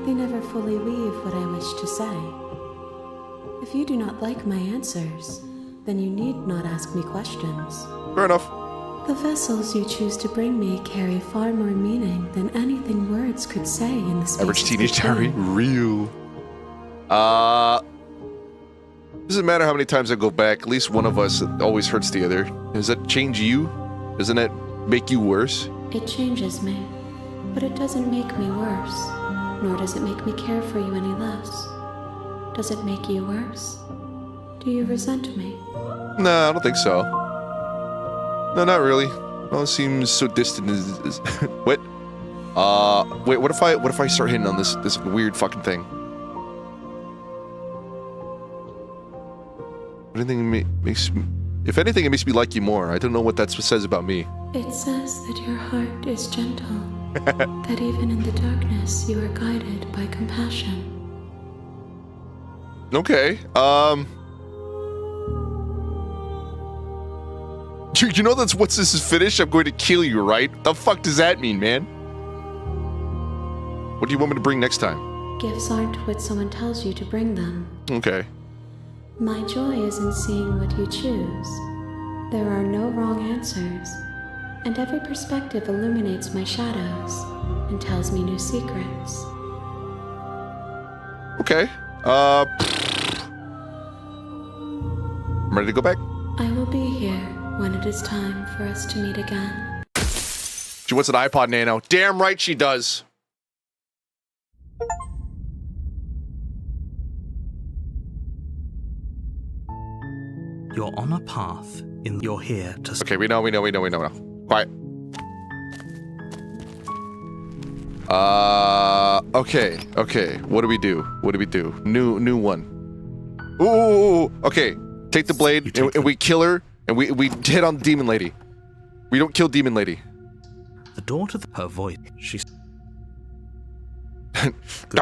They never fully weave what I wish to say. If you do not like my answers, then you need not ask me questions. Fair enough. The vessels you choose to bring me carry far more meaning than anything words could say in the space. Average teenage diary. Real. Doesn't matter how many times I go back, at least one of us always hurts the other. Does that change you? Doesn't that make you worse? It changes me, but it doesn't make me worse, nor does it make me care for you any less. Does it make you worse? Do you resent me? No, I don't think so. No, not really. Well, it seems so distant. What? Wait. What if I start hitting on this weird fucking thing? If anything, it makes me like you more. I don't know what that says about me. It says that your heart is gentle, that even in the darkness you are guided by compassion. Okay. You know that's once this is finished, I'm going to kill you, right? The fuck does that mean, man? What do you want me to bring next time? Gifts aren't what someone tells you to bring them. Okay. My joy is in seeing what you choose. There are no wrong answers, and every perspective illuminates my shadows and tells me new secrets. Okay. I'm ready to go back. I will be here when it is time for us to meet again. She wants an iPod Nano. Damn right she does. You're on a path you're here to... Okay, we know. Quiet. Okay. What do we do? New one. Ooh, okay. Take the blade, and we kill her, and we hit on Demon Lady. We don't kill Demon Lady. The door to her voice, she's... I'm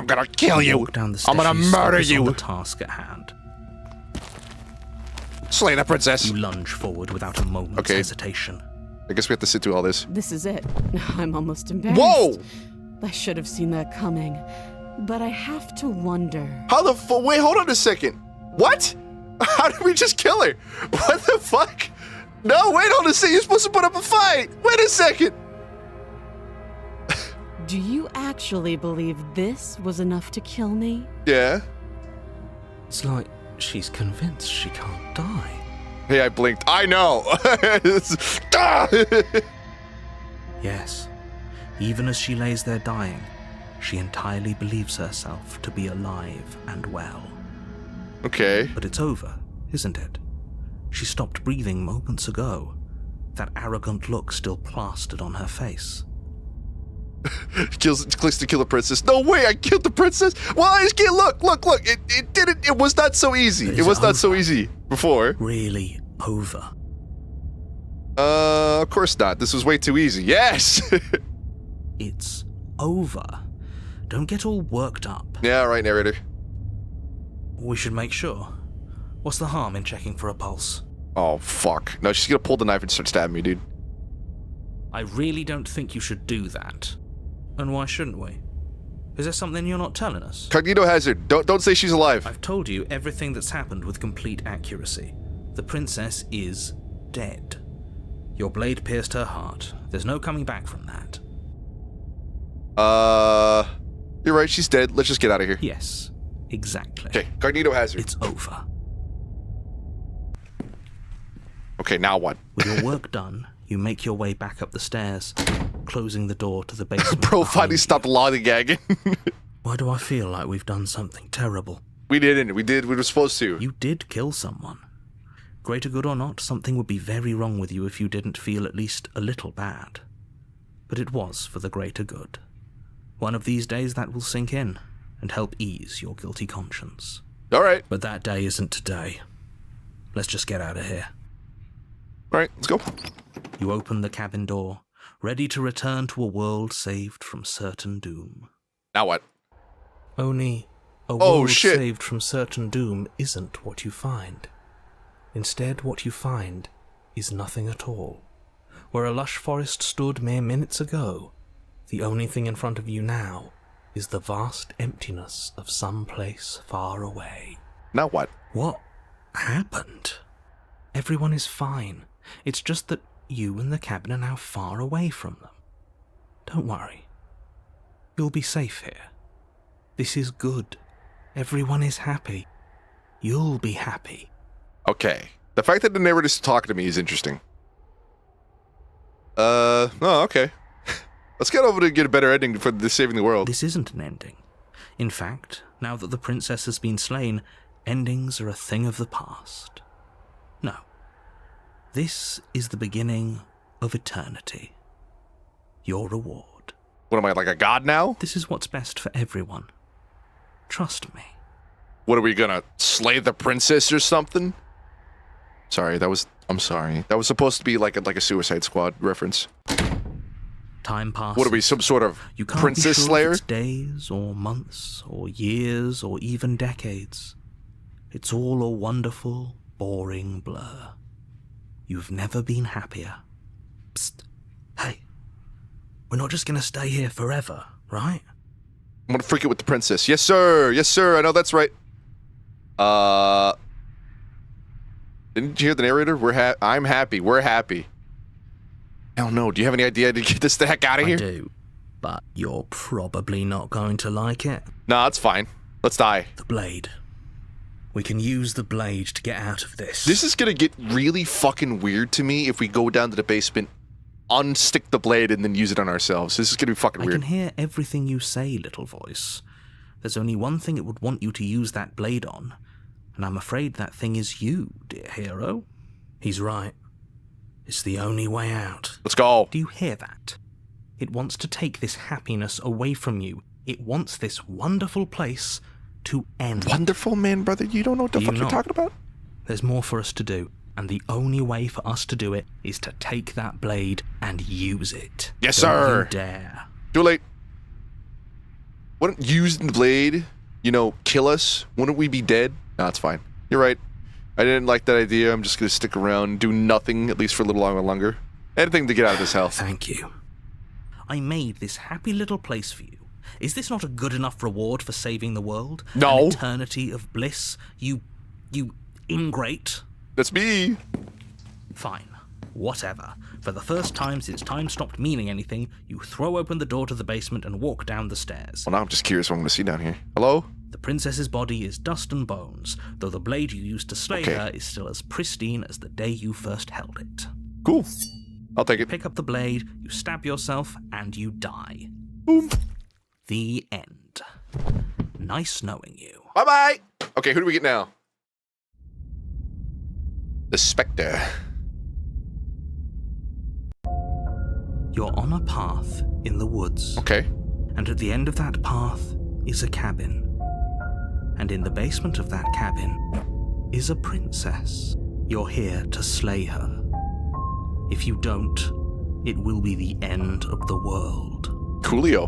gonna kill you! Down the I'm gonna murder on you! the task at hand. Slay that princess! You lunge forward without a moment's hesitation. I guess we have to sit through all this. This is it. I'm almost embarrassed. Whoa! I should have seen that coming. But I have to wonder. How the fuck? Wait, hold on a second. What? How did we just kill her? What the fuck? No, wait, hold on a second. You're supposed to put up a fight. Wait a second. Do you actually believe this was enough to kill me? Yeah. It's like she's convinced she can't die. Hey, I blinked. I know. Yes, even as she lays there dying, she entirely believes herself to be alive and well. Okay. But it's over, isn't it? She stopped breathing moments ago, that arrogant look still plastered on her face. Clicks to kill the princess. No way, I killed the princess. Well, I just can't look. It didn't. It was not so easy. It was not so easy before. Really over. Of course not. This was way too easy. Yes. It's over. Don't get all worked up. Yeah, right, narrator. We should make sure. What's the harm in checking for a pulse? Oh, fuck. No, she's gonna pull the knife and start stabbing me, dude. I really don't think you should do that. And why shouldn't we? Is there something you're not telling us? Cognito hazard. Don't say she's alive. I've told you everything that's happened with complete accuracy. The princess is dead. Your blade pierced her heart. There's no coming back from that. You're right, she's dead. Let's just get out of here. Yes, exactly. Okay, Cognito hazard. It's over. Okay, now what? With your work done, you make your way back up the stairs, closing the door to the basement. Bro finally stopped lollygagging. Why do I feel like we've done something terrible? We didn't. We did. We were supposed to. You did kill someone. Greater good or not, something would be very wrong with you if you didn't feel at least a little bad. But it was for the greater good. One of these days that will sink in and help ease your guilty conscience. All right. But that day isn't today. Let's just get out of here. All right, let's go. You open the cabin door, ready to return to a world saved from certain doom. Now what? Only a Oh, world shit. saved from certain doom isn't what you find. Instead, what you find is nothing at all. Where a lush forest stood mere minutes ago, the only thing in front of you now is the vast emptiness of some place far away. Now what? What happened? Everyone is fine. It's just that you and the cabin are now far away from them. Don't worry. You'll be safe here. This is good. Everyone is happy. You'll be happy. Okay. The fact that the narrator's talking to me is interesting. Oh, okay. Let's get over to get a better ending for the saving the world. This isn't an ending. In fact, now that the princess has been slain, endings are a thing of the past. No. This is the beginning of eternity. Your reward. What am I, like a god now? This is what's best for everyone. Trust me. What are we gonna slay the princess or something? I'm sorry. That was supposed to be like a Suicide Squad reference. Time passes. What are we, some sort of You can't princess be sure slayer? if it's days or months or years or even decades. It's all a wonderful, boring blur. You've never been happier. Psst. Hey. We're not just gonna stay here forever, right? I'm gonna freak it with the princess. Yes, sir. Yes, sir. I know that's right. Didn't you hear the narrator? I'm happy. We're happy. Hell no. Do you have any idea to get this the heck out of here? I do. But you're probably not going to like it. Nah, it's fine. Let's die. The blade. We can use the blade to get out of this. This is gonna get really fucking weird to me if we go down to the basement, unstick the blade, and then use it on ourselves. This is gonna be fucking I weird. can hear everything you say, little voice. There's only one thing it would want you to use that blade on, and I'm afraid that thing is you, dear hero. He's right. It's the only way out. Let's go. Do you hear that? It wants to take this happiness away from you. It wants this wonderful place to end. Wonderful, man, brother. You don't know what the Do fuck you you're not? talking about? There's more for us to do, and the only way for us to do it is to take that blade and use it. Yes, Don't sir. you dare. Too late. Wouldn't using the blade, kill us? Wouldn't we be dead? No, it's fine. You're right. I didn't like that idea. I'm just gonna stick around and do nothing, at least for a little longer. Anything to get out of this hell. Thank you. I made this happy little place for you. Is this not a good enough reward for saving the world? No. An eternity of bliss? You ingrate? That's me. Fine. Whatever. For the first time since time stopped meaning anything, you throw open the door to the basement and walk down the stairs. Well, now I'm just curious what I'm going to see down here. Hello? The princess's body is dust and bones, though the blade you used to slay Okay. her is still as pristine as the day you first held it. Cool. I'll take it. Pick up the blade, you stab yourself, and you die. Boom. The end. Nice knowing you. Bye-bye. Okay, who do we get now? The Spectre. You're on a path in the woods. Okay. And at the end of that path is a cabin. And in the basement of that cabin is a princess. You're here to slay her. If you don't, it will be the end of the world. Coolio.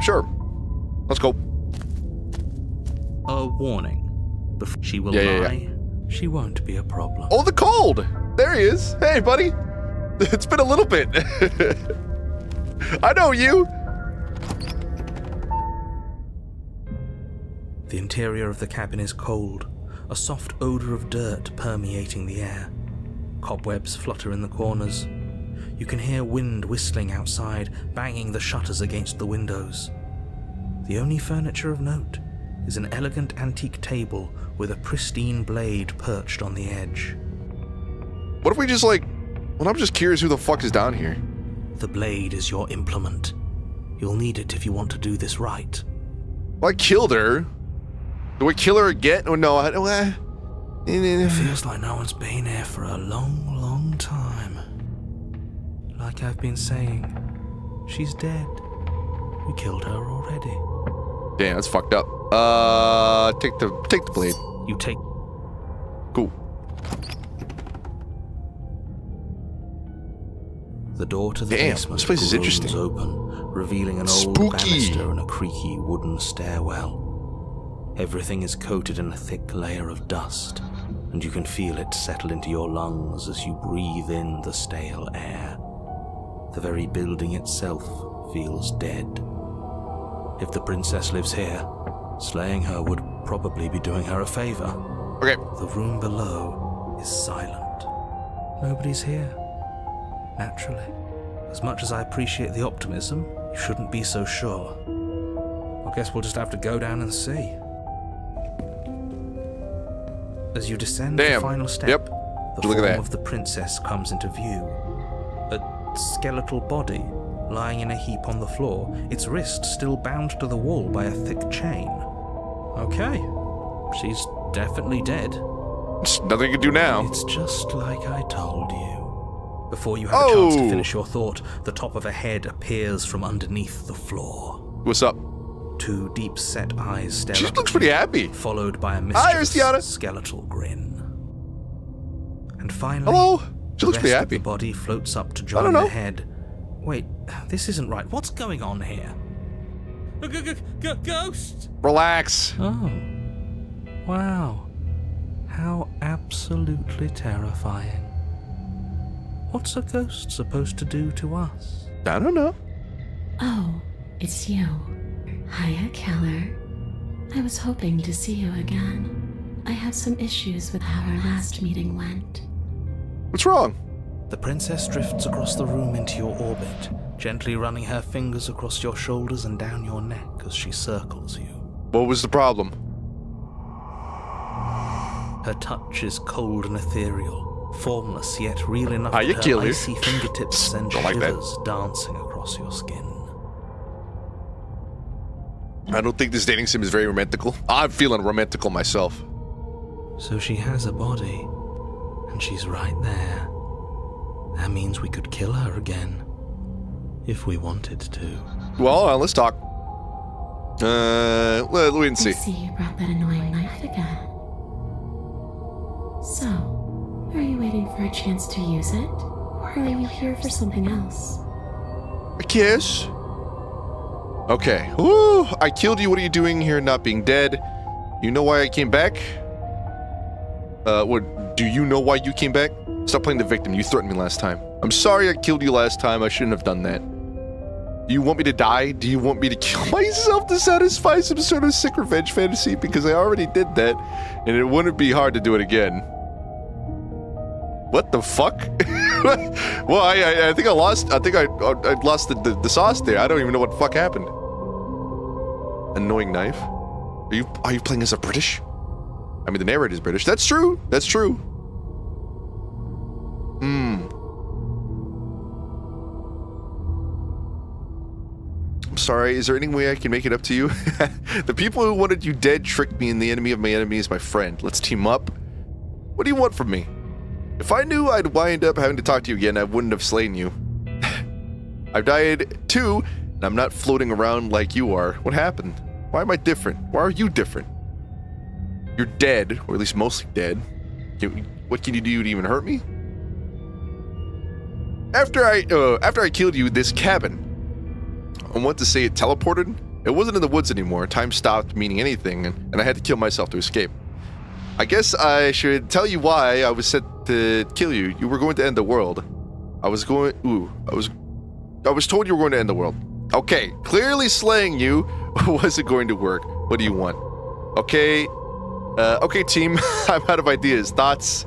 Sure. Let's go. A warning. Before she will Yeah. lie, she won't be a problem. Oh, the cold. There he is. Hey, buddy. It's been a little bit. I know you. The interior of the cabin is cold, a soft odor of dirt permeating the air. Cobwebs flutter in the corners. You can hear wind whistling outside, banging the shutters against the windows. The only furniture of note is an elegant antique table with a pristine blade perched on the edge. What if we just like... Well, I'm just curious who the fuck is down here. The blade is your implement. You'll need it if you want to do this right. Well, I killed her. Do we kill her again? Oh, no. It feels like no one's been here for a long, long time. Like I've been saying, she's dead. We killed her already. Damn, that's fucked up. Take the blade. You take... Cool. The door to the Damn, basement this place is groans interesting. open, revealing an old Spooky. banister and a creaky wooden stairwell. Everything is coated in a thick layer of dust, and you can feel it settle into your lungs as you breathe in the stale air. The very building itself feels dead. If the princess lives here, slaying her would probably be doing her a favor. Okay. The room below is silent. Nobody's here. Naturally. As much as I appreciate the optimism, you shouldn't be so sure. I guess we'll just have to go down and see. As you descend the final step, Yep. the Look at form that. of the princess comes into view. A skeletal body lying in a heap on the floor, its wrist still bound to the wall by a thick chain. Okay, she's definitely dead. There's nothing you can do now. It's just like I told you. Before you have a chance to finish your thought, the top of a head appears from underneath the floor. What's up? Two deep-set eyes stare She up looks at you, pretty happy. followed by a Hi, Aristiana. mischievous skeletal grin. And finally, Hello? She the looks pretty rest happy. of the body floats up to I join don't the know. head. Wait, this isn't right. What's going on here? Ghost! Relax. Oh. Wow. How absolutely terrifying. What's a ghost supposed to do to us? I don't know. Oh, it's you. Hiya, Keller. I was hoping to see you again. I have some issues with how our last meeting went. What's wrong? The princess drifts across the room into your orbit, gently running her fingers across your shoulders and down your neck as she circles you. What was the problem? Her touch is cold and ethereal, formless yet real enough Hiya, that her Keller. icy fingertips send Don't like that. shivers dancing across your skin. I don't think this dating sim is very romantical. I'm feeling romantical myself. So she has a body, and she's right there. That means we could kill her again, if we wanted to. Well, let's talk. Let's wait and see. I see you brought that annoying knife again. So, are you waiting for a chance to use it? Or are you here for something else? A kiss? Okay. Woo! I killed you. What are you doing here not being dead? You know why I came back? What? Do you know why you came back? Stop playing the victim. You threatened me last time. I'm sorry I killed you last time. I shouldn't have done that. Do you want me to die? Do you want me to kill myself to satisfy some sort of sick revenge fantasy? Because I already did that, and it wouldn't be hard to do it again. What the fuck? Well, I think I lost. I think I lost the sauce there. I don't even know what the fuck happened. Annoying knife. Are you playing as a British? I mean, the narrator is British. That's true. That's true. I'm sorry. Is there any way I can make it up to you? The people who wanted you dead tricked me, and the enemy of my enemy is my friend. Let's team up. What do you want from me? If I knew I'd wind up having to talk to you again, I wouldn't have slain you. I've died too, and I'm not floating around like you are. What happened? Why am I different? Why are you different? You're dead, or at least mostly dead. What can you do to even hurt me? After I killed you, this cabin. I want to say it teleported. It wasn't in the woods anymore. Time stopped meaning anything, and I had to kill myself to escape. I guess I should tell you why I was set to kill you. You were going to end the world. I was told you were going to end the world. Okay, clearly slaying you wasn't going to work. What do you want? Okay, okay, team. I'm out of ideas. Thoughts?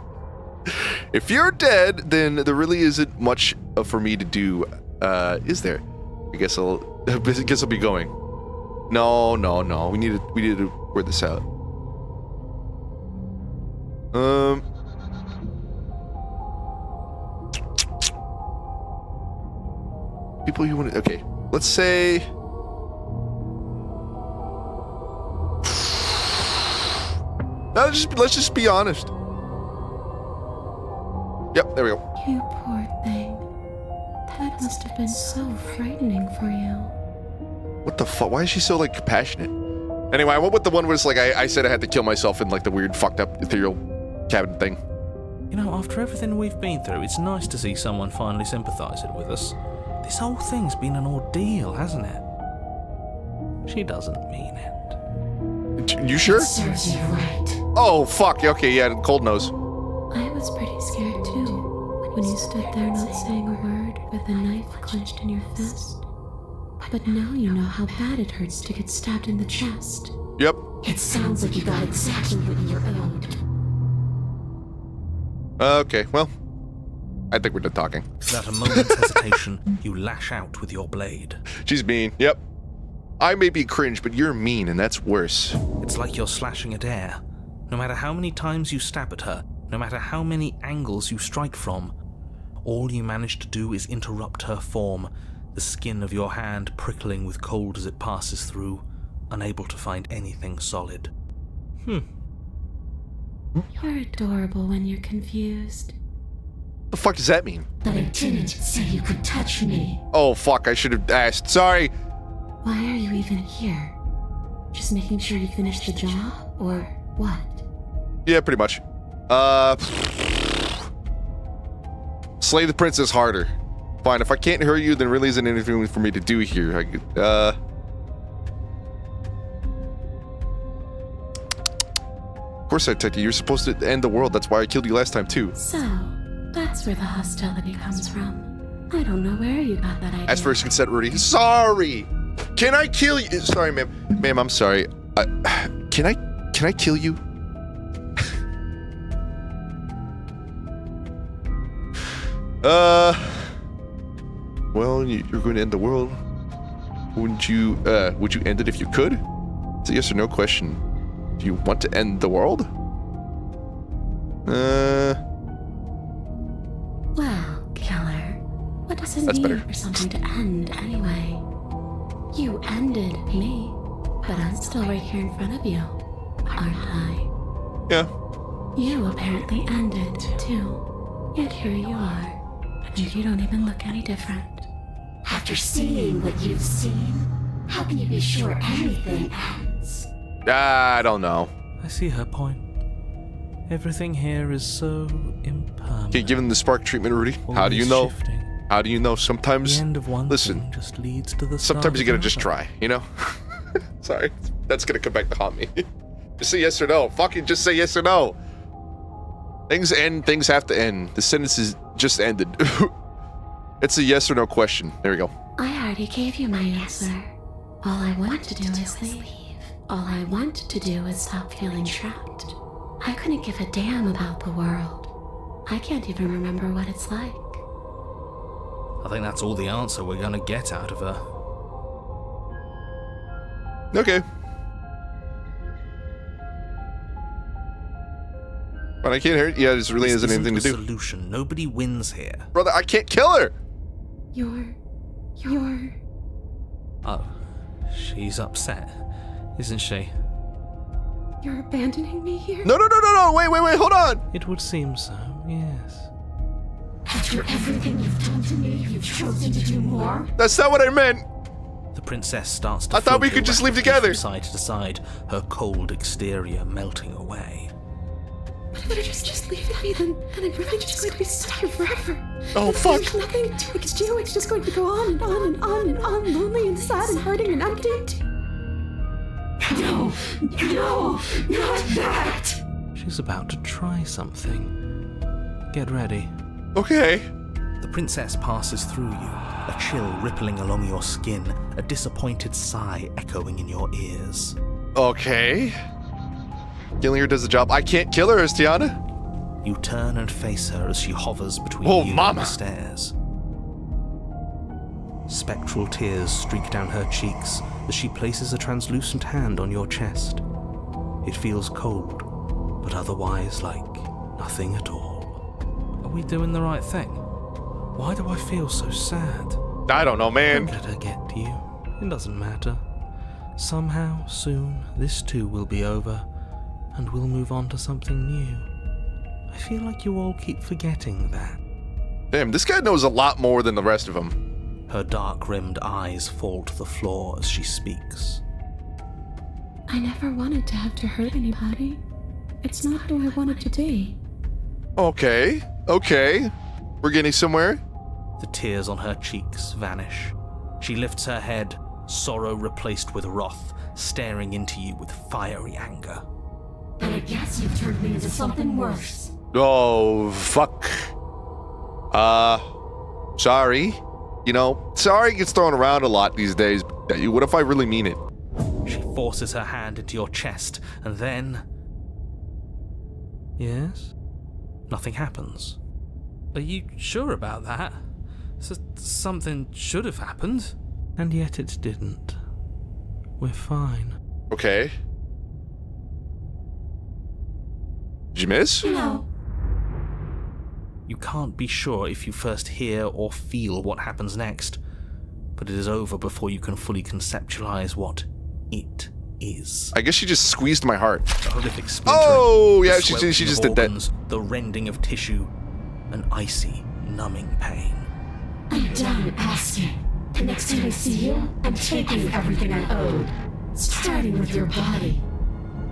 If you're dead, then there really isn't much for me to do. Is there? I guess I'll be going. No. We need to work this out. People you want to... Okay, let's say... No, let's just be honest. Yep, there we go. You poor thing. That must have been so frightening for you. What the fuck? Why is she so, like, compassionate? Anyway, I went with the one where it's like I said I had to kill myself in, like, the weird fucked up ethereal cabin thing. You know, after everything we've been through, it's nice to see someone finally sympathising with us. This whole thing's been an ordeal, hasn't it? She doesn't mean it. You sure? It serves you right. Oh, fuck. Okay, yeah, cold nose. I was pretty scared too, when you stood there not saying a word with a knife clenched in your fist. But now you know how bad it hurts to get stabbed in the chest. Yep. It sounds like you got exactly what you're owed. Okay, well, I think we're done talking. Without a moment's hesitation, you lash out with your blade. She's mean. Yep. I may be cringe, but you're mean, and that's worse. It's like you're slashing at air. No matter how many times you stab at her, no matter how many angles you strike from, all you manage to do is interrupt her form, the skin of your hand prickling with cold as it passes through, unable to find anything solid. You're adorable when you're confused. What the fuck does that mean? But I didn't say you could touch me. Oh, fuck, I should have asked. Sorry. Why are you even here? Just making sure you finish the job, or what? Yeah, pretty much. Slay the princess harder. Fine, if I can't hurt you, then really isn't anything for me to do here. Of course I took you. You're supposed to end the world. That's why I killed you last time, too. So, that's where the hostility comes from. I don't know where you got that idea. Ask for his consent, Rudy. Sorry! Can I kill you? Sorry, ma'am. Ma'am, I'm sorry. Can I kill you? Well, you're going to end the world. Would you end it if you could? It's a yes or no question. Do you want to end the world? Well, killer, what does it That's mean better. for something to end anyway? You ended me, but I'm still right here in front of you, aren't I? Yeah. You apparently ended too, yet here you are, and you don't even look any different. After seeing what you've seen, how can you be sure anything ends? I don't know. I see her point. Everything here is so impermanent. Okay, given the spark treatment, Rudy, how do you know? Shifting. How do you know? Sometimes, The end of one listen, thing just leads to the sometimes you gotta start of just another. try, you know? Sorry, that's gonna come back to haunt me. Just say yes or no. Fucking just say yes or no. Things end, things have to end. The sentence is just ended. It's a yes or no question. There we go. I already gave you my answer. All I want to do is leave. All I want to do is stop feeling trapped. I couldn't give a damn about the world. I can't even remember what it's like. I think that's all the answer we're gonna get out of her. Okay. But I can't hear it. Yeah, this really isn't anything to do. Solution. Nobody wins here. Brother, I can't kill her! You're... Oh, she's upset, isn't she? You're abandoning me here? No, wait, hold on! It would seem so, yes. After everything you've done to me, you've chosen to do more? That's not what I meant! The princess starts to I thought we float could just leave erratically together. from side to side, her cold exterior melting away. But if I just leave me, then I'm really just going to be stuck here forever. Oh, fuck. There's nothing I can do. It's just going to go on and on and on and on, lonely and sad and hurting and empty. No, not that. She's about to try something. Get ready. Okay. The princess passes through you, a chill rippling along your skin, a disappointed sigh echoing in your ears. Okay. Killing her does the job. I can't kill her, Tiana. You turn and face her as she hovers between Oh, you and mama. the stairs. Spectral tears streak down her cheeks as she places a translucent hand on your chest. It feels cold, but otherwise like nothing at all. Are we doing the right thing? Why do I feel so sad? I don't know, man. Don't let her get to you. It doesn't matter. Somehow, soon, this too will be over, and we'll move on to something new. I feel like you all keep forgetting that. Damn, this guy knows a lot more than the rest of them. Her dark-rimmed eyes fall to the floor as she speaks. I never wanted to have to hurt anybody. It's not who I wanted to be. Okay. We're getting somewhere. The tears on her cheeks vanish. She lifts her head, sorrow replaced with wrath, staring into you with fiery anger. But I guess you've turned me into something worse. Oh, fuck. Sorry. You know, sorry gets thrown around a lot these days. What if I really mean it? She forces her hand into your chest, and then... Yes? nothing happens. Are you sure about that? Something should have happened. And yet it didn't. We're fine. Okay. Did you miss? No. You can't be sure if you first hear or feel what happens next, but it is over before you can fully conceptualize what it is. I guess she just squeezed my heart. The horrific splintering, Oh, yeah, the she sweltering just of did that. organs, the rending of tissue, an icy, numbing pain. I'm done asking. The next time I see you, I'm taking everything I owed. Starting with your body.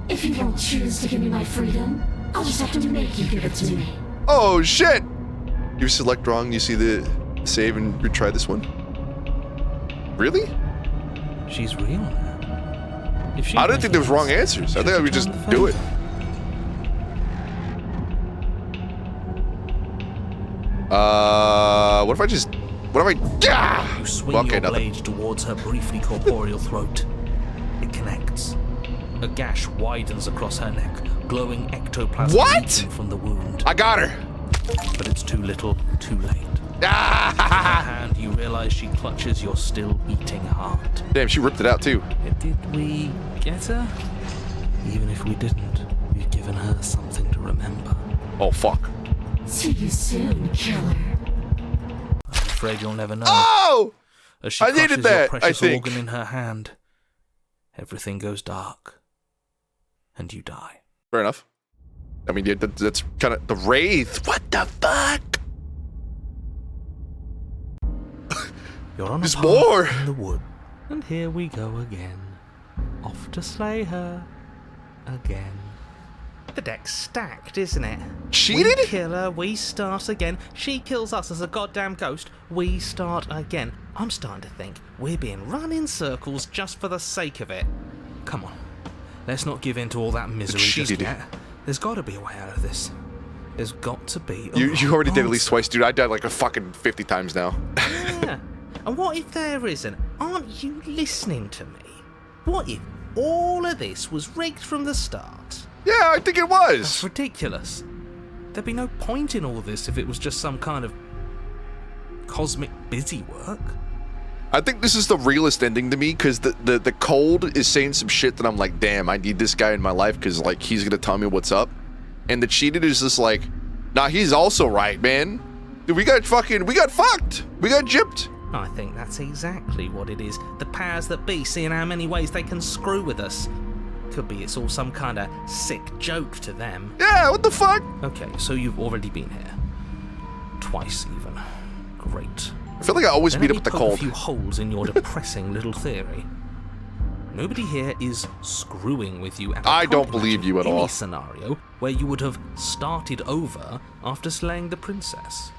If you won't choose to give me my freedom, I'll just have to make you give it to me. Oh, shit! You select wrong, you see the save and retry this one? Really? She's real now. If she's I didn't think there was wrong making answers. I should think I you would just turn the do it. favor? What if I just... What if I... Ah! You swing Okay, your nothing. blade towards her briefly corporeal throat. It connects. A gash widens across her neck, glowing ectoplasm What? leaking from the wound. I got her! But it's too little, too late. In her Ah! hand, you realize she clutches your still beating heart. Damn, she ripped it out too. Did we get her? Even if we didn't, we've given her something to remember. Oh, fuck. See you soon, killer. I'm afraid you'll never know. Oh! As she I needed crushes that, your I precious think. organ in her hand, everything goes dark, and you die. Fair enough. I mean, yeah, that's kind of... The Wraith! What the fuck? You're on There's a path more. in the wood. And here we go again. Off to slay her. Again. The deck's stacked, isn't it? Cheated? We kill her, we start again. She kills us as a goddamn ghost, we start again. I'm starting to think we're being run in circles just for the sake of it. Come on, let's not give in to all that misery just cheated. yet. There's got to be a way out of this. There's got to be. You already did at least twice, dude. I died like a fucking 50 times now. Yeah. And what if there isn't? Aren't you listening to me? What if all of this was rigged from the start? Yeah, I think it That's was. ridiculous. There'd be no point in all this if it was just some kind of cosmic busy work. I think this is the realest ending to me, because the cold is saying some shit that I'm like, damn, I need this guy in my life, because like he's gonna tell me what's up. And the cheated is just like, nah, he's also right, man. Dude, we got fucked. We got gypped. I think that's exactly what it is. The powers that be seeing how many ways they can screw with us. Could be it's all some kind of sick joke to them. Yeah, what the fuck? Okay, so you've already been here. Twice even. Great. I feel like I always Then meet let up with the me poke cold. a few holes in your depressing little theory. Nobody here is screwing with you. And I don't can't believe you at imagine all. Any scenario where you would have started over after slaying the princess.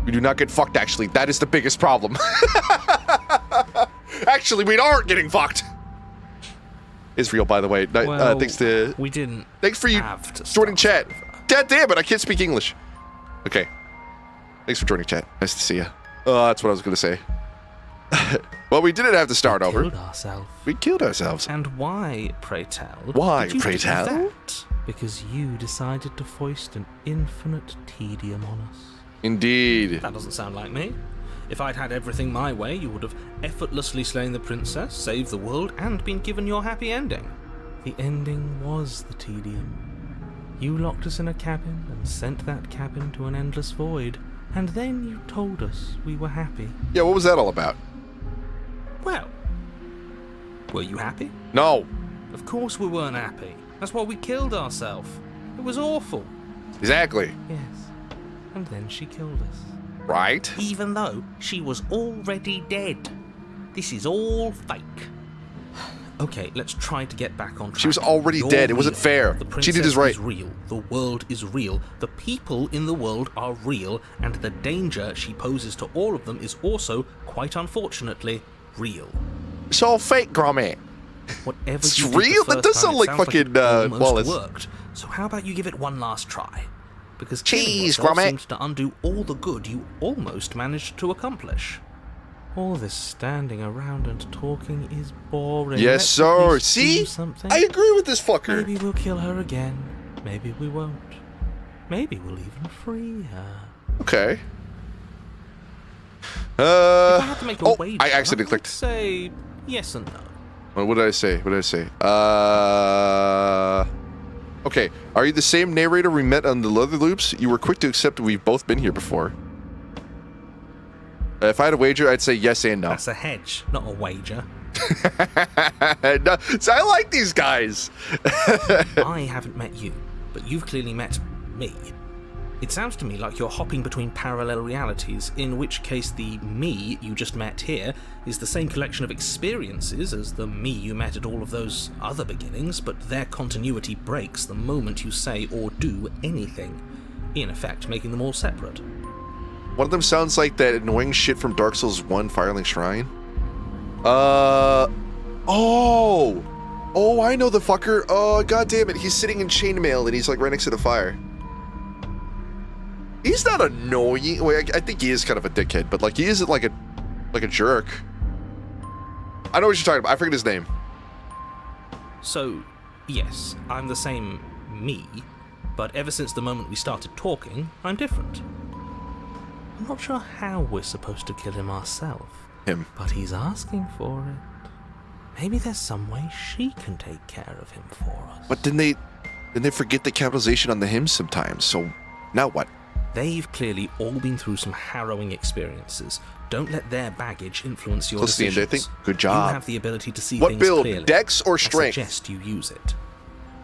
We do not get fucked, actually. That is the biggest problem. Actually, we aren't getting fucked. Israel, by the way. Well, thanks to... we didn't. Thanks for you have to joining start chat. over. God damn it, I can't speak English. Okay. Thanks for joining chat. Nice to see you. That's what I was going to say. Well, we didn't have to start over. Killed ourselves. We killed ourselves. And why, pray tell? Why, did you pray do tell? that? Because you decided to foist an infinite tedium on us. Indeed. That doesn't sound like me. If I'd had everything my way, you would have effortlessly slain the princess, saved the world, and been given your happy ending. The ending was the tedium. You locked us in a cabin and sent that cabin to an endless void, and then you told us we were happy. Yeah, what was that all about? Well, were you happy? No. Of course we weren't happy. That's why we killed ourselves. It was awful. Exactly. Yes. And then she killed us. Right? Even though she was already dead. This is all fake. Okay, let's try to get back on track. She was already You're dead. It wasn't real. fair. The Cheated princess is right. is real. The world is real. The people in the world are real. And the danger she poses to all of them is also, quite unfortunately, real. It's all fake, Gromit. Whatever It's you did the real? That first does time, sound it like sounds fucking, it almost Wallace. worked. So how about you give it one last try? Because Cheese, killing yourself Gromit. seems to undo all the good you almost managed to accomplish. All this standing around and talking is boring. Yes, Let's sir. at least do See? something. I agree with this fucker. Maybe we'll kill her again. Maybe we won't. Maybe we'll even free her. Okay. If I had to make a Oh, wager, I accidentally I'd clicked. say yes and no. What did I say? What did I say? Okay. Are you the same narrator we met on the Leather Loops? You were quick to accept we've both been here before. If I had a wager, I'd say yes and no. That's a hedge, not a wager. No, so I like these guys. I haven't met you, but you've clearly met me. It sounds to me like you're hopping between parallel realities, in which case the me you just met here is the same collection of experiences as the me you met at all of those other beginnings, but their continuity breaks the moment you say or do anything, in effect making them all separate. One of them sounds like that annoying shit from Dark Souls 1 Firelink Shrine. Oh, I know the fucker. Oh, god damn it. He's sitting in chainmail and he's like right next to the fire. He's not annoying. Wait, I think he is kind of a dickhead, but like he isn't like a jerk. I know what you're talking about. I forget his name. So, yes, I'm the same me, but ever since the moment we started talking, I'm different. I'm not sure how we're supposed to kill him ourselves. Him. But he's asking for it. Maybe there's some way she can take care of him for us. But then they forget the capitalization on the him sometimes. So now what? They've clearly all been through some harrowing experiences. Don't let their baggage influence your Close to the end, decisions. I think. Good job. You have the ability to see What things build? clearly. Dex or I strength? suggest you use it.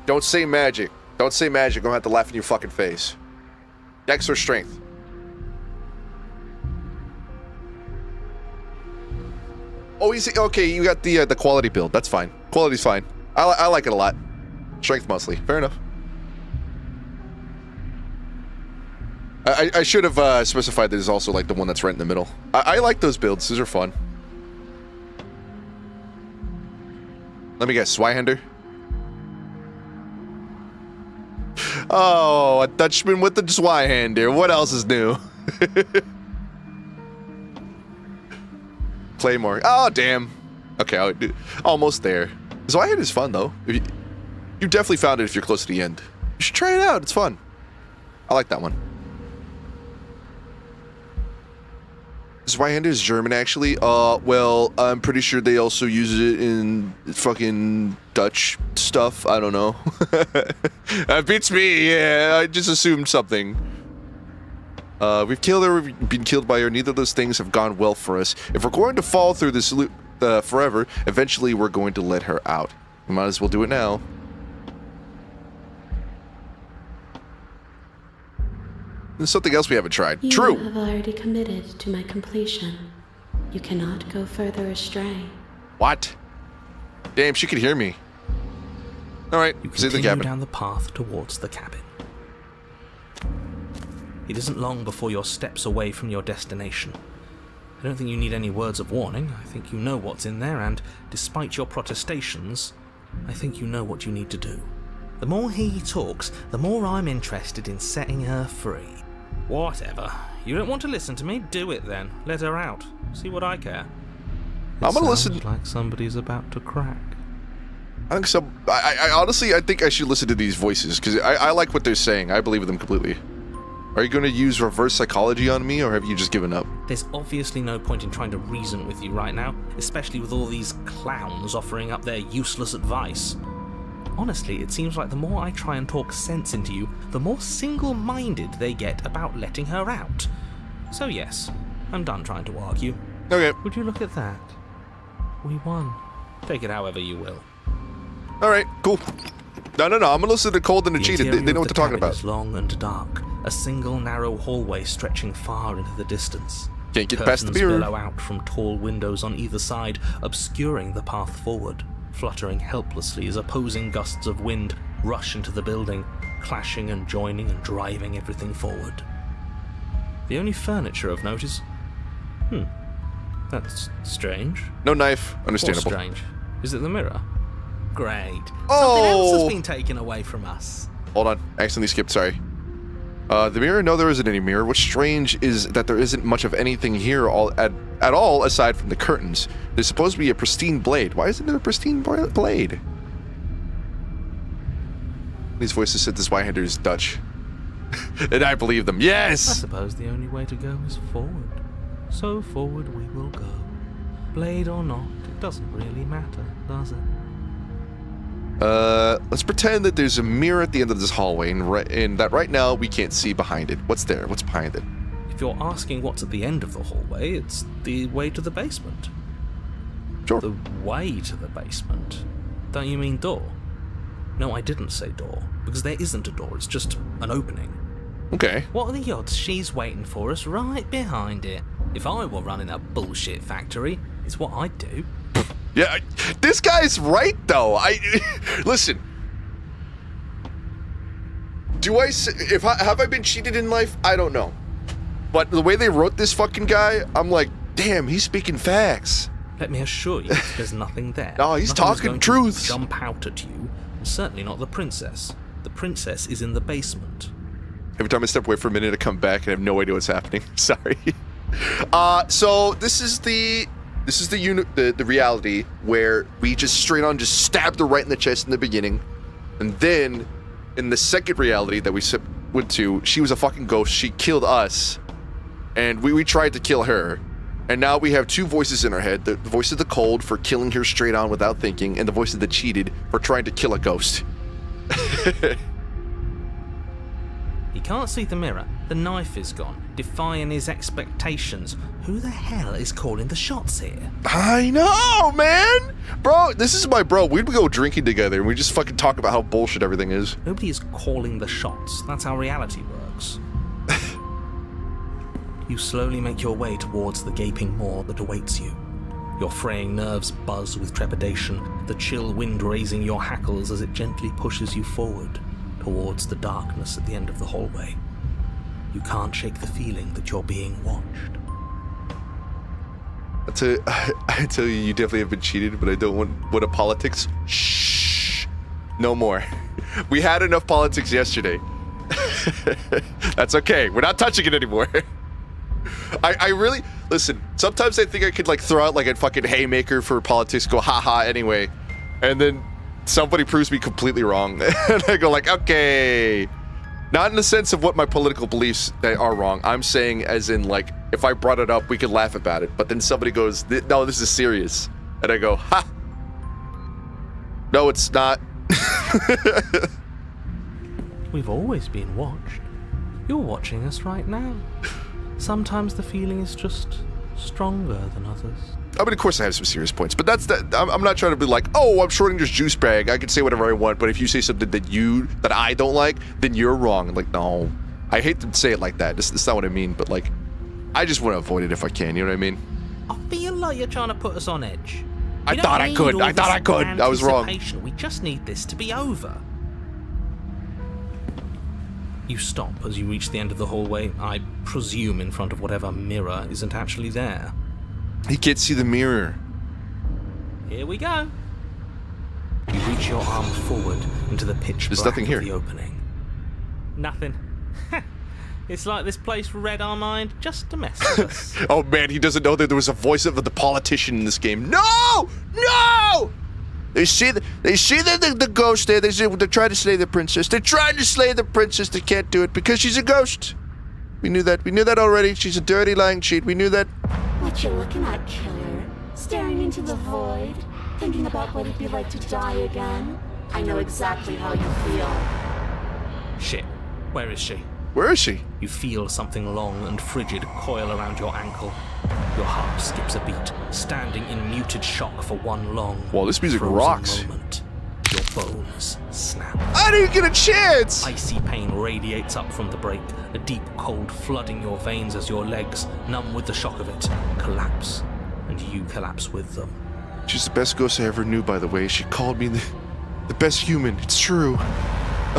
Don't say magic. Don't say magic. I'm gonna have to laugh in your fucking face. Dex or strength? Oh, okay. You got the quality build. That's fine. Quality's fine. I like it a lot. Strength mostly. Fair enough. I should have specified that there's also like the one that's right in the middle. I like those builds. Those are fun. Let me guess. Zweihander? Oh, a Dutchman with the Zweihander. What else is new? Claymore. Oh, damn. Okay, almost there. Zweihander is fun, though. You definitely found it if you're close to the end. You should try it out. It's fun. I like that one. Zweihander is German, actually. Well, I'm pretty sure they also use it in fucking Dutch stuff. I don't know. That beats me. Yeah, I just assumed something. We've killed her, we've been killed by her. Neither of those things have gone well for us. If we're going to fall through this loop forever, eventually we're going to let her out. We might as well do it now. There's something else we haven't tried. You True. have already committed to my completion. You cannot go further astray. What? Damn, she could hear me. Alright, You see the continue cabin. down the path towards the cabin. It isn't long before you're steps away from your destination. I don't think you need any words of warning. I think you know what's in there, and despite your protestations, I think you know what you need to do. The more he talks, the more I'm interested in setting her free. Whatever. You don't want to listen to me? Do it then. Let her out. See what I care. I'm gonna listen. Sounds like somebody's about to crack. I think so. I honestly, I think I should listen to these voices, because I like what they're saying. I believe in them completely. Are you going to use reverse psychology on me, or have you just given up? There's obviously no point in trying to reason with you right now, especially with all these clowns offering up their useless advice. Honestly, it seems like the more I try and talk sense into you, the more single-minded they get about letting her out. So yes, I'm done trying to argue. Okay. Would you look at that? We won. Take it however you will. Alright, cool. No, I'm going to listen to Cold and the Cheated. They know what they're talking about. It's long and dark, a single narrow hallway stretching far into the distance. Can't get past the Curtains mirror. billow out from tall windows on either side, obscuring the path forward, fluttering helplessly as opposing gusts of wind rush into the building, clashing and joining and driving everything forward. The only furniture of note is... that's strange. No knife. Understandable. What's strange? Is it the mirror? Great. Oh! Something else has been taken away from us. Hold on. Accidentally skipped, sorry. The mirror? No, there isn't any mirror. What's strange is that there isn't much of anything here at all aside from the curtains. There's supposed to be a pristine blade. Why isn't there a pristine blade? These voices said this Zweihander is Dutch. And I believe them. I Yes! suppose the only way to go is forward. So forward we will go. Blade or not, it doesn't really matter, does it? Let's pretend that there's a mirror at the end of this hallway, and that right now we can't see behind it. What's there? What's behind it? If you're asking what's at the end of the hallway, it's the way to the basement. Sure. The way to the basement? Don't you mean door? No, I didn't say door, because there isn't a door, it's just an opening. Okay. What are the odds she's waiting for us right behind it? If I were running a bullshit factory, it's what I'd do. Yeah, this guy's right, though. Listen. Have I been cheated in life? I don't know. But the way they wrote this fucking guy, I'm like, damn, he's speaking facts. Let me assure you, there's nothing there. No, he's Nothing's talking going to truths. Jump out at you, and certainly not the princess. The princess is in the basement. Every time I step away for a minute, I come back and I have no idea what's happening. Sorry. So this is the reality where we just straight on just stabbed her right in the chest in the beginning, and then in the second reality that we went to, she was a fucking ghost. She killed us, and we tried to kill her, and now we have two voices in our head: the voice of the cold for killing her straight on without thinking, and the voice of the cheated for trying to kill a ghost. He can't see the mirror. The knife is gone, defying his expectations. Who the hell is calling the shots here? I know, man! Bro, this is my bro. We'd go drinking together and we just fucking talk about how bullshit everything is. Nobody is calling the shots. That's how reality works. You slowly make your way towards the gaping maw that awaits you. Your fraying nerves buzz with trepidation, the chill wind raising your hackles as it gently pushes you forward towards the darkness at the end of the hallway. You can't shake the feeling that you're being watched. I tell you, you definitely have been cheated, but I don't want what a politics. Shh. No more. We had enough politics yesterday. That's okay. We're not touching it anymore. I really listen. Sometimes I think I could like throw out like a fucking haymaker for politics, go haha anyway, and then somebody proves me completely wrong, and I go like, okay, Not in the sense of what my political beliefs are wrong. I'm saying as in, like, if I brought it up, we could laugh about it. But then somebody goes, no, this is serious. And I go, ha! No, it's not. We've always been watched. You're watching us right now. Sometimes the feeling is just stronger than others. I mean, of course I have some serious points, but that's that. I'm not trying to be like, oh, I'm Schrodinger's juice bag. I can say whatever I want, but if you say something that I don't like, then you're wrong. Like, no, I hate to say it like that. That's not what I mean, but like, I just want to avoid it if I can. You know what I mean? I feel like you're trying to put us on edge. I thought I could. I was wrong. We just need this to be over. You stop as you reach the end of the hallway, I presume in front of whatever mirror isn't actually there. He can't see the mirror. Here we go. You reach your arm forward into the pitch There's black nothing of here. the opening. Nothing. It's like this place read our mind just to mess with us. Oh man, he doesn't know that there was a voice of the politician in this game. No! No! They see the ghost there. They're trying to slay the princess. They're trying to slay the princess. They can't do it because she's a ghost. We knew that. We knew that already. She's a dirty lying cheat. We knew that. What you looking at, killer? Staring into the void? Thinking about what it'd be like to die again? I know exactly how you feel. Shit. Where is she? Where is she? You feel something long and frigid coil around your ankle. Your heart skips a beat, standing in muted shock for one long, Whoa, this music frozen rocks. moment. Your bones snap. I didn't get a chance! Icy pain radiates up from the break, a deep cold flooding your veins as your legs, numb with the shock of it, collapse, and you collapse with them. She's the best ghost I ever knew, by the way. She called me the best human. It's true.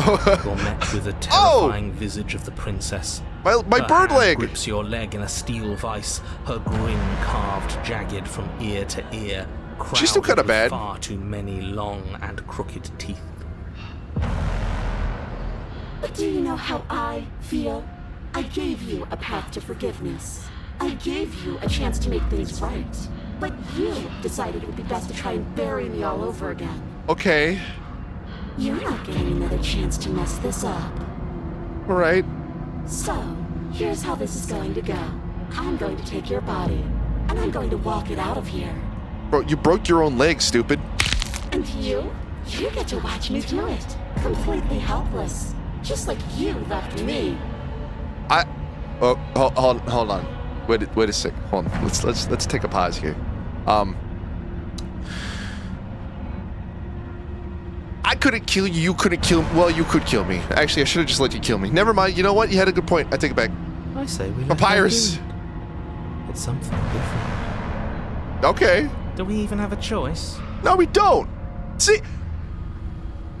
You're met with the terrifying visage of the princess. My Her bird hand leg! grips your leg in a steel vice, her grin carved jagged from ear to ear, She's still crowded kinda with bad. far too many long and crooked teeth. But do you know how I feel? I gave you a path to forgiveness. I gave you a chance to make things right. But you decided it would be best to try and bury me all over again. Okay. You're not getting another chance to mess this up. Alright. So, here's how this is going to go. I'm going to take your body, and I'm going to walk it out of here. Bro, you broke your own leg, stupid. And you get to watch me do it. Completely helpless. Just like you left me. Oh, hold on. Wait a sec. Hold on. Let's take a pause here. I couldn't kill you. You couldn't kill. Well, you could kill me. Actually, I should have just let you kill me. Never mind. You know what? You had a good point. I take it back. I say we let Papyrus. her do. It's something different. Okay. Do we even have a choice? No, we don't. See,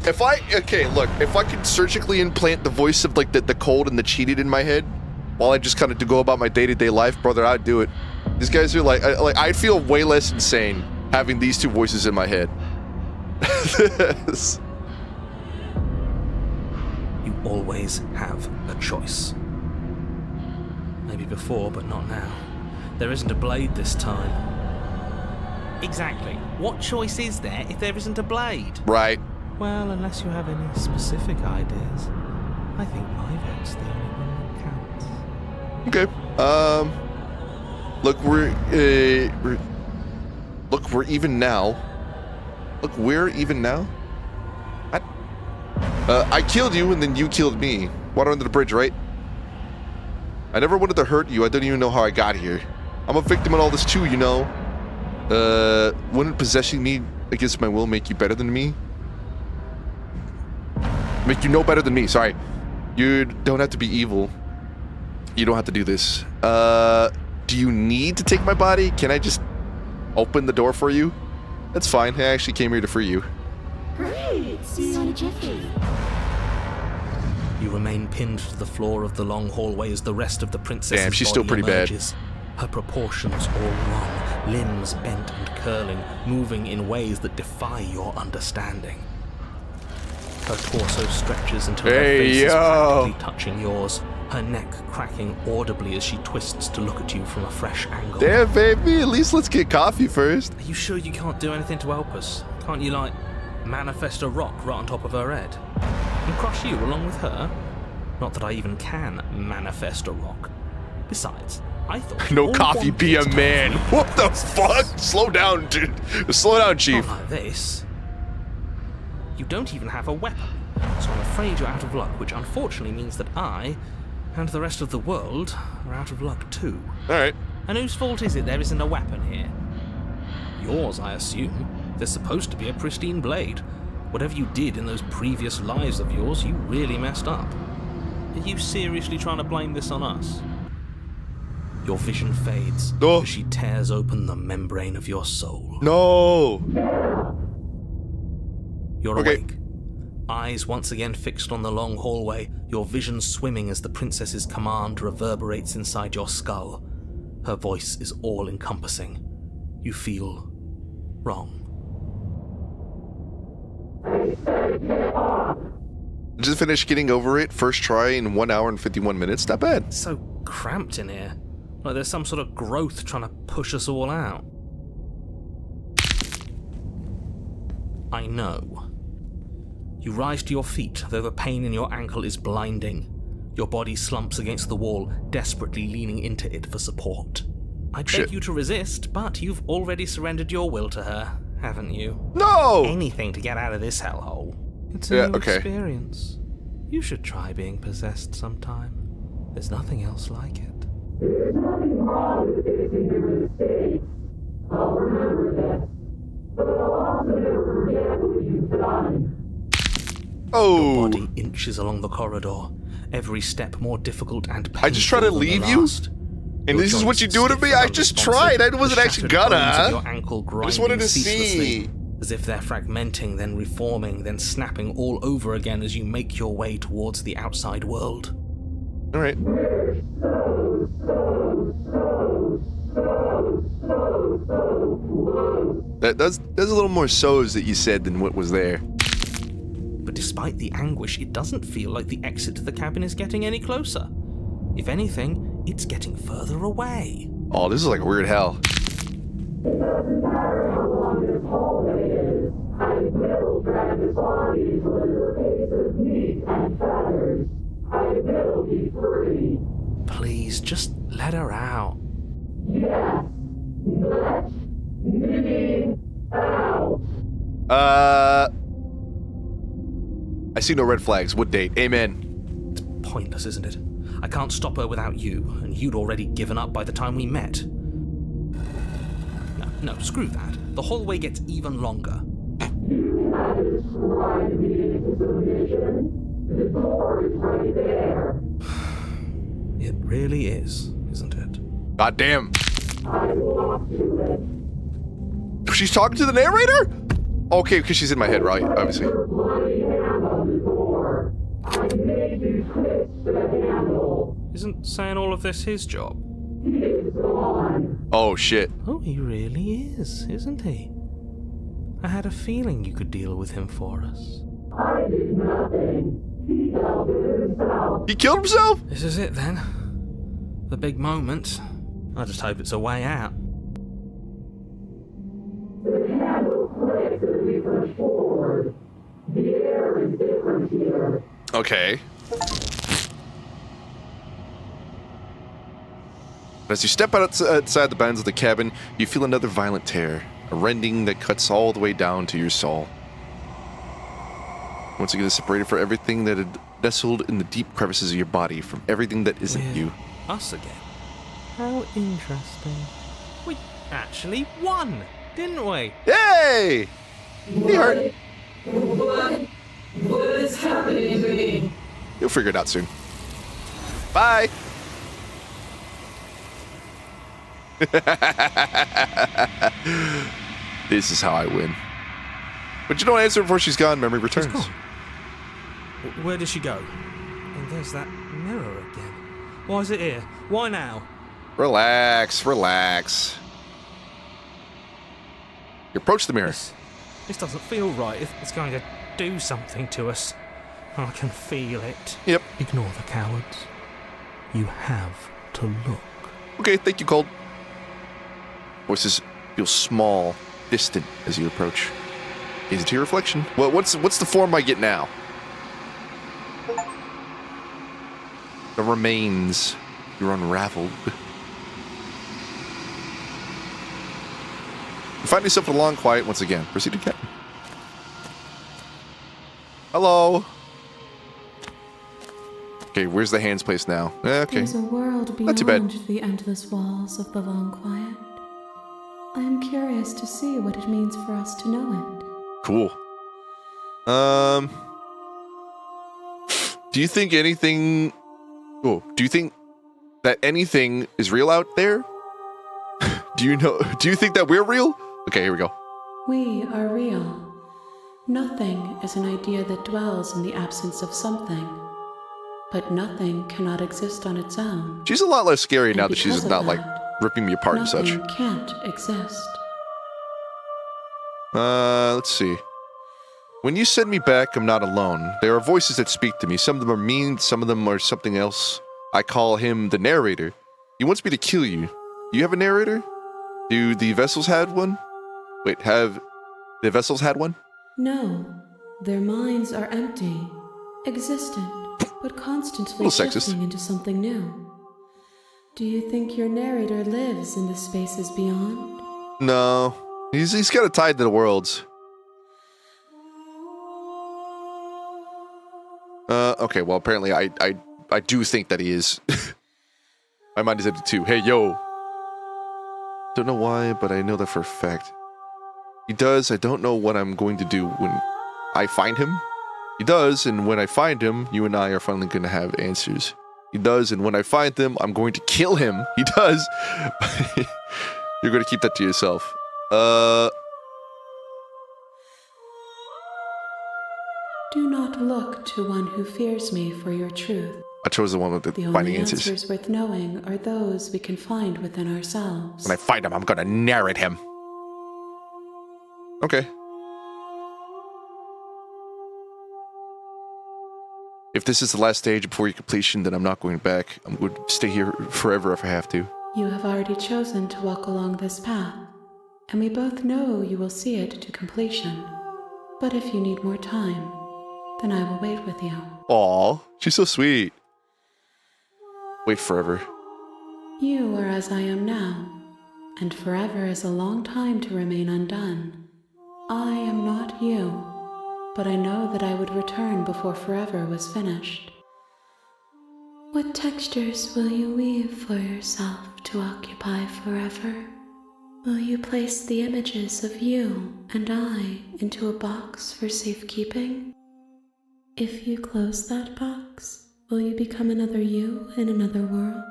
if I could surgically implant the voice of like the cold and the cheated in my head, while I just kind of go about my day-to-day life, brother, I'd do it. These guys are like I'd feel way less insane having these two voices in my head. You always have a choice. Maybe before, but not now. There isn't a blade this time. Exactly. What choice is there if there isn't a blade? Right. Well, unless you have any specific ideas, I think my vote's the only one that counts. Okay. Look, we're even now. Look, we're even now. I killed you and then you killed me. Water under the bridge, right? I never wanted to hurt you. I don't even know how I got here. I'm a victim in all this too, you know. Wouldn't possessing me against my will make you better than me? Make you no better than me, sorry. You don't have to be evil. You don't have to do this. Do you need to take my body? Can I just open the door for you? That's fine. I actually came here to free you. Great! See you in a jiffy. You remain pinned to the floor of the long hallway as the rest of the princess's Damn, she's still body pretty bad. emerges. Her proportions all wrong, limbs bent and curling, moving in ways that defy your understanding. Her torso stretches until her face is practically touching yours, her neck cracking audibly as she twists to look at you from a fresh angle. Damn, baby. At least let's get coffee first. Are you sure you can't do anything to help us? Can't you, manifest a rock right on top of her head? And crush you along with her? Not that I even can manifest a rock. Besides, I thought... No all coffee, one be a wanted to man. do What the was fuck? Slow down, dude. Slow down, Chief. Not like this. You don't even have a weapon, so I'm afraid you're out of luck, which unfortunately means that I, and the rest of the world, are out of luck too. Alright. And whose fault is it there isn't a weapon here? Yours, I assume. There's supposed to be a pristine blade. Whatever you did in those previous lives of yours, you really messed up. Are you seriously trying to blame this on us? Your vision fades Oh. as she tears open the membrane of your soul. No. You're Okay. awake. Eyes once again fixed on the long hallway, your vision swimming as the princess's command reverberates inside your skull. Her voice is all-encompassing. You feel wrong. Just finished getting over it. First try in 1 hour and 51 minutes. Not bad. It's so cramped in here. Like there's some sort of growth trying to push us all out. I know. You rise to your feet, though the pain in your ankle is blinding. Your body slumps against the wall, desperately leaning into it for support. I beg you to resist, but you've already surrendered your will to her, haven't you? No! Anything to get out of this hellhole. It's Yeah, a new okay. experience. You should try being possessed sometime. There's nothing else like it. Oh. Body inches along the corridor, every step more difficult and painful I just try to than the leave you? last. And Your this is what joints you do to stiff me? and I just unresponsive, tried. I wasn't the actually shattered bones of gonna. your ankle I just wanted grinding to ceaselessly, see. as if they're fragmenting, then reforming, then snapping all over again as you make your way towards the outside world. Alright. There's a little more so's that you said than what was there. But despite the anguish, it doesn't feel like the exit to the cabin is getting any closer. If anything, it's getting further away. Oh, this is like weird hell. Please, just let her out. I see no red flags. What date? Amen. It's pointless, isn't it? I can't stop her without you, and you'd already given up by the time we met. No, screw that. The hallway gets even longer. It really is, isn't it? God damn. She's talking to the narrator? Okay, because she's in my head, right? Obviously. Isn't saying all of this his job? Oh, shit. Oh, he really is, isn't he? I had a feeling you could deal with him for us. He killed himself? This is it then. The big moment. I just hope it's a way out. Okay. As you step outside the bounds of the cabin, you feel another violent tear, a rending that cuts all the way down to your soul. Once again, separated from everything that had nestled in the deep crevices of your body, from everything that isn't you. Us again. How interesting. We actually won, didn't we? Yay! He hurt. What is happening to me? You'll figure it out soon. Bye! This is how I win. But you don't answer before she's gone, memory returns. She's gone. Where did she go? And there's that mirror again. Why is it here? Why now? Relax, relax. You approach the mirror. This doesn't feel right. It's going to do something to us. I can feel it. Yep. Ignore the cowards. You have to look. Okay, thank you, Cold. Voices feel small, distant as you approach. Gaze into your reflection. Well, what's the form I get now? The remains. You're unraveled. You find yourself in a long quiet once again. Proceed to get. Hello. Okay, where's the hands placed now? Okay. There's a world Not too bad. beyond the endless walls of the long quiet. I am curious to see what it means for us to know it. Cool. Do you think anything... Oh, do you think that anything is real out there? Do you think that we're real? Okay, here we go. We are real. Nothing is an idea that dwells in the absence of something. But nothing cannot exist on its own. She's a lot less scary And now that she's because of not, like, that, ripping me apart and such. Nothing can't exist. Let's see. When you send me back, I'm not alone. There are voices that speak to me. Some of them are mean, some of them are something else. I call him the narrator. He wants me to kill you. Do you have a narrator? Do the vessels had one? Wait, have the vessels had one? No, their minds are empty, existent, but constantly Little sexist. shifting into something new. Do you think your narrator lives in the spaces beyond? No. He's got it tied to the worlds. Okay, well, apparently I do think that he is. My mind is empty too. Hey, yo. Don't know why, but I know that for a fact. He does. I don't know what I'm going to do when I find him. He does, and when I find him, you and I are finally going to have answers. He does, and when I find him, I'm going to kill him. He does. You're going to keep that to yourself. Do not look to one who fears me for your truth. I chose the one with the The finding only answers. answers worth knowing are those we can find within ourselves. When I find him, I'm going to narrate him. Okay. If this is the last stage before your completion, then I'm not going back. I'm going to stay here forever if I have to. You have already chosen to walk along this path, and we both know you will see it to completion. But if you need more time, then I will wait with you. Aw, she's so sweet. Wait forever. You are as I am now, and forever is a long time to remain undone. I am not you, but I know that I would return before forever was finished. What textures will you weave for yourself to occupy forever? Will you place the images of you and I into a box for safekeeping? If you close that box, will you become another you in another world?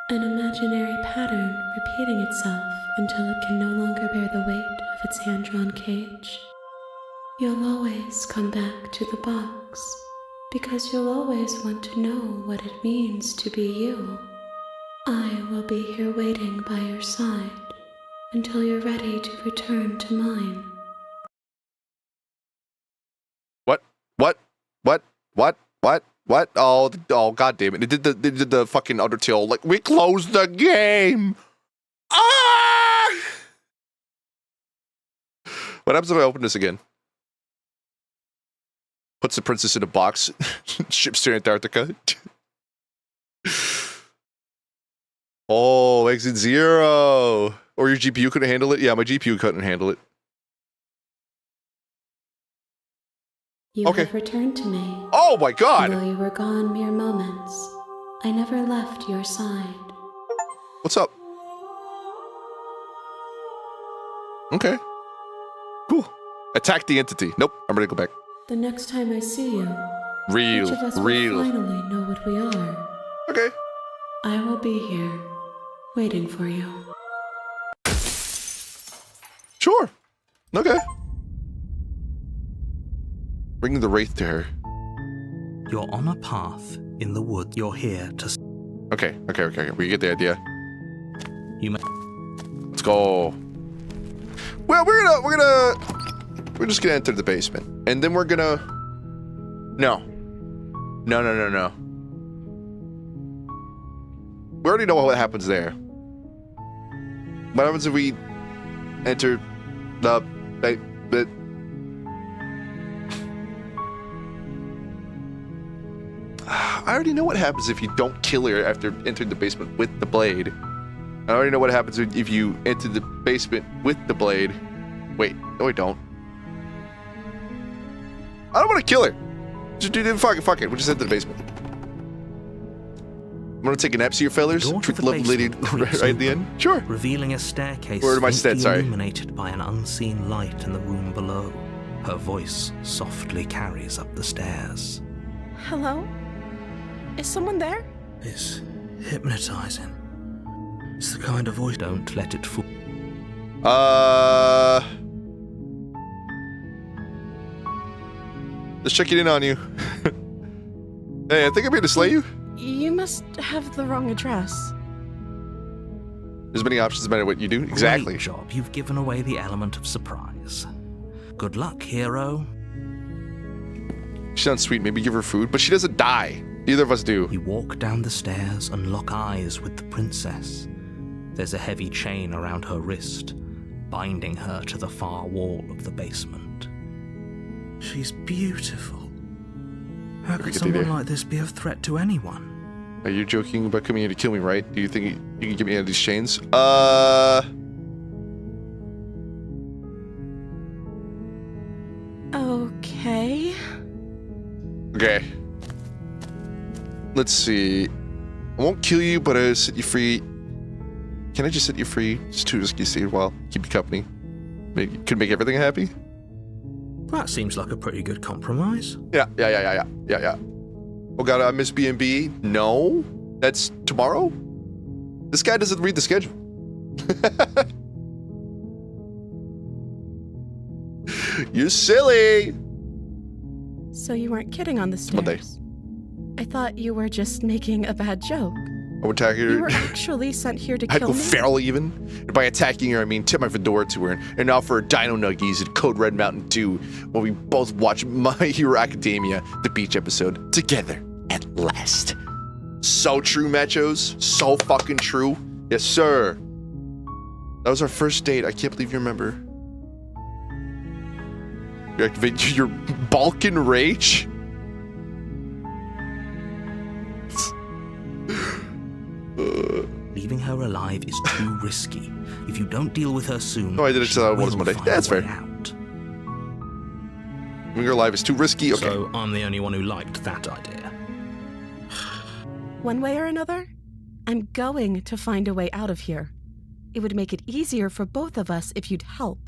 An imaginary pattern repeating itself until it can no longer bear the weight of its hand-drawn cage. You'll always come back to the box, because you'll always want to know what it means to be you. I will be here waiting by your side until you're ready to return to mine. What? Oh, god damn it. It did the fucking Undertale, like, we closed the game! Ah! What happens if I open this again? Puts the princess in a box, ships to Antarctica. Oh, exit 0! Or your GPU couldn't handle it? Yeah, my GPU couldn't handle it. You Okay. have returned to me. Oh my god! Though you were gone mere moments, I never left your side. What's up? Okay. Cool. Attack the entity. Nope, I'm ready to go back. The next time I see you, Real. each of us will finally know what we are. Okay. I will be here, waiting for you. Sure. Okay. Bring the wraith to her. You're on a path in the wood. You're here to... Okay. We get the idea. You may... Let's go. Well, we're just gonna enter the basement, and then we're gonna. No. We already know what happens there. What happens if we enter the I already know what happens if you don't kill her after entering the basement with the blade. I already know what happens if you enter the basement with the blade. Wait, no I don't. I don't want to kill her. Just do fuck it. We'll just enter the basement. I'm gonna take a nap, see your fellas. Treat the lovely lady right at the end. Sure. Revealing a staircase Where are my stats? Sorry. illuminated by an unseen light in the room below. Her voice softly carries up the stairs. Hello? Is someone there? It's hypnotizing. It's the kind of voice. Don't let it fool. Just checking in on you. Hey, I think I'm here to slay you. You must have the wrong address. There's many options no matter what you do. Exactly. Great job. You've given away the element of surprise. Good luck, hero. She sounds sweet. Maybe give her food, but she doesn't die. Neither of us do. You walk down the stairs and lock eyes with the princess. There's a heavy chain around her wrist, binding her to the far wall of the basement. She's beautiful. How could someone like this be a threat to anyone? Are you joking about coming here to kill me, right? Do you think you can get me out of these chains? Okay. Okay. Let's see. I won't kill you, but I'll set you free. Can I just set you free? It's too risky to stay a while. Keep you company. Could make everything happy. That seems like a pretty good compromise. Yeah. Oh god, I miss B&B. No, that's tomorrow. This guy doesn't read the schedule. You're silly. So you weren't kidding on the stairs? I thought you were just making a bad joke. I would attack her. You were actually sent here to I'd kill go me? feral even. And by attacking her, I mean tip my fedora to her and offer her Dino Nuggies and Code Red Mountain Dew while we both watch My Hero Academia, the beach episode, together at last. So true, machos. So fucking true. Yes, sir. That was our first date. I can't believe you remember. You activate your Balkan Rage? Leaving her alive is too risky. If you don't deal with her soon, no, I did it till it was Monday. Yeah, that's fair. Leaving her alive is too risky. Okay. So I'm the only one who liked that idea. One way or another, I'm going to find a way out of here. It would make it easier for both of us if you'd help.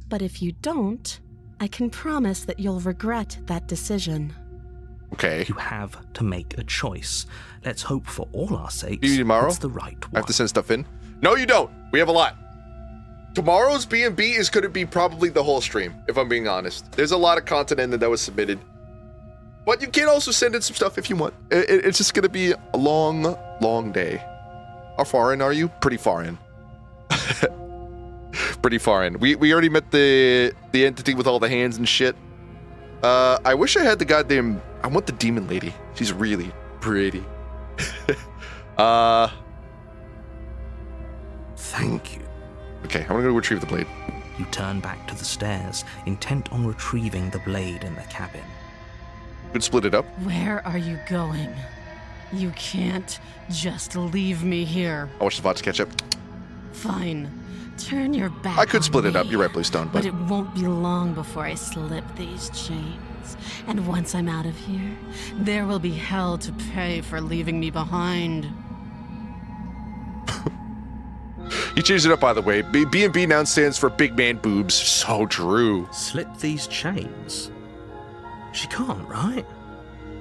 But if you don't, I can promise that you'll regret that decision. Okay. You have to make a choice. Let's hope for all our sakes tomorrow? it's the right one. I have to send stuff in? No, you don't. We have a lot. Tomorrow's B&B is going to be probably the whole stream, if I'm being honest. There's a lot of content in there that was submitted. But you can also send in some stuff if you want. It's just going to be a long, long day. How far in are you? Pretty far in. Pretty far in. We already met the entity with all the hands and shit. I wish I had the goddamn... I want the demon lady. She's really pretty. Thank you. Okay, I'm gonna go retrieve the blade. You turn back to the stairs, intent on retrieving the blade in the cabin. Could split it up. Where are you going? You can't just leave me here. I watch the VODs catch up. Fine. Turn your back. I could split on it up. me. You're right, Bluestone, But it won't be long before I slip these chains. And once I'm out of here, there will be hell to pay for leaving me behind. You changed it up, by the way. B&B now stands for Big Man Boobs. So true. Slip these chains? She can't, right?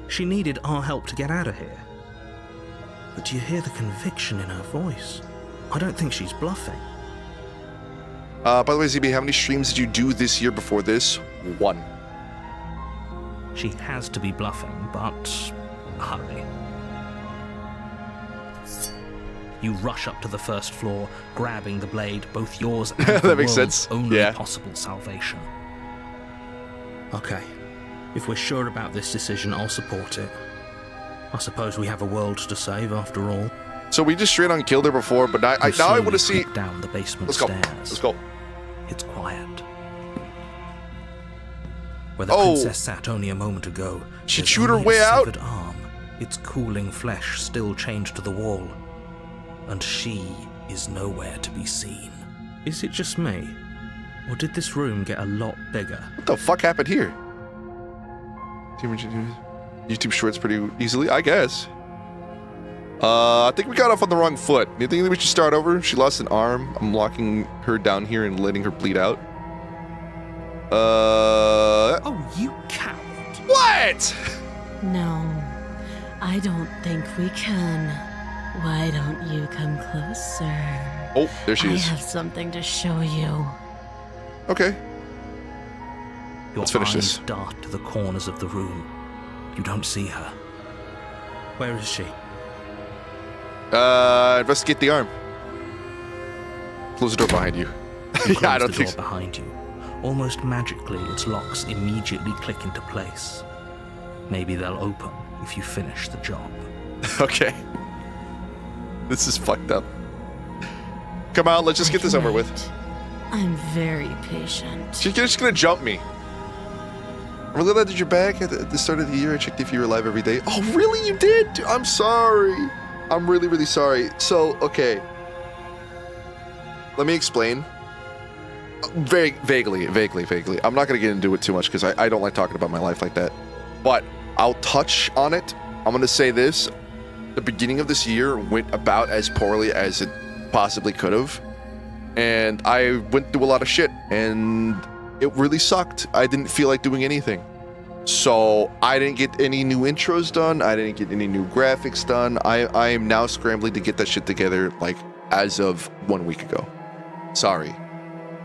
She needed our help to get out of here. But do you hear the conviction in her voice? I don't think she's bluffing. By the way, ZB, how many streams did you do this year before this? 1. She has to be bluffing, but hurry. You rush up to the first floor, grabbing the blade, both yours and That the makes world's sense. only Yeah. possible salvation. Okay, if we're sure about this decision, I'll support it. I suppose we have a world to save after all. So we just straight on killed her before, but now I want to see... slip down the basement Let's go. stairs. Let's go. It's quiet. Where the Oh. princess sat only a moment ago, She there's chewed her only a way out? severed arm its cooling flesh still chained to the wall, and she is nowhere to be seen. Is it just me? Or did this room get a lot bigger? What the fuck happened here? YouTube Shorts pretty easily, I guess. I think we got off on the wrong foot. You think we should start over? She lost an arm. I'm locking her down here and letting her bleed out. Oh, you coward. What? No, I don't think we can. Why don't you come closer? Oh, there she is. I have something to show you. Okay. Your Let's finish eyes this. dart to the corners of the room. You don't see her. Where is she? Investigate the arm. Close the door behind you. You Yeah, I close don't the think door so. behind you. Almost magically, its locks immediately click into place. Maybe they'll open if you finish the job. Okay. This is fucked up. Come on, let's just get this over with. I'm very patient. She's just gonna jump me. I'm really glad that you're back. At the start of the year, I checked if you were alive every day. Oh, really? You did? Dude, I'm sorry. I'm really, really sorry. So, okay. Let me explain. Vaguely. I'm not gonna get into it too much because I don't like talking about my life like that. But I'll touch on it. I'm gonna say this. The beginning of this year went about as poorly as it possibly could have. And I went through a lot of shit, and it really sucked. I didn't feel like doing anything. So I didn't get any new intros done. I didn't get any new graphics done. I am now scrambling to get that shit together, like, as of 1 week ago. Sorry.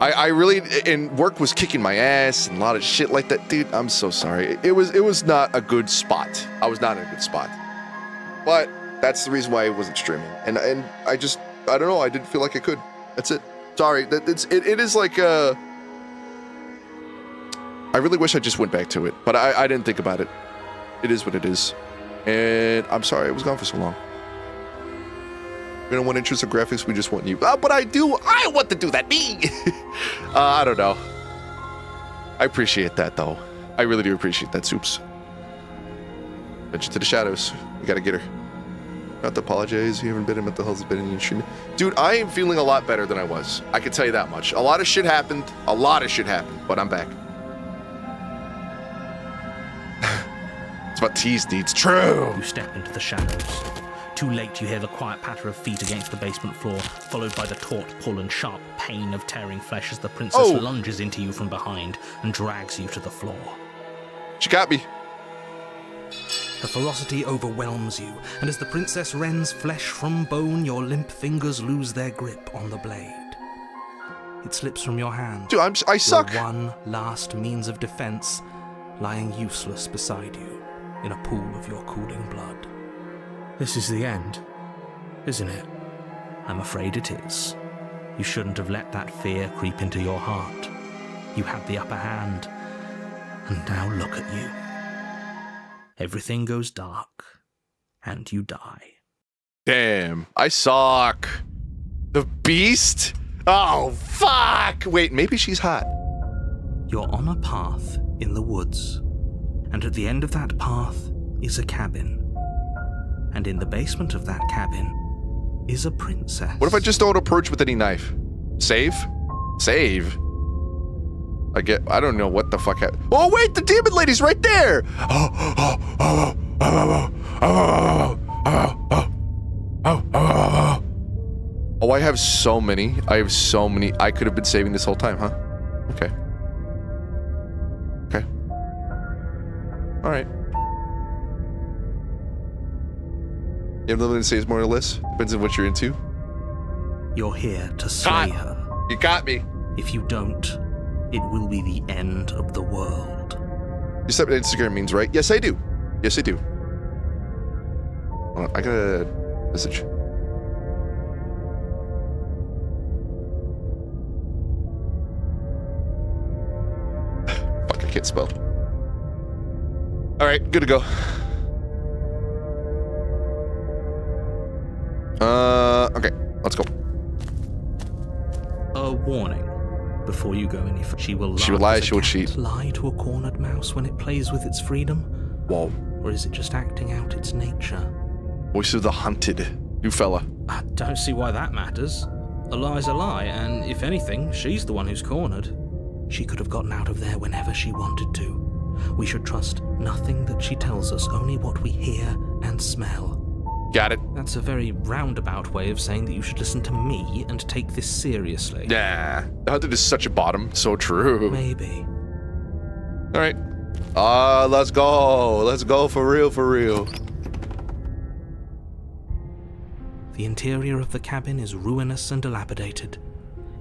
I really, and work was kicking my ass and a lot of shit like that. Dude, I'm so sorry. It was not a good spot. I was not in a good spot. But that's the reason why I wasn't streaming. And I don't know, I didn't feel like I could. That's it. Sorry. It is like I really wish I just went back to it, but I didn't think about it. It is what it is. And I'm sorry I was gone for so long. We don't want interest in graphics, we just want you. But I want to do that, me! I don't know. I appreciate that, though. I really do appreciate that, Soups. Venture to the shadows. We gotta get her. Not to apologize, you haven't been in mental health, has been in stream. Dude, I am feeling a lot better than I was. I can tell you that much. A lot of shit happened, but I'm back. It's what Tease needs. True! You step into the shadows. Too late, you hear the quiet patter of feet against the basement floor, followed by the taut pull and sharp pain of tearing flesh as the princess lunges into you from behind and drags you to the floor. She got me. The ferocity overwhelms you, and as the princess rends flesh from bone, your limp fingers lose their grip on the blade. It slips from your hand. Dude, I suck. Your one last means of defense lying useless beside you in a pool of your cooling blood. This is the end, isn't it? I'm afraid it is. You shouldn't have let that fear creep into your heart. You had the upper hand, and now look at you. Everything goes dark, and you die. Damn, I suck. The beast? Oh, fuck! Wait, maybe she's hot. You're on a path in the woods, and at the end of that path is a cabin. And in the basement of that cabin is a princess. What if I just don't approach with any knife? Save? Save? I don't know what the fuck happened. Oh, wait, the demon lady's right there! Oh, I have so many. I could have been saving this whole time, huh? Okay. All right. You have nothing to say is more or less? Depends on what you're into. You're here to slay her. You got me. If you don't, it will be the end of the world. You said what Instagram means, right? Yes, I do. Yes, I do. Hold on, I got a message. Fuck, I can't spell. All right, good to go. Okay, let's go. A warning. Before you go any further, she will lie. She would lie, as a she would cat cheat. Lie to a cornered mouse when it plays with its freedom. Whoa. Or is it just acting out its nature? Voice of the hunted. New fella. I don't see why that matters. A lie's a lie, and if anything, she's the one who's cornered. She could have gotten out of there whenever she wanted to. We should trust nothing that she tells us, only what we hear and smell. Got it. That's a very roundabout way of saying that you should listen to me and take this seriously. Nah. The hunted is such a bottom. So true. Maybe. Alright. Let's go. Let's go for real, for real. The interior of the cabin is ruinous and dilapidated.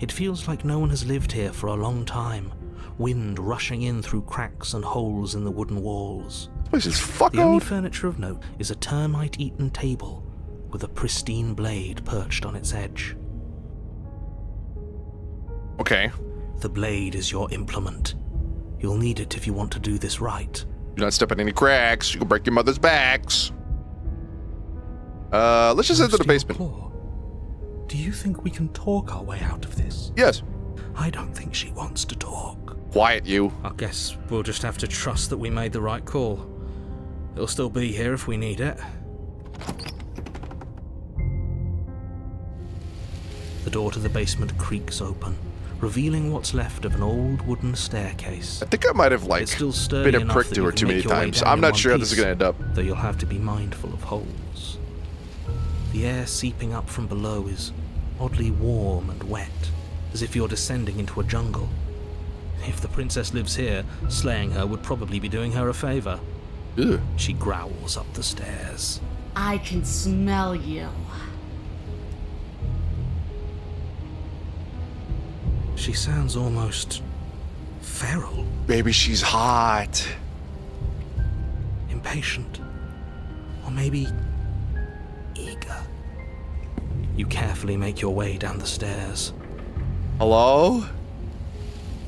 It feels like no one has lived here for a long time, wind rushing in through cracks and holes in the wooden walls. This is fuck The only old. furniture of note is a termite-eaten table with a pristine blade perched on its edge. Okay. The blade is your implement. You'll need it if you want to do this right. Do not step in any cracks. You can break your mother's backs. Let's just enter the Close to your basement. claw. Do you think we can talk our way out of this? Yes. I don't think she wants to talk. Quiet, you. I guess we'll just have to trust that we made the right call. It'll still be here if we need it. The door to the basement creaks open, revealing what's left of an old wooden staircase. I think I might have, like, It's still sturdy been a enough prick that to you her can too many make your way times. down I'm in not one sure how this is piece. gonna end up. Though you'll have to be mindful of holes. The air seeping up from below is oddly warm and wet, as if you're descending into a jungle. If the princess lives here, slaying her would probably be doing her a favor. Ugh. She growls up the stairs. I can smell you. She sounds almost feral, Baby, she's hot. impatient, or maybe eager. You carefully make your way down the stairs. Hello?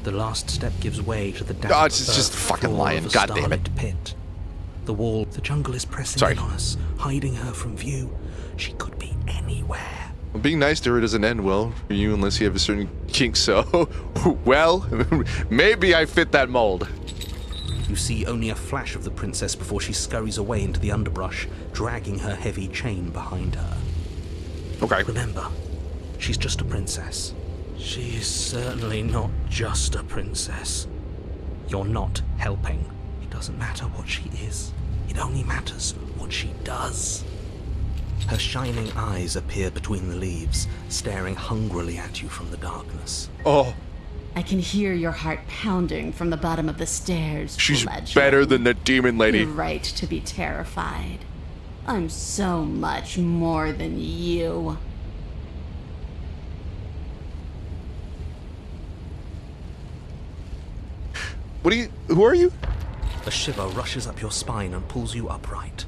The last step gives way to the damp Oh, it's just earth fucking floor lying. of a God damn it. starlit pit. The wall, the jungle is pressing Sorry. in on us, hiding her from view. She could be anywhere. Well, being nice to her doesn't end well for you unless you have a certain kink, so... well, maybe I fit that mold. You see only a flash of the princess before she scurries away into the underbrush, dragging her heavy chain behind her. Okay. Remember, she's just a princess. She is certainly not just a princess. You're not helping. It doesn't matter what she is. It only matters what she does. Her shining eyes appear between the leaves, staring hungrily at you from the darkness. Oh, I can hear your heart pounding from the bottom of the stairs. she's Fledgling. better than the demon lady. You're right to be terrified. I'm so much more than you. Who are you? A shiver rushes up your spine and pulls you upright.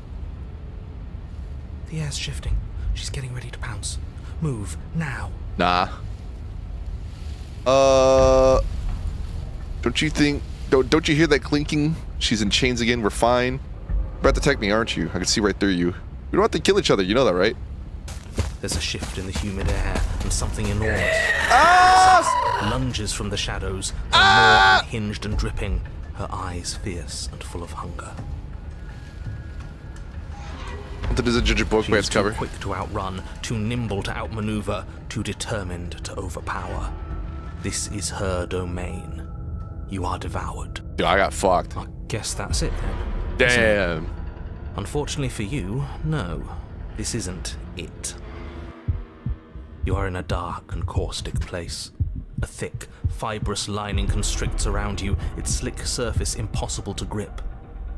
The air's shifting. She's getting ready to pounce. Move, now. Nah. Don't you think... Don't you hear that clinking? She's in chains again, we're fine. You're about to attack me, aren't you? I can see right through you. We don't have to kill each other, you know that, right? There's a shift in the humid air, and something enormous lunges from the shadows, her maw unhinged and dripping, her eyes fierce and full of hunger. That is a judge book by She's its too cover. quick to outrun, too nimble to outmaneuver, too determined to overpower. This is her domain. You are devoured. Yeah, I got fucked. I guess that's it then. Damn. Unfortunately for you, no. This isn't it. You are in a dark and caustic place. A thick, fibrous lining constricts around you, its slick surface impossible to grip.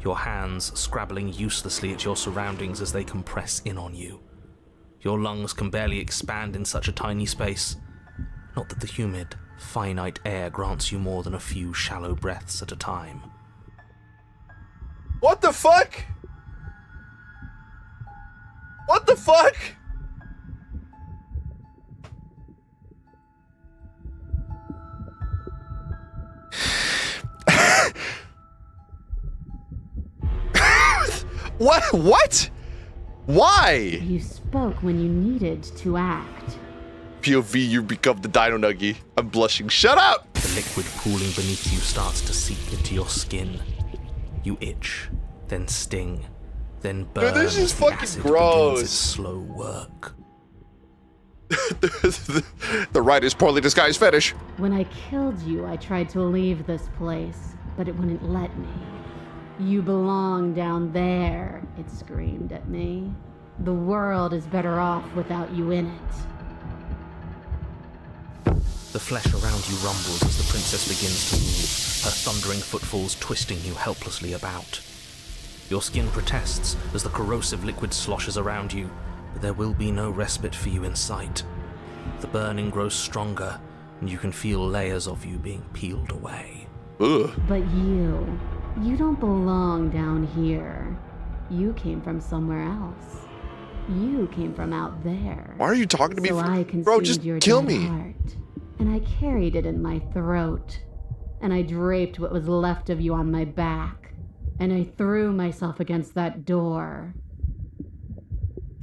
Your hands scrabbling uselessly at your surroundings as they compress in on you. Your lungs can barely expand in such a tiny space. Not that the humid, finite air grants you more than a few shallow breaths at a time. What the fuck? What the fuck? What? Why? You spoke when you needed to act. POV, you become the Dino Nuggie. I'm blushing. Shut up! The liquid pooling beneath you starts to seep into your skin. You itch, then sting, then burn this is as the fucking acid gross. begins its slow work. The right is poorly disguised fetish. When I killed you, I tried to leave this place, but it wouldn't let me. You belong down there, it screamed at me. The world is better off without you in it. The flesh around you rumbles as the princess begins to move, her thundering footfalls twisting you helplessly about. Your skin protests as the corrosive liquid sloshes around you, but there will be no respite for you in sight. The burning grows stronger, and you can feel layers of you being peeled away. Ugh. But you don't belong down here. You came from somewhere else. You came from out there. Why are you talking to me? So I Bro, consumed just your kill dead me. heart, and I carried it in my throat, and I draped what was left of you on my back, and I threw myself against that door.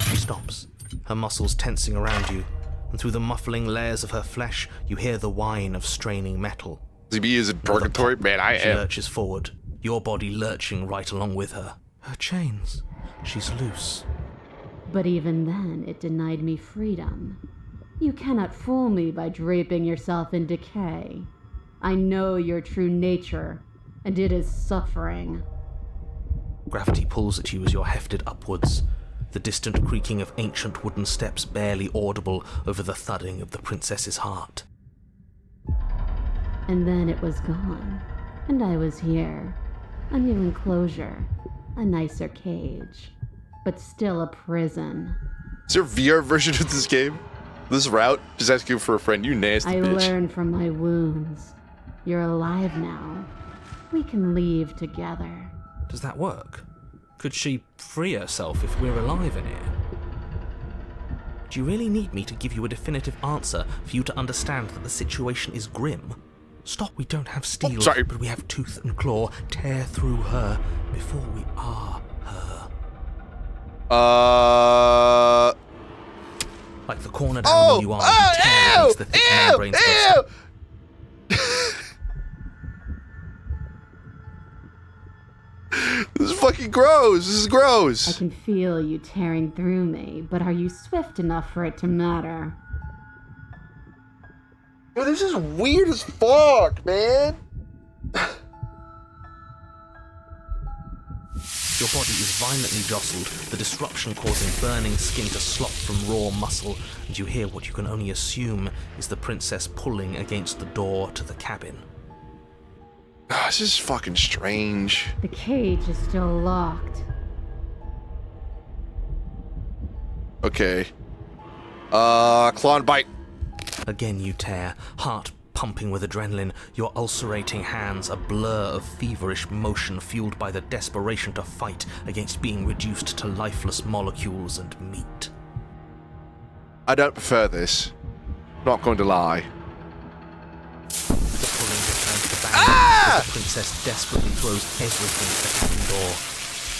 She stops, her muscles tensing around you, and through the muffling layers of her flesh, you hear the whine of straining metal. ZB is in purgatory? Man, I She am. lurches forward, your body lurching right along with her. Her chains. She's loose. But even then, it denied me freedom. You cannot fool me by draping yourself in decay. I know your true nature, and it is suffering. Gravity pulls at you as you're hefted upwards, the distant creaking of ancient wooden steps barely audible over the thudding of the princess's heart. And then it was gone, and I was here. A new enclosure, a nicer cage, but still a prison. Is there a VR version of this game? This route? Just asking for a friend, you nasty I bitch. learned from my wounds. You're alive now. We can leave together. Does that work? Could she free herself if we're alive in here? Do you really need me to give you a definitive answer for you to understand that the situation is grim? Stop, we don't have steel, sorry. but we have tooth and claw. Tear through her before we are her. Like the cornered animal you are, you tear against the thick membranes of her This is fucking gross. This is I gross. can feel you tearing through me, but are you swift enough for it to matter? Yo, this is weird as fuck, man. Your body is violently jostled, the disruption causing burning skin to slop from raw muscle, and you hear what you can only assume is the princess pulling against the door to the cabin. This is fucking strange. The cage is still locked. Okay. Claw and bite. Again you tear, heart pumping with adrenaline, your ulcerating hands a blur of feverish motion fueled by the desperation to fight against being reduced to lifeless molecules and meat. I don't prefer this. Not going to lie. The pulling returns to battle as the princess desperately throws everything at the cabin door.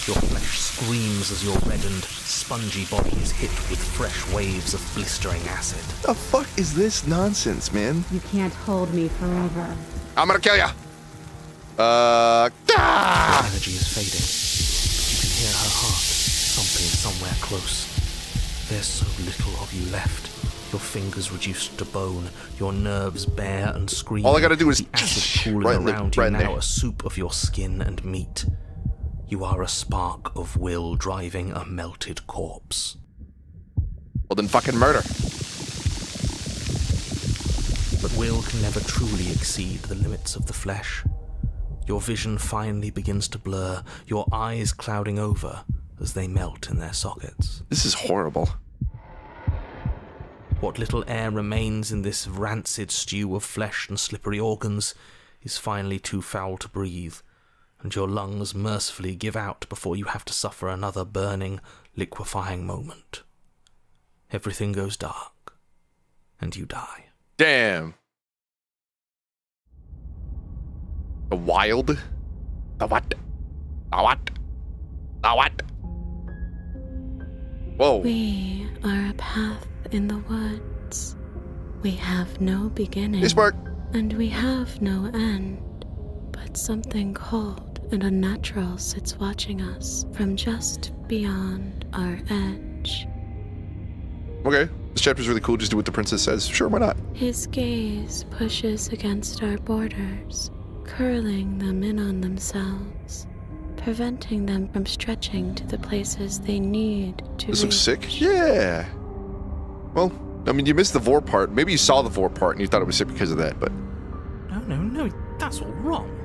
Your flesh screams as your reddened, spongy body is hit with fresh waves of blistering acid. The fuck is this nonsense, man? You can't hold me forever. I'm gonna kill ya. Her energy is fading. You can hear her heart thumping somewhere close. There's so little of you left. Your fingers reduced to bone, your nerves bare and screaming. All I gotta do is the acid pooling right in the- around you right in now there. a soup of your skin and meat. You are a spark of will driving a melted corpse. Well, then fucking murder. But will can never truly exceed the limits of the flesh. Your vision finally begins to blur, your eyes clouding over as they melt in their sockets. This is horrible. What little air remains in this rancid stew of flesh and slippery organs is finally too foul to breathe, and your lungs mercifully give out before you have to suffer another burning, liquefying moment. Everything goes dark, and you die. Damn. The wild? The what? The what? The what? Whoa. We are a path in the woods. We have no beginning. Hey, Spark. And we have no end, but something cold and unnatural sits watching us from just beyond our edge. Okay, this chapter's really cool. Just do what the princess says. Sure, why not? His gaze pushes against our borders, curling them in on themselves, preventing them from stretching to the places they need to This looks reach. sick. Yeah. Well, I mean, you missed the vor part. Maybe you saw the vor part and you thought it was sick because of that, but... No, that's all wrong.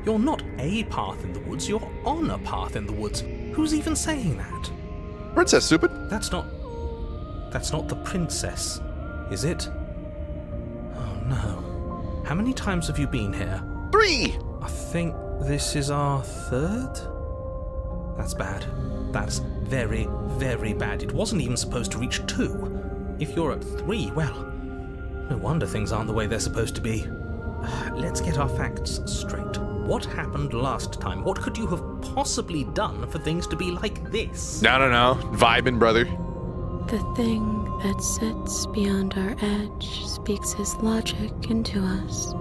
You're not a path in the woods, you're on a path in the woods. Who's even saying that? Princess, stupid. That's not the princess, is it? Oh no. How many times have you been here? 3! I think this is our 3rd? That's bad. That's very, very bad. It wasn't even supposed to reach 2. If you're at 3, well, no wonder things aren't the way they're supposed to be. Let's get our facts straight. What happened last time? What could you have possibly done for things to be like this? No. Vibing, brother. The thing that sits beyond our edge speaks his logic into us.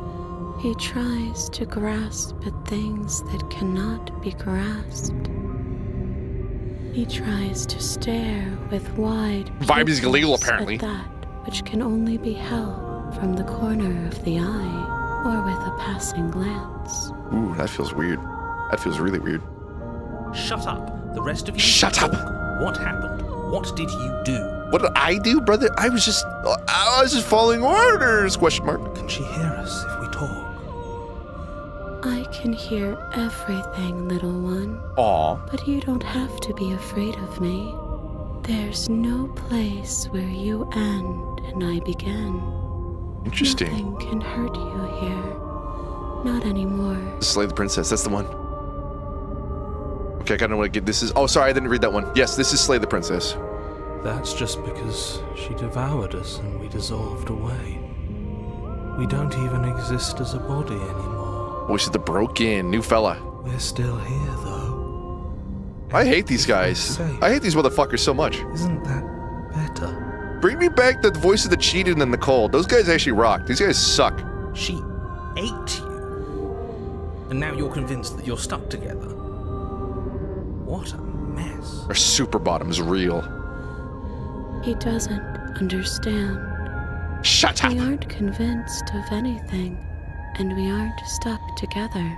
He tries to grasp at things that cannot be grasped. He tries to stare with wide Vibe is illegal, pupils apparently. at that which can only be held from the corner of the eye or with a passing glance. Ooh, that feels weird. That feels really weird. Shut up. The rest of you Shut up. talk. What happened? What did you do? What did I do, brother? I was just following orders, question mark. Can she hear us if we talk? I can hear everything, little one. Aw. But you don't have to be afraid of me. There's no place where you end and I begin. Interesting. Nothing can hurt you here. Not anymore. Slay the princess, that's the one. Okay, I gotta know what I get. This is... Oh, sorry, I didn't read that one. Yes, this is Slay the Princess. That's just because she devoured us and we dissolved away. We don't even exist as a body anymore. Oh, she's the broken new fella. We're still here, though. I hate these If guys. I'm safe, I hate these motherfuckers so much. Isn't that better? Bring me back the voice of the cheated and the cold. Those guys actually rock. These guys suck. She ate you. And now you're convinced that you're stuck together. What a mess. Our super bottom is real. He doesn't understand. Shut up. We aren't convinced of anything, and we aren't stuck together.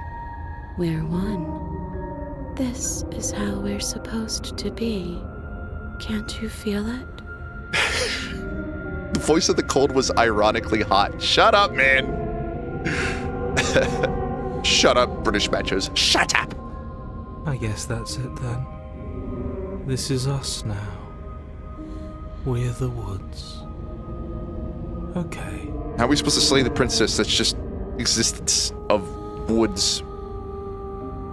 We're one. This is how we're supposed to be. Can't you feel it? The voice of the cold was ironically hot. Shut up, man. Shut up, British machos. Shut up. I guess that's it then. This is us now. We're the woods. Okay. How are we supposed to slay the princess that's just existence of woods?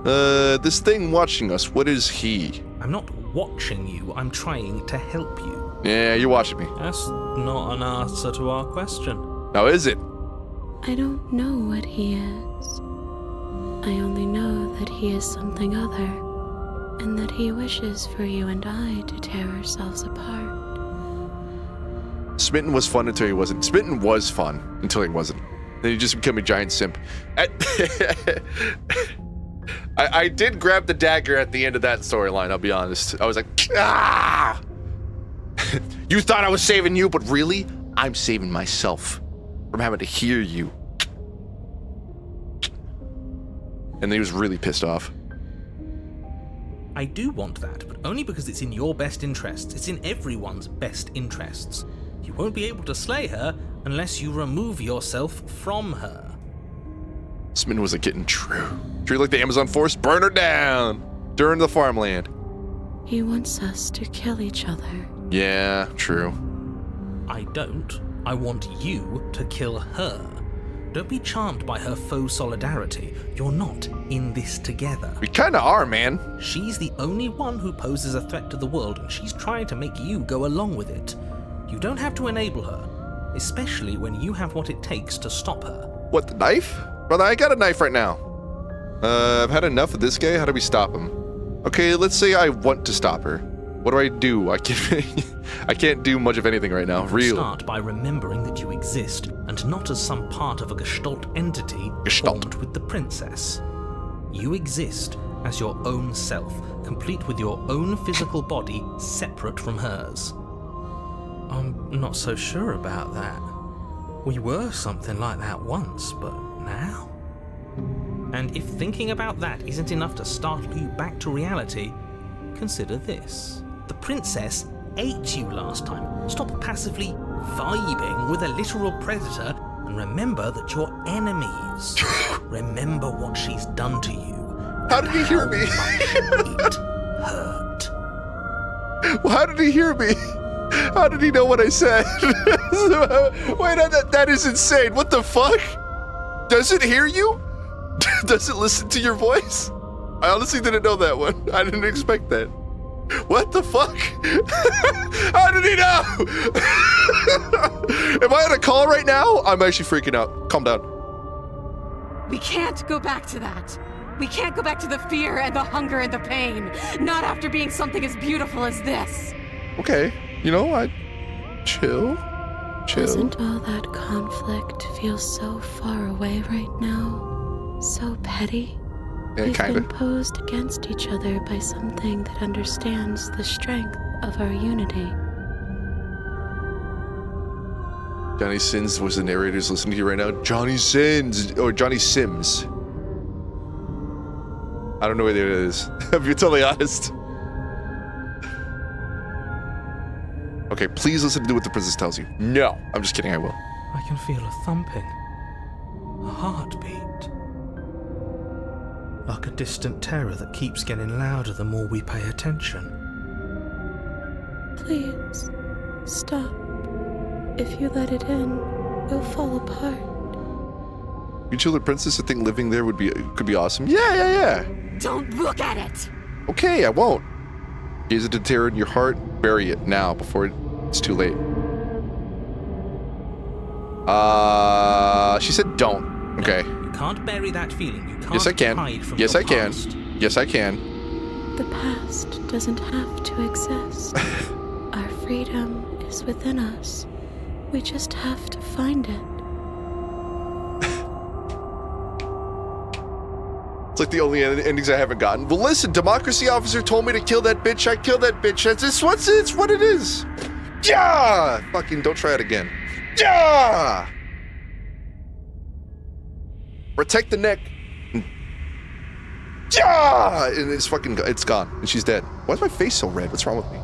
This thing watching us, what is he? I'm not watching you, I'm trying to help you. Yeah, you're watching me. That's not an answer to our question. Now is it? I don't know what he is. I only know that he is something other, and that he wishes for you and I to tear ourselves apart. Smitten was fun until he wasn't. Smitten was fun until he wasn't. Then he just became a giant simp. I did grab the dagger at the end of that storyline, I'll be honest. I was like, ah! You thought I was saving you, but really, I'm saving myself from having to hear you. And then he was really pissed off. I do want that, but only because it's in your best interests. It's in everyone's best interests. You won't be able to slay her unless you remove yourself from her. Smitten was like getting true. Treat like the Amazon forest, burn her down during the farmland. He wants us to kill each other. Yeah, true. I don't. I want you to kill her. Don't be charmed by her faux solidarity. You're not in this together. We kinda are, man. She's the only one who poses a threat to the world, and she's trying to make you go along with it. You don't have to enable her, especially when you have what it takes to stop her. What, the knife? Brother, I got a knife right now. I've had enough of this guy. How do we stop him? Okay, let's say I want to stop her. What do? I can't do much of anything right now. Real. Start by remembering that you exist, and not as some part of a Gestalt entity Gestalt. formed with the princess. You exist as your own self, complete with your own physical body, separate from hers. I'm not so sure about that. We were something like that once, but now? And if thinking about that isn't enough to startle you back to reality, consider this. The princess ate you last time. Stop passively vibing with a literal predator and remember that you're enemies. Remember what she's done to you. How did he hear me? It hurt. Well, how did he hear me? How did he know what I said? Wait, that is insane. What the fuck? Does it hear you? Does it listen to your voice? I honestly didn't know that one. I didn't expect that. What the fuck? How did he know? Am I on a call right now? I'm actually freaking out. Calm down. We can't go back to that. We can't go back to the fear and the hunger and the pain. Not after being something as beautiful as this. Okay. You know, I... Chill. Doesn't all that conflict feel so far away right now? So petty? Yeah, We've kinda. been posed against each other by something that understands the strength of our unity. Johnny Sins was the narrator's listening to you right now. Johnny Sins, or Johnny Sims. I don't know what it is, if you're totally honest. Okay, please listen to what the princess tells you. No, I'm just kidding, I will. I can feel a thumping. A heartbeat. Like a distant terror that keeps getting louder the more we pay attention. Please, stop. If you let it in, we'll fall apart. You chill the princess, I think living there could be awesome. Yeah. Don't look at it! Okay, I won't. Is it a terror in your heart? Bury it now before it's too late. She said don't. Okay. You can't bury that feeling. You can't Yes, I can. hide from Yes, your I can. past. Yes, I can. The past doesn't have to exist. Our freedom is within us. We just have to find it. It's like the only endings I haven't gotten. Well, listen, democracy officer told me to kill that bitch. I killed that bitch. It's what it is. Yeah! Fucking don't try it again. Yeah! Protect the neck. Yeah! And it's gone. And she's dead. Why is my face so red? What's wrong with me?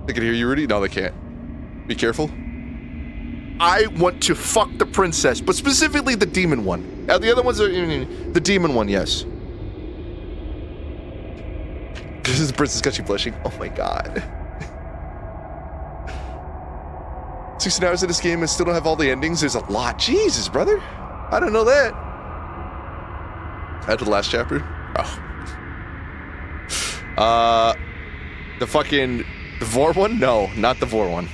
They can hear you, Rudy? No, they can't. Be careful. I want to fuck the princess, but specifically the demon one. The other ones are the demon one, yes. This is the princess got you blushing. Oh my god. 16 hours of this game and still don't have all the endings. There's a lot. Jesus, brother. I don't know that. After the last chapter? Oh. The Vor one? No, not the Vor one.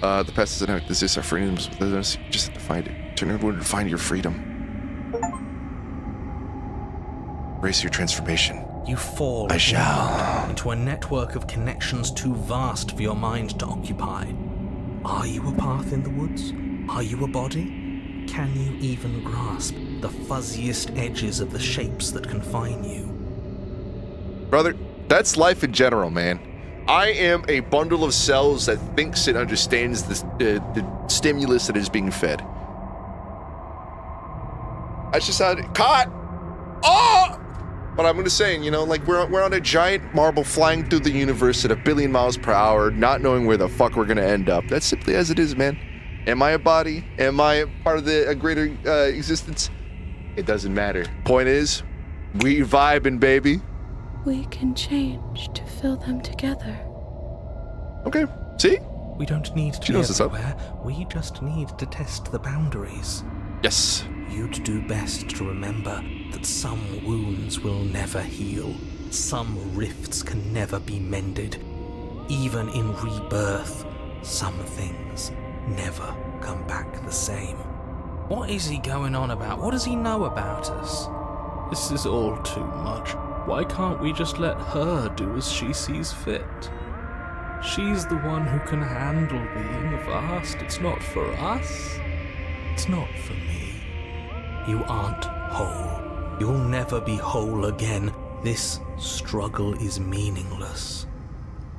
The past is not this our freedoms. Just have to find it. Turn everyone to find your freedom. Embrace your transformation. You fall I shall. into a network of connections too vast for your mind to occupy. Are you a path in the woods? Are you a body? Can you even grasp the fuzziest edges of the shapes that confine you? Brother, that's life in general, man. I am a bundle of cells that thinks it understands the stimulus that is being fed. That's just how it caught. Oh! But I'm just saying, you know, like we're on a giant marble flying through the universe at 1 billion miles per hour, not knowing where the fuck we're gonna end up. That's simply as it is, man. Am I a body? Am I a part of a greater existence? It doesn't matter. Point is, we vibing, baby. We can change to fill them together. Okay, see? We don't need to She be knows what's up. everywhere. We just need to test the boundaries. Yes. You'd do best to remember that some wounds will never heal. Some rifts can never be mended. Even in rebirth, some things never come back the same. What is he going on about? What does he know about us? This is all too much. Why can't we just let her do as she sees fit? She's the one who can handle being vast. It's not for us. It's not for me. You aren't whole. You'll never be whole again. This struggle is meaningless.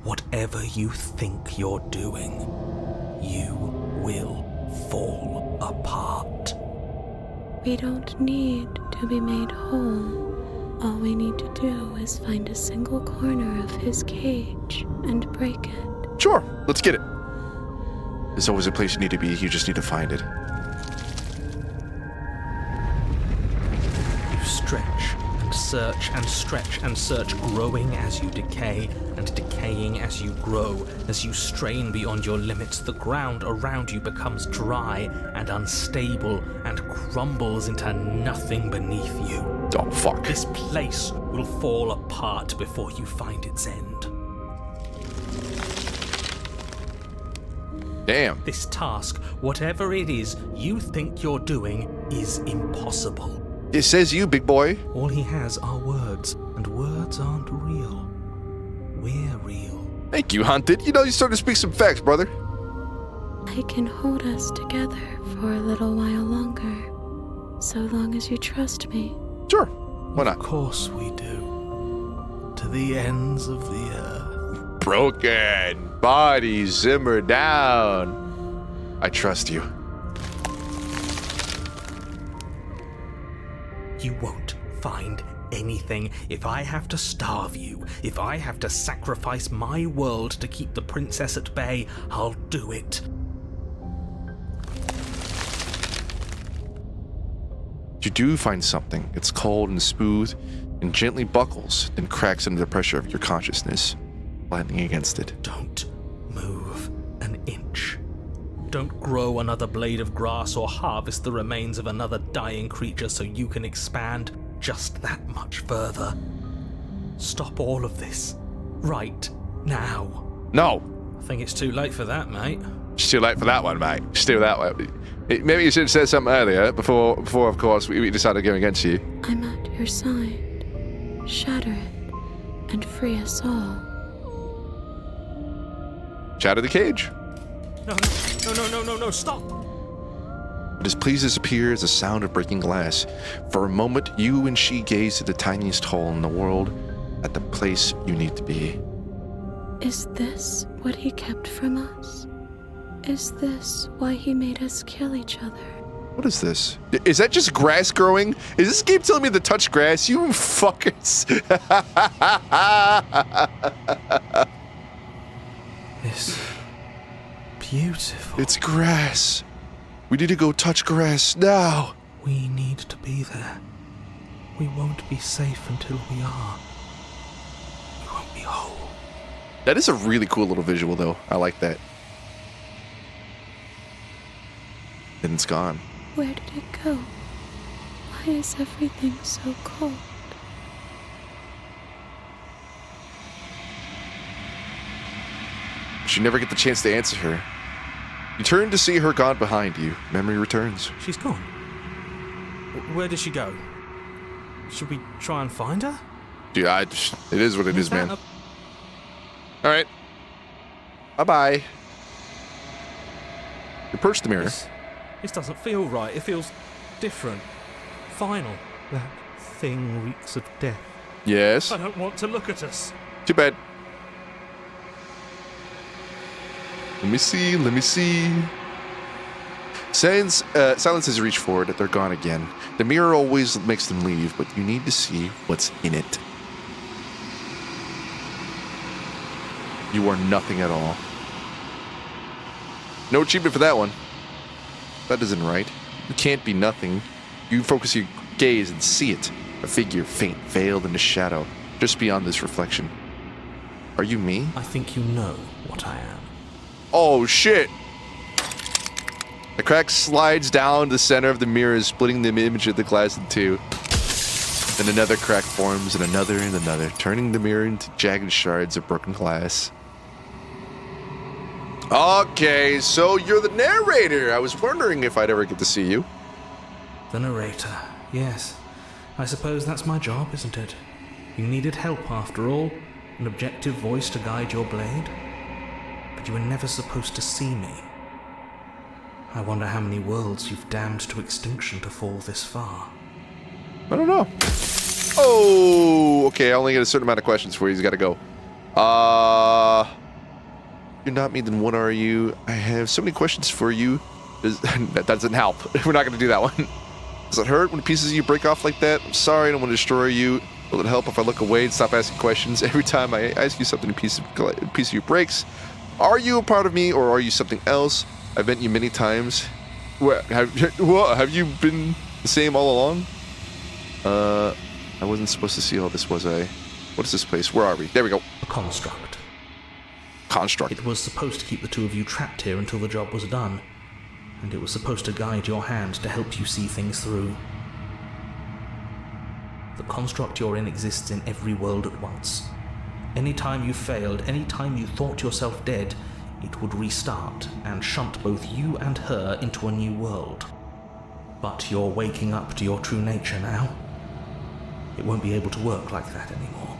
Whatever you think you're doing, you will fall apart. We don't need to be made whole. All we need to do is find a single corner of his cage and break it. Sure, let's get it. There's always a place you need to be, you just need to find it. You stretch and search and stretch and search, growing as you decay and decaying as you grow. As you strain beyond your limits, the ground around you becomes dry and unstable and crumbles into nothing beneath you. Oh, fuck. This place will fall apart before you find its end. Damn. This task, whatever it is you think you're doing, is impossible. It says you, big boy. All he has are words, and words aren't real. We're real. Thank you, Haunted. You know, you started to speak some facts, brother. I can hold us together for a little while longer, so long as you trust me. Sure. Why not? Of course we do. To the ends of the earth. Broken body, simmer down. I trust you. You won't find anything. If I have to starve you, if I have to sacrifice my world to keep the princess at bay, I'll do it. You do find something. It's cold and smooth and gently buckles, then cracks under the pressure of your consciousness, landing against it. Don't move an inch. Don't grow another blade of grass or harvest the remains of another dying creature so you can expand just that much further. Stop all of this right now. No. I think it's too late for that, mate. It's too late for that one, mate. It's too that one. Maybe you should have said something earlier, before of course, we decided to go against you. I'm at your side. Shatter it, and free us all. Shatter the cage. No, stop! But as please disappears the sound of breaking glass. For a moment, you and she gaze at the tiniest hole in the world, at the place you need to be. Is this what he kept from us? Is this why he made us kill each other? What is this? Is that just grass growing? Is this game telling me to touch grass? You fuckers. It's beautiful. It's grass. We need to go touch grass now. We need to be there. We won't be safe until we are. We won't be whole. That is a really cool little visual, though. I like that. Then it's gone. Where did it go? Why is everything so cold? But you never get the chance to answer her. You turn to see her gone behind you. Memory returns. She's gone. Where did she go? Should we try and find her? Dude, it is what it is, man. All right. Bye-bye. You approach the mirror. This doesn't feel right. It feels different. Final. That thing reeks of death. Yes. I don't want to look at us. Too bad. Let me see. Silence has reached forward. They're gone again. The mirror always makes them leave, but you need to see what's in it. You are nothing at all. No achievement for that one. That isn't right. You can't be nothing. You focus your gaze and see it. A figure faint, veiled in the shadow, just beyond this reflection. Are you me? I think you know what I am. Oh, shit! The crack slides down the center of the mirror, splitting the image of the glass in two. Then another crack forms, and another, turning the mirror into jagged shards of broken glass. Okay, so you're the narrator. I was wondering if I'd ever get to see you. The narrator, yes. I suppose that's my job, isn't it? You needed help after all. An objective voice to guide your blade. You were never supposed to see me. I wonder how many worlds you've damned to extinction to fall this far. I don't know. Oh, okay. I only get a certain amount of questions for you. He's got to go. You're not me, then what are you? I have so many questions for you. That doesn't help. We're not going to do that one. Does it hurt when pieces of you break off like that? I'm sorry, I don't want to destroy you. Will it help if I look away and stop asking questions? Every time I ask you something, a piece of you breaks. Are you a part of me, or are you something else? I've met you many times. What, have you been the same all along? I wasn't supposed to see all this, was I? What is this place? Where are we? There we go. A construct. Construct. It was supposed to keep the two of you trapped here until the job was done. And it was supposed to guide your hand to help you see things through. The construct you're in exists in every world at once. Any time you failed, any time you thought yourself dead, it would restart and shunt both you and her into a new world. But you're waking up to your true nature now. It won't be able to work like that anymore.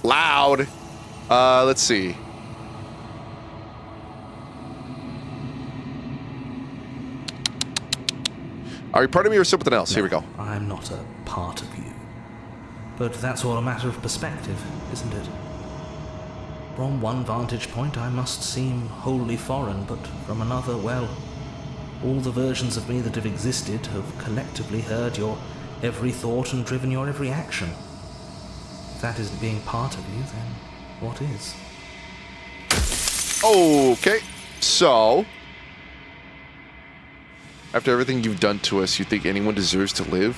Loud. Let's see. Are you part of me or something else? No, Here we go. I'm not a part of you. But that's all a matter of perspective, isn't it? From one vantage point, I must seem wholly foreign, but from another, well, all the versions of me that have existed have collectively heard your every thought and driven your every action. If that isn't being part of you, then what is? Okay, so after everything you've done to us, you think anyone deserves to live?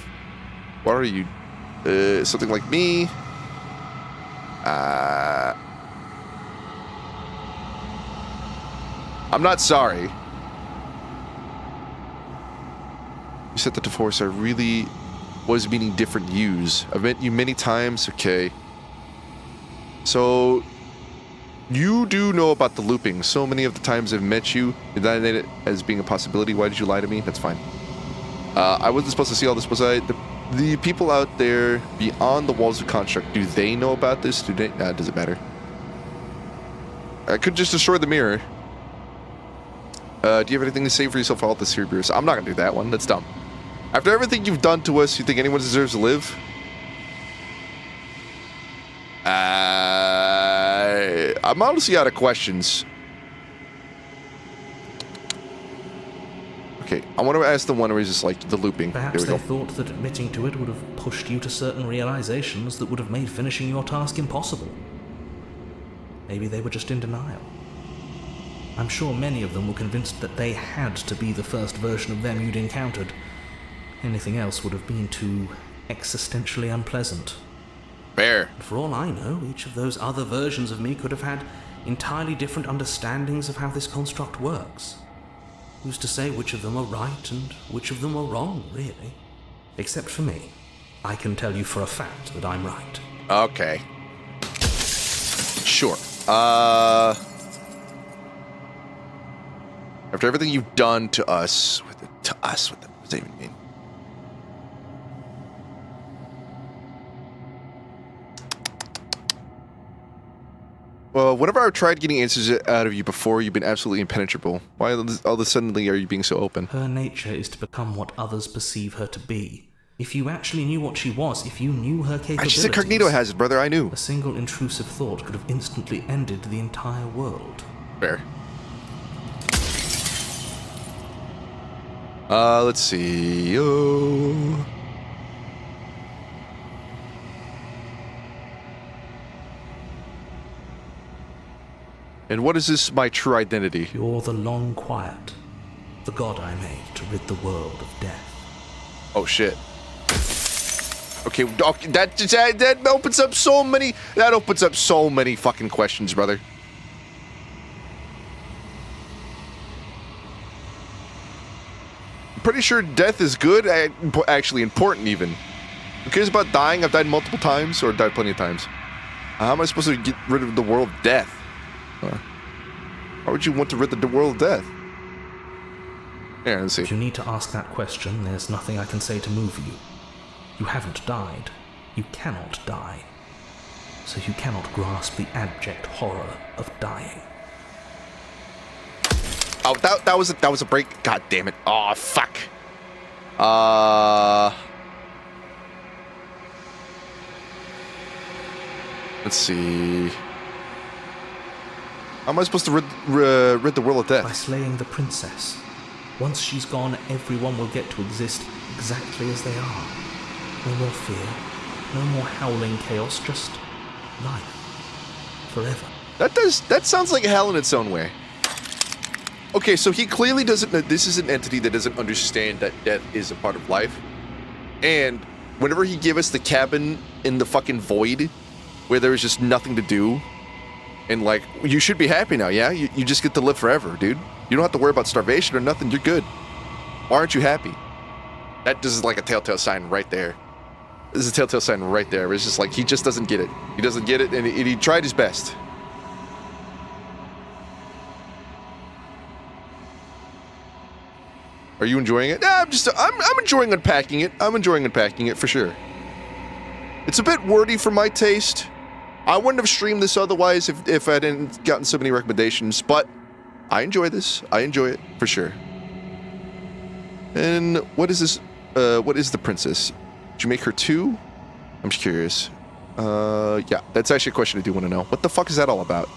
What are you? Something like me? I'm not sorry. You said that the Force, I really was meaning different yous. I've met you many times, okay. So, you do know about the looping. So many of the times I've met you, denied it as being a possibility. Why did you lie to me? That's fine. I wasn't supposed to see all this, was I? The people out there beyond the walls of construct, do they know about this? Do they? Does it matter? I could just destroy the mirror. Do you have anything to say for yourself for all this here, Bruce? I'm not gonna do that one. That's dumb. After everything you've done to us, you think anyone deserves to live? I'm honestly out of questions. Okay, I want to ask the one where he's just like the looping. Perhaps they thought that admitting to it would have pushed you to certain realizations that would have made finishing your task impossible. Maybe they were just in denial. I'm sure many of them were convinced that they had to be the first version of them you'd encountered. Anything else would have been too existentially unpleasant. Fair. For all I know, each of those other versions of me could have had entirely different understandings of how this construct works. Who's to say which of them are right and which of them are wrong, really? Except for me. I can tell you for a fact that I'm right. Okay. Sure. After everything you've done to us, what does that even mean? Well, whenever I've tried getting answers out of you before, you've been absolutely impenetrable. Why all of a sudden are you being so open? Her nature is to become what others perceive her to be. If you actually knew what she was, if you knew her capabilities... She's incognito has it, brother, I knew. A single intrusive thought could have instantly ended the entire world. Fair. Let's see. Oh. And what is this, my true identity? You're the long quiet, the god I made to rid the world of death. Oh shit. Okay, that opens up so many. That opens up so many fucking questions, brother. I'm pretty sure death is good, actually important even. Who cares about dying? I've died multiple times, or died plenty of times. How am I supposed to get rid of the world of death? Why would you want to rid the world of death? Yeah, let's see. If you need to ask that question, there's nothing I can say to move you. You haven't died. You cannot die. so you cannot grasp the abject horror of dying. Oh, that was a break. God damn it. Oh, fuck. Let's see. How am I supposed to rid the world of death? By slaying the princess. Once she's gone, everyone will get to exist exactly as they are. No more fear, no more howling chaos, just life. Forever. That sounds like hell in its own way. Okay, so he clearly doesn't know. This is an entity that doesn't understand that death is a part of life. And whenever he gave us the cabin in the fucking void, where there was just nothing to do, and like, you should be happy now, yeah? You just get to live forever, dude. You don't have to worry about starvation or nothing. You're good. Why aren't you happy? This is like a telltale sign right there. This is a telltale sign right there. It's just like, he just doesn't get it. He doesn't get it, and he tried his best. Are you enjoying it? Nah, I'm enjoying unpacking it. I'm enjoying unpacking it for sure. It's a bit wordy for my taste. I wouldn't have streamed this otherwise if I hadn't gotten so many recommendations, but I enjoy this. I enjoy it for sure. And what is this? What is the princess? Did you make her 2? I'm just curious. Yeah, that's actually a question I do want to know. What the fuck is that all about?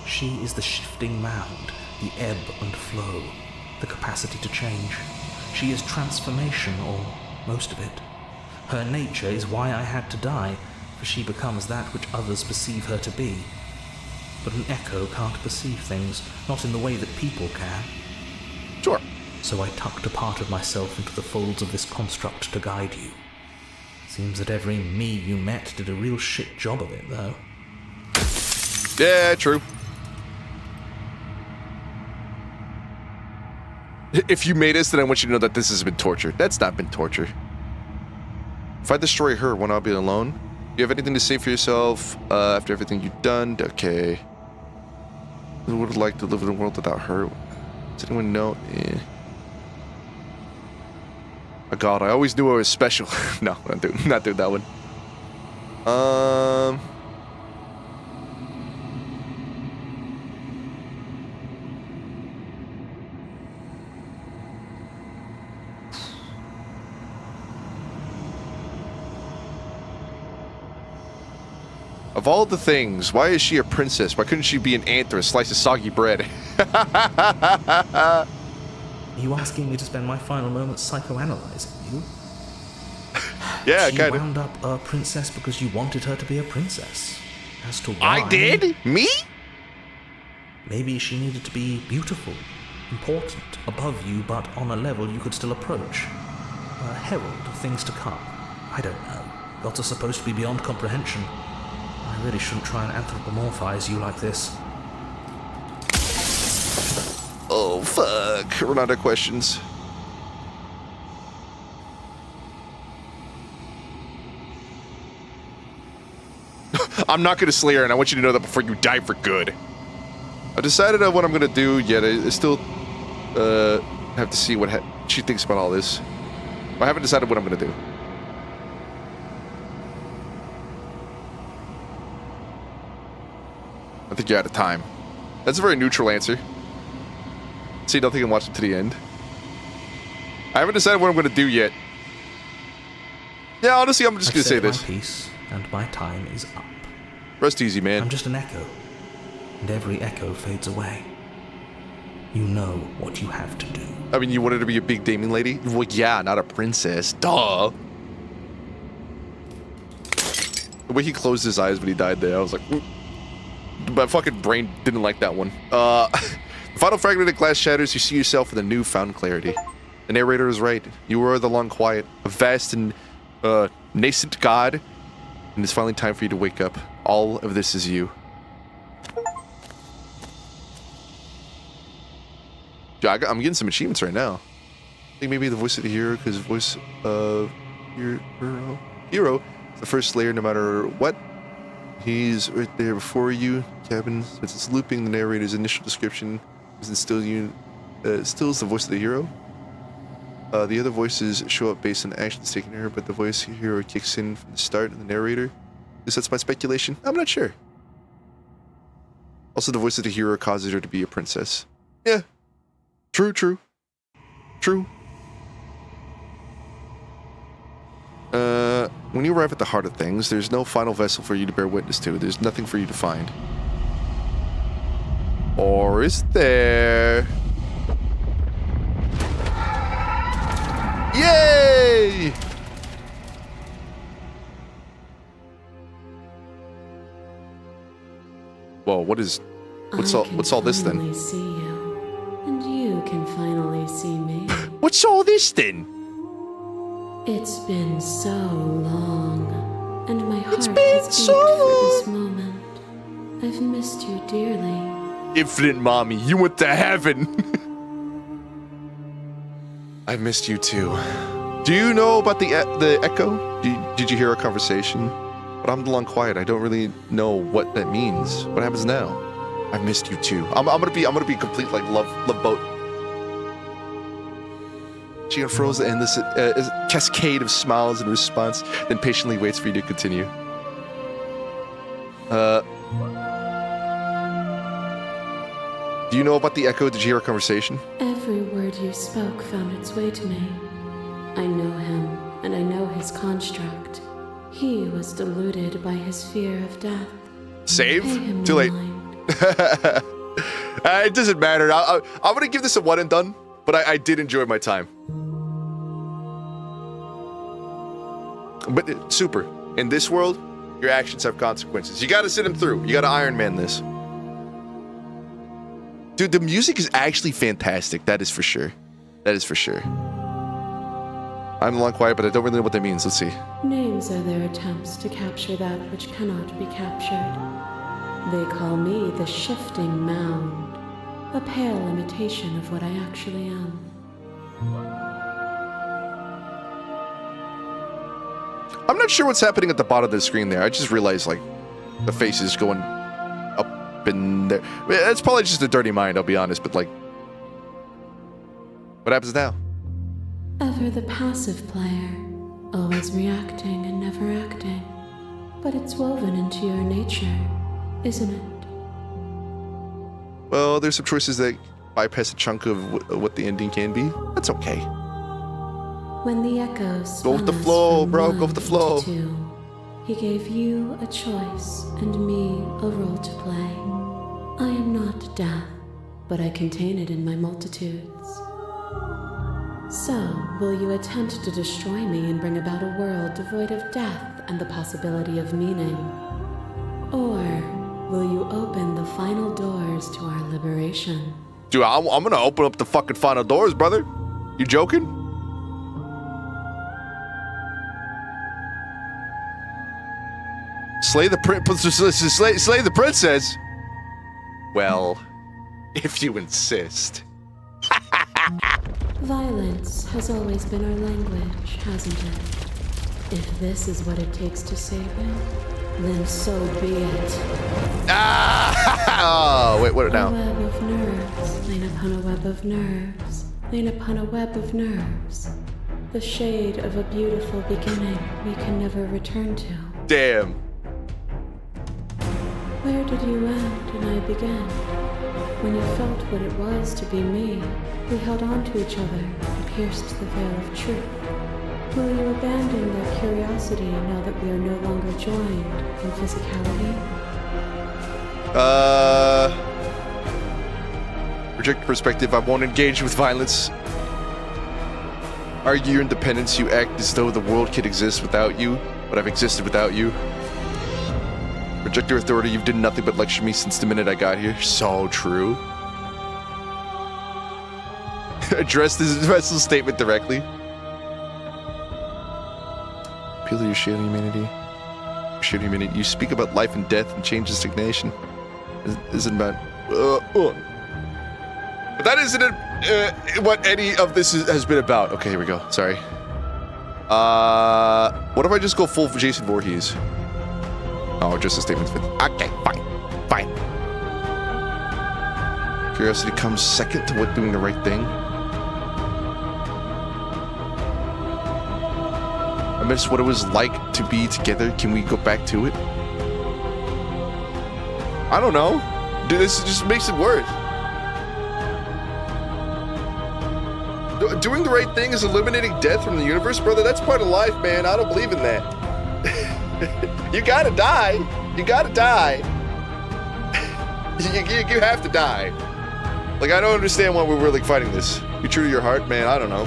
She is the shifting mound, the ebb and flow, the capacity to change. She is transformation, or most of it. Her nature is why I had to die, for she becomes that which others perceive her to be. But an echo can't perceive things, not in the way that people can. Sure. So I tucked a part of myself into the folds of this construct to guide you. Seems that every me you met did a real shit job of it, though. Yeah, true. If you made us, then I want you to know that this has been torture. That's not been torture. If I destroy her, won't I be alone? Do you have anything to say for yourself after everything you've done? Okay. I would like to live in a world without her. Does anyone know? Eh. Oh god, I always knew I was special. No, not doing that one. Of all the things, why is she a princess? Why couldn't she be an ant or a slice of soggy bread? Are you asking me to spend my final moments psychoanalyzing you? Yeah, she kind of. wound up a princess because you wanted her to be a princess. As to why... I did? Me? Maybe she needed to be beautiful, important, above you, but on a level you could still approach. A herald of things to come. I don't know. Gods are supposed to be beyond comprehension. I really shouldn't try and anthropomorphize you like this. Oh, fuck. Run out of questions. I'm not going to slay her, and I want you to know that before you die for good. I decided on what I'm going to do, yet I still have to see what she thinks about all this. I haven't decided what I'm going to do. I think you're out of time. That's a very neutral answer. See, nothing and watch it to the end. I haven't decided what I'm going to do yet. Yeah, honestly, I'm just going to say this. My piece, and my time is up. Rest easy, man. I'm just an echo, and every echo fades away. You know what you have to do. I mean, you wanted to be a big daemon lady? Well, yeah, not a princess. Duh. The way he closed his eyes when he died there, I was like... My fucking brain didn't like that one. The final fragment of glass shatters, you see yourself with a newfound clarity. The narrator is right. You are the long quiet, a vast and nascent god, and it's finally time for you to wake up. All of this is you. Yeah, I'm getting some achievements right now. I think maybe the voice of the hero, because voice of your hero is the first layer no matter what. He's right there before you, cabin. Since it's looping the narrator's initial description, isn't still is the voice of the hero. The other voices show up based on the actions taken here, but the voice of the hero kicks in from the start of the narrator. Is that my speculation? I'm not sure. Also, the voice of the hero causes her to be a princess. Yeah. True. When you arrive at the heart of things, there's no final vessel for you to bear witness to. There's nothing for you to find. Or is there? Yay! Whoa, what's all this then? I can finally see you, and you can finally see me. What's all this then? It's been so long, and my heart It's been has ached so for this moment. I've missed you dearly. Infinite mommy, you went to heaven. I missed you too. Do you know about the echo? Did you hear our conversation? But I'm the long quiet. I don't really know what that means. What happens now? I missed you too. I'm gonna be a complete like love boat. She unfurls and this cascade of smiles in response, then patiently waits for you to continue. Do you know about the echo? Did you hear our conversation? Every word you spoke found its way to me. I know him, and I know his construct. He was deluded by his fear of death. Save? Pay him Too no late. mind. It doesn't matter. I'm gonna give this a one and done, but I did enjoy my time. But super. In this world, your actions have consequences. You gotta sit them through. You gotta Iron Man this. Dude, the music is actually fantastic. That is for sure. That is for sure. I'm the long quiet, but I don't really know what that means. Let's see. Names are their attempts to capture that which cannot be captured. They call me the shifting mound, a pale imitation of what I actually am. I'm not sure what's happening at the bottom of the screen there. I just realized, like, the face is going up in there. It's probably just a dirty mind, I'll be honest, but, like, what happens now? Ever the passive player, always reacting and never acting. But it's woven into your nature, isn't it? Well, there's some choices that bypass a chunk of what the ending can be. That's okay. When the echoes Go with the spun us flow, from bro. one Go with the flow. into two, he gave you a choice and me a role to play. I am not death, but I contain it in my multitudes. So, will you attempt to destroy me and bring about a world devoid of death and the possibility of meaning? Or will you open the final doors to our liberation? Dude, I'm gonna open up the fucking final doors, brother. You joking? Slay the slay the princess. Well, if you insist. Violence has always been our language, hasn't it? If this is what it takes to save him, then so be it. Ah! Oh, wait, what A now? web of nerves, lain upon a web of nerves, lain upon a web of nerves. The shade of a beautiful beginning we can never return to. Damn. Where did you end and I began? When you felt what it was to be me, we held on to each other and pierced the veil of truth. Will you abandon that curiosity now that we are no longer joined in physicality? Reject perspective. I won't engage with violence. Argue your independence. You act as though the world could exist without you, but I've existed without you. Reject your authority. You've done nothing but lecture me since the minute I got here. So true. Address this vessel statement directly. Appeal to your shared humanity. Shared humanity. You speak about life and death and change and stagnation. Isn't about. But that isn't what any of this has been about. Okay, here we go. Sorry. What if I just go full Jason Voorhees? Oh, just a statement. Okay, fine. Curiosity comes second to what doing the right thing. I miss what it was like to be together. Can we go back to it? I don't know. Dude, this just makes it worse. Doing the right thing is eliminating death from the universe, brother. That's part of life, man. I don't believe in that. You gotta die. You gotta die. You have to die. Like, I don't understand why we're like fighting this. You true to your heart, man. I don't know.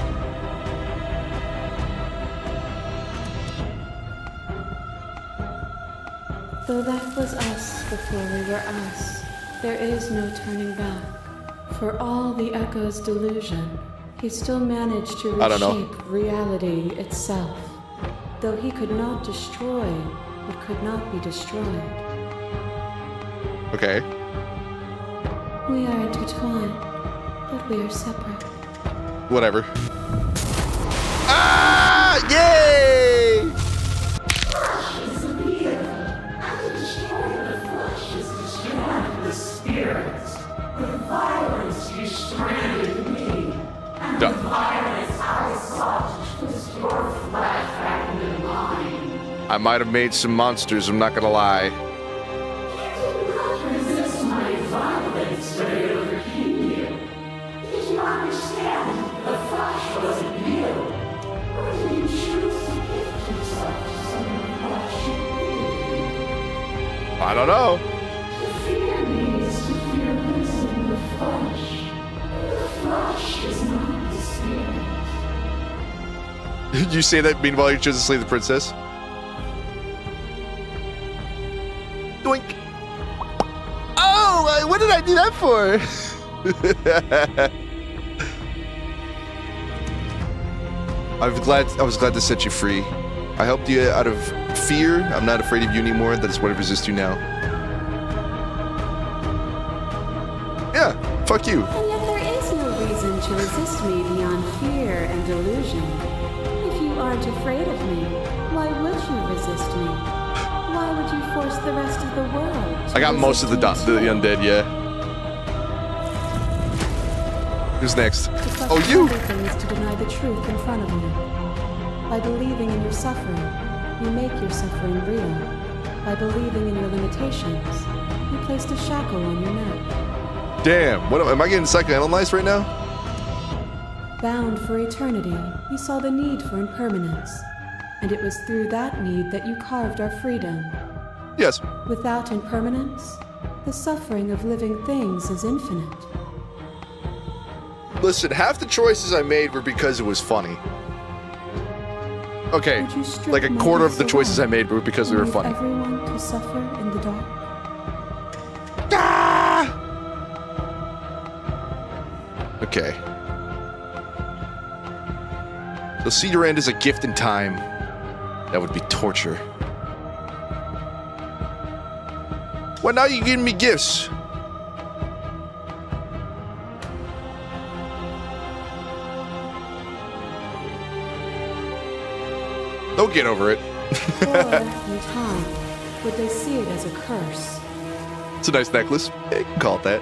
Though that was us before we were us, there is no turning back. For all the echo's delusion, he still managed to reshape reality itself. Though he could not destroy what could not be destroyed. Okay. We are intertwined, but we are separate. Whatever. Ah! Yay! I might have made some monsters, I'm not gonna lie. I don't know. Did you say that meanwhile you chose to slay the princess? Doink. Oh, what did I do that for? I was glad to set you free. I helped you out of fear. I'm not afraid of you anymore. That's what I resist you now. Yeah, fuck you. And yet there is no reason to resist me beyond fear and delusion. If you aren't afraid of me, why would you resist me? Why would you force the rest of the world to I got most of the undead, yeah. Who's next? Oh, you! Everything is to deny the truth in front of you. By believing in your suffering, you make your suffering real. By believing in your limitations, you placed a shackle on your neck. Damn, what am I getting psychoanalyzed right now? Bound for eternity, you saw the need for impermanence. And it was through that need that you carved our freedom. Yes. Without impermanence, the suffering of living things is infinite. Listen, half the choices I made were because it was funny. Okay, Would you strip like a my quarter of the gifts choices I away made were because they and were leave funny. everyone to suffer in the dark? Ah! Okay. So see your end as a gift in time. That would be torture. Well, now you're giving me gifts. Don't get over it. Or, in time, would they see it as a curse? It's a nice necklace. Yeah, you can call it that.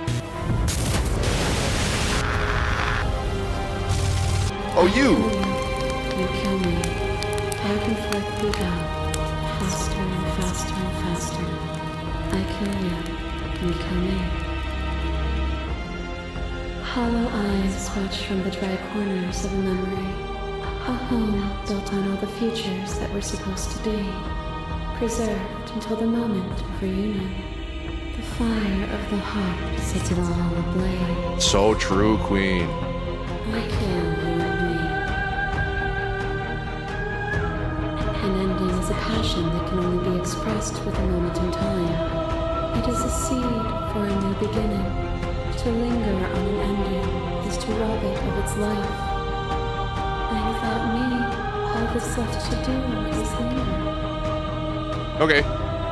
Oh, you! You kill me. Back and forth we go. Faster and faster and faster. I kill you. You kill me. Hollow eyes watch from the dry corners of a memory. A home built on all the futures that were supposed to be. Preserved until the moment of reunion. The fire of the heart sets it all ablaze. So true, Queen. I kill you and me. An ending is a passion that can only be expressed with a moment in time. It is a seed for a new beginning. To linger on an ending is to rob it of its life. And without me, all that's left to do is linger. Okay.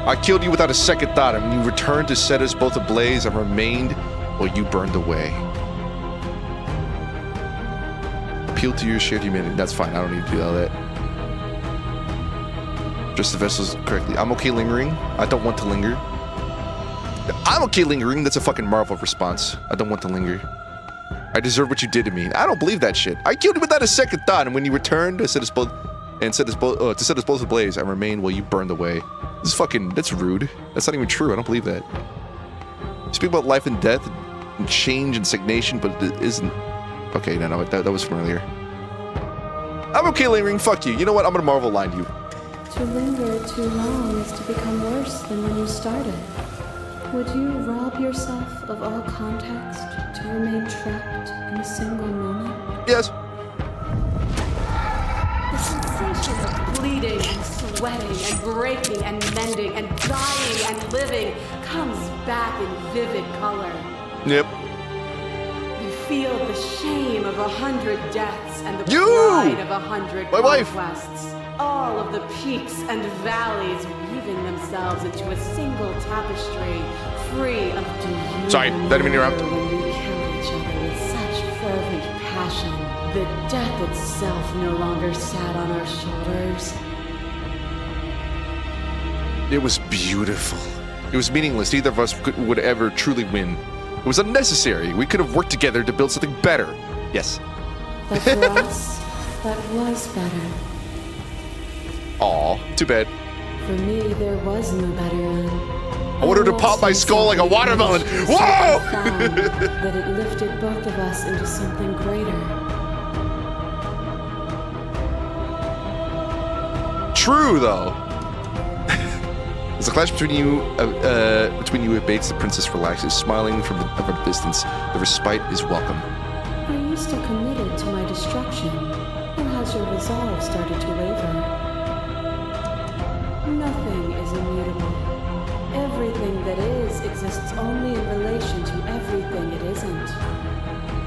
I killed you without a second thought, and when you returned to set us both ablaze, I remained while you burned away. Appeal to your shared humanity. That's fine. I don't need to do all that. Dress the vessels correctly. I'm okay lingering. I don't want to linger. I'm okay lingering. That's a fucking Marvel response. I don't want to linger. I deserve what you did to me. I don't believe that shit. I killed you without a second thought, and when you returned, I said it's both. and to set us both ablaze and remain while you burned away. This is fucking, that's rude. That's not even true. I don't believe that. You speak about life and death and change and stagnation, but it isn't. Okay, no, that was from earlier. I'm okay lingering, fuck you. You know what, I'm gonna Marvel line you. To linger too long is to become worse than when you started. Would you rob yourself of all context to remain trapped in a single moment? Yes. The sensation of bleeding and sweating and breaking and mending and dying and living comes back in vivid color. Yep. You feel the shame of 100 deaths and the You! pride of 100 My wife! conquests. All of the peaks and valleys weaving themselves into a single tapestry, free of delusion. Sorry, didn't mean to interrupt. When we killed each other with such fervent passion, the death itself no longer sat on our shoulders. It was beautiful. It was meaningless. Neither of us would ever truly win. It was unnecessary. We could have worked together to build something better. Yes. But for us, that was better. Aw, too bad. For me, there was no better end. I wanted to pop my skull like a watermelon. Whoa! That it lifted both of us into something greater. True, though. As the clash between you abates, the princess relaxes, smiling from a distance. The respite is welcome. Are you still committed to my destruction, or has your resolve started to waver? Nothing is immutable. Everything that is exists only in relation to everything it isn't.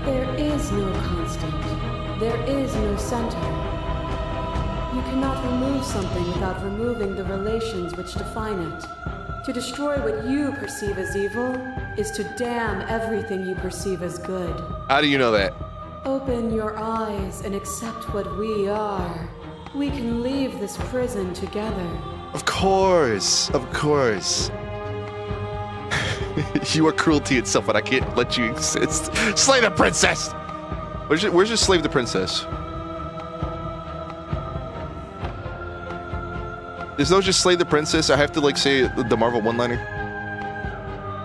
There is no constant. There is no center. You cannot remove something without removing the relations which define it. To destroy what you perceive as evil is to damn everything you perceive as good. How do you know that? Open your eyes and accept what we are. We can leave this prison together. Of course. Of course. You are cruelty itself, but I can't let you exist. Slay the princess! Where's your slave the princess? There's no just slay the princess. I have to like say the Marvel one-liner.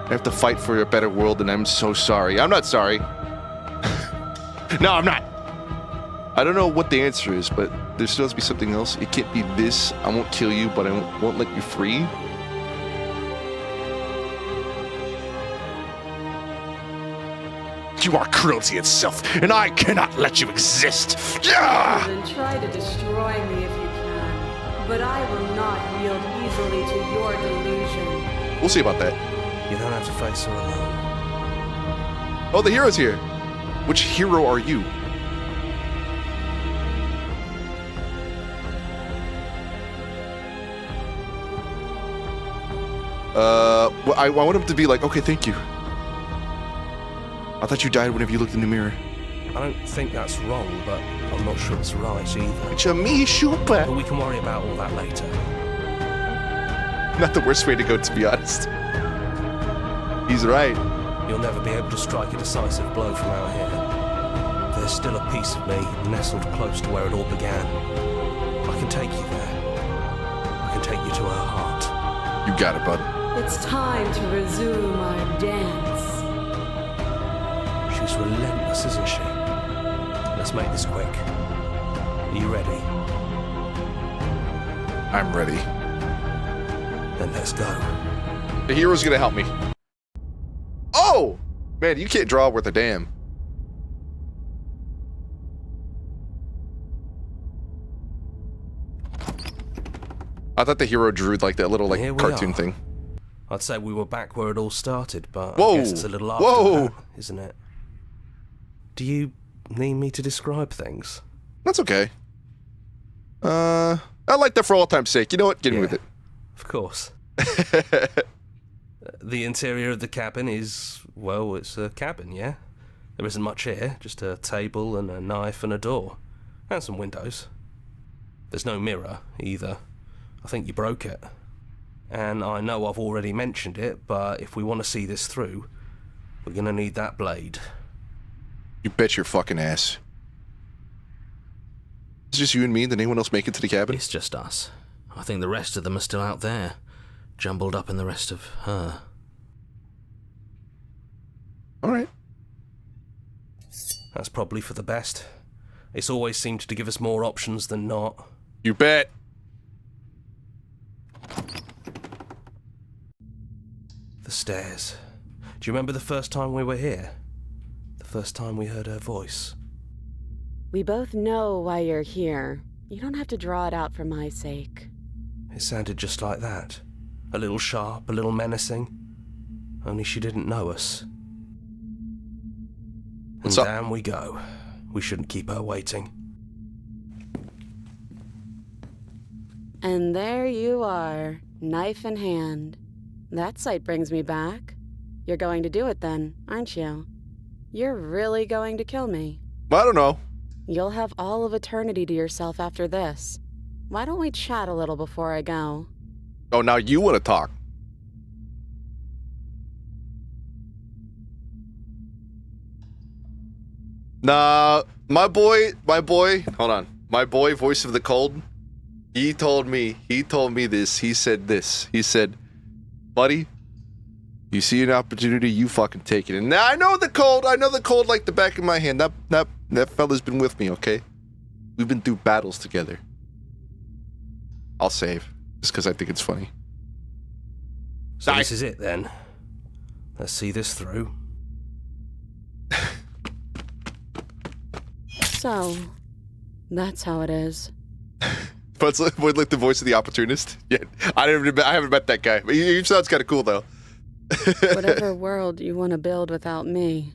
I have to fight for a better world, and I'm so sorry. I'm not sorry. No, I'm not. I don't know what the answer is, but there still has to be something else. It can't be this. I won't kill you, but I won't let you free. You are cruelty itself, and I cannot let you exist. Yeah! Then try to destroy me if you can, but I will not yield easily to your delusion. We'll see about that. You don't have to face her alone. Oh, the hero's here. Which hero are you? Well, I want him to be like, okay, thank you. I thought you died whenever you looked in the mirror. I don't think that's wrong, but I'm not sure it's right either. It's a me, super. But we can worry about all that later. Not the worst way to go, to be honest. He's right. You'll never be able to strike a decisive blow from out here. There's still a piece of me nestled close to where it all began. I can take you there. I can take you to her heart. You got it, bud. It's time to resume our dance. She's relentless, isn't she? Let's make this quick. Are you ready? I'm ready. Then let's go. The hero's gonna help me. Oh! Man, you can't draw worth a damn. I thought the hero drew like that little like Here we cartoon are. thing. I'd say we were back where it all started, but Whoa! I guess it's a little after Whoa! that, isn't it? Do you need me to describe things? That's okay. I like that for all time's sake. You know what? Get in with it. Of course. The interior of the cabin is, well, it's a cabin, yeah? There isn't much here, just a table and a knife and a door. And some windows. There's no mirror, either. I think you broke it. And I know I've already mentioned it, but if we want to see this through, we're gonna need that blade. You bet your fucking ass. It's just you and me. Did anyone else make it to the cabin? It's just us. I think the rest of them are still out there, jumbled up in the rest of her. All right. That's probably for the best. It's always seemed to give us more options than not. You bet. The stairs. Do you remember the first time we were here? The first time we heard her voice? We both know why you're here. You don't have to draw it out for my sake. It sounded just like that. A little sharp, a little menacing. Only she didn't know us. And down we go. We shouldn't keep her waiting. And there you are, knife in hand. That sight brings me back. You're going to do it then, aren't you? You're really going to kill me. I don't know. You'll have all of eternity to yourself after this. Why don't we chat a little before I go? Oh, now you want to talk. Nah, my boy, hold on. My boy, voice of the cold, he told me this. He said this. He said, buddy, you see an opportunity, you fucking take it. And now I know the cold like the back of my hand. That fella's been with me, okay? We've been through battles together. I'll save, just because I think it's funny. So this is it then. Let's see this through. So, that's how it is. But it's like the voice of the opportunist. Yeah, I haven't met that guy. But he sounds kind of cool though. Whatever world you want to build without me,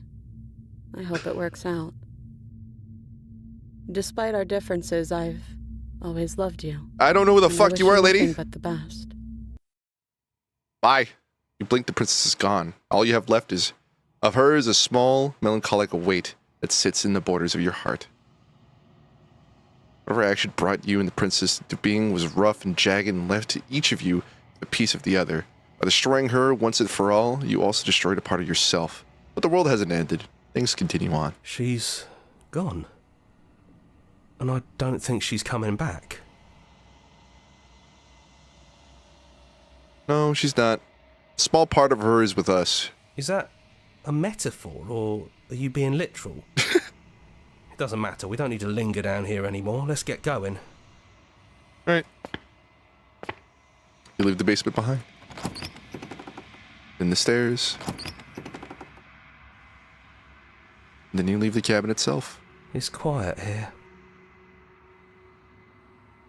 I hope it works out. Despite our differences, I've always loved you. I don't know who the fuck you are, lady. Nothing but the best. Bye. You blink, the princess is gone. All you have left is of her is a small, melancholic weight that sits in the borders of your heart. Whatever action brought you and the princess into being was rough and jagged and left each of you a piece of the other. By destroying her once and for all, you also destroyed a part of yourself. But the world hasn't ended. Things continue on. She's gone. And I don't think she's coming back. No, she's not. A small part of her is with us. Is that a metaphor, or are you being literal? It doesn't matter. We don't need to linger down here anymore. Let's get going. Right. You leave the basement behind. Then the stairs. And then you leave the cabin itself. It's quiet here.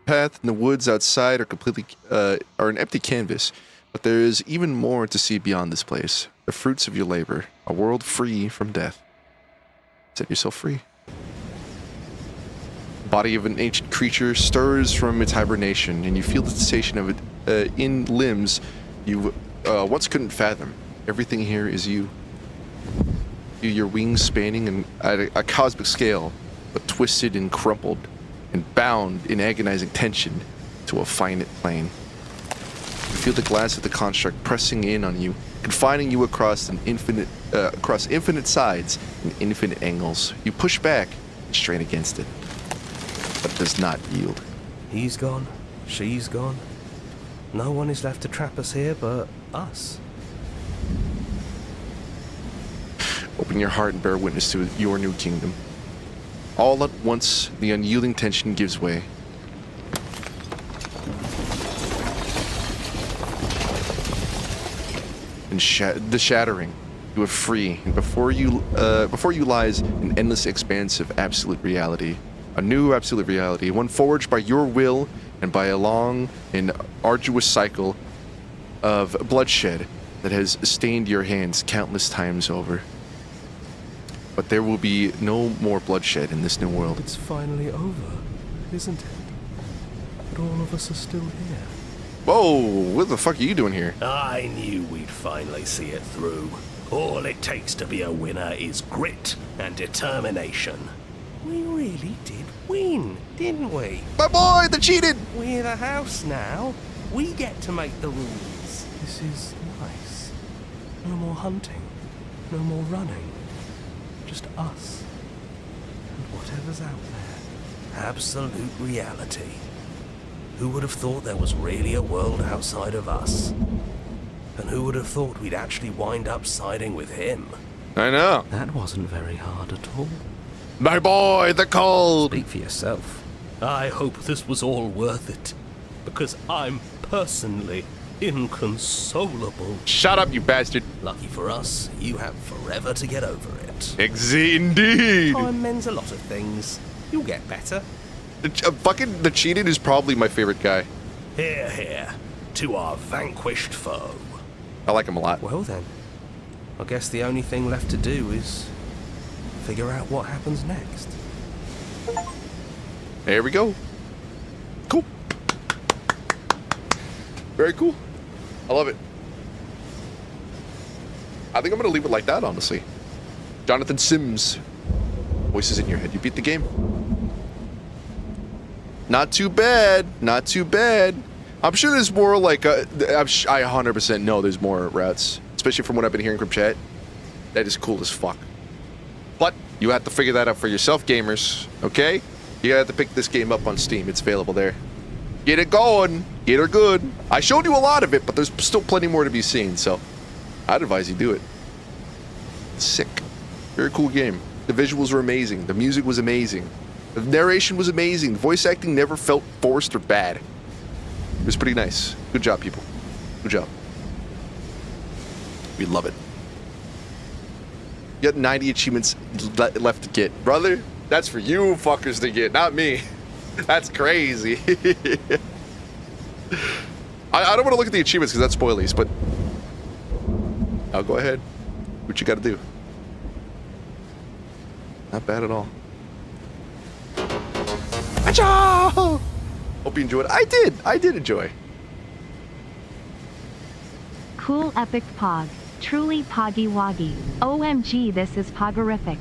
The path and the woods outside are completely are an empty canvas, but there is even more to see beyond this place. The fruits of your labor, a world free from death. Set yourself free. The body of an ancient creature stirs from its hibernation, and you feel the sensation of it in limbs you once couldn't fathom. Everything here is you. Your wings spanning at a cosmic scale, but twisted and crumpled, and bound in agonizing tension to a finite plane. You feel the glass of the construct pressing in on you, confining you across infinite sides and infinite angles. You push back and strain against it, but it does not yield. He's gone. She's gone. No one is left to trap us here but us. Open your heart and bear witness to your new kingdom. All at once, the unyielding tension gives way. And the shattering, you are free, and before you lies an endless expanse of absolute reality. A new absolute reality, one forged by your will and by a long and arduous cycle of bloodshed that has stained your hands countless times over. But there will be no more bloodshed in this new world. It's finally over, isn't it? But all of us are still here. Whoa, what the fuck are you doing here? I knew we'd finally see it through. All it takes to be a winner is grit and determination. We really did win, didn't we? My boy, the cheated! We're the house now. We get to make the rules. This is nice. No more hunting. No more running. Just us. And whatever's out there. Absolute reality. Who would have thought there was really a world outside of us? And who would have thought we'd actually wind up siding with him? I know. That wasn't very hard at all. My boy, the cold. Speak for yourself. I hope this was all worth it, because I'm personally inconsolable. Shut up, you bastard. Lucky for us, you have forever to get over it. Indeed. Time mends a lot of things. You'll get better. Fucking the cheated is probably my favorite guy. Here, here, to our vanquished foe. I like him a lot. Well then, I guess the only thing left to do is figure out what happens next. There we go. Cool. Very cool. I love it. I think I'm gonna leave it like that, honestly. Jonathan Sims. Voices in your head. You beat the game. Not too bad. Not too bad. I'm sure there's more like, I 100% know there's more routes. Especially from what I've been hearing from chat. That is cool as fuck. But you have to figure that out for yourself, gamers. Okay? You have to pick this game up on Steam. It's available there. Get it going. Get her good. I showed you a lot of it, but there's still plenty more to be seen, so I'd advise you do it. Sick. Very cool game. The visuals were amazing. The music was amazing. The narration was amazing. The voice acting never felt forced or bad. It was pretty nice. Good job, people. Good job. We love it. You got 90 achievements left to get. Brother, that's for you fuckers to get, not me. That's crazy. I don't want to look at the achievements because that's spoilies, but I'll go ahead. What you got to do. Not bad at all. Achoo! Hope you enjoyed it. I did enjoy. Cool epic pog. Truly poggy woggy. OMG, this is pogorific.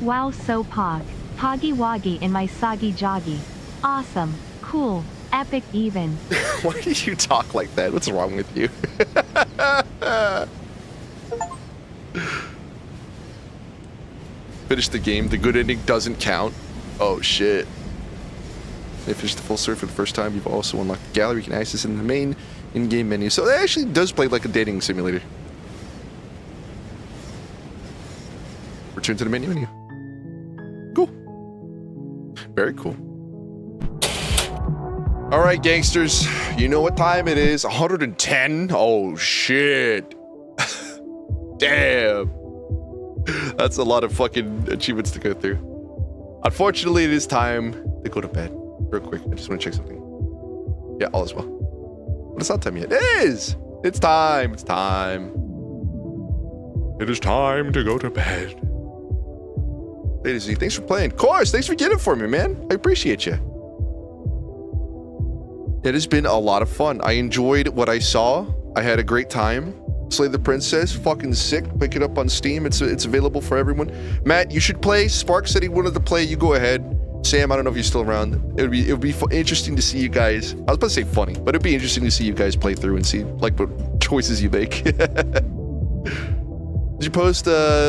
Wow, so pog. Poggy woggy in my soggy joggy. Awesome. Cool. Epic even. Why do you talk like that? What's wrong with you? Finish the game. The good ending doesn't count. Oh shit. They finished the full story for the first time. You've also unlocked the gallery. You can access it in the main in-game menu. So it actually does play like a dating simulator. Return to the main menu. Cool. Very cool. All right, gangsters. You know what time it is. 110? Oh, shit. Damn. That's a lot of fucking achievements to go through. Unfortunately, it is time to go to bed. Real quick. I just want to check something. Yeah, all is well. But it's not time yet. It is. It's time. It's time. It is time to go to bed. Ladies, thanks for playing. Of course, thanks for getting it for me, man. I appreciate you. It has been a lot of fun. I enjoyed what I saw. I had a great time. Slay the Princess, fucking sick. Pick it up on Steam. It's available for everyone. Matt, you should play. Spark said he wanted to play. You go ahead. Sam, I don't know if you're still around. It would be interesting to see you guys. I was about to say funny, but it'd be interesting to see you guys play through and see like what choices you make. Did you post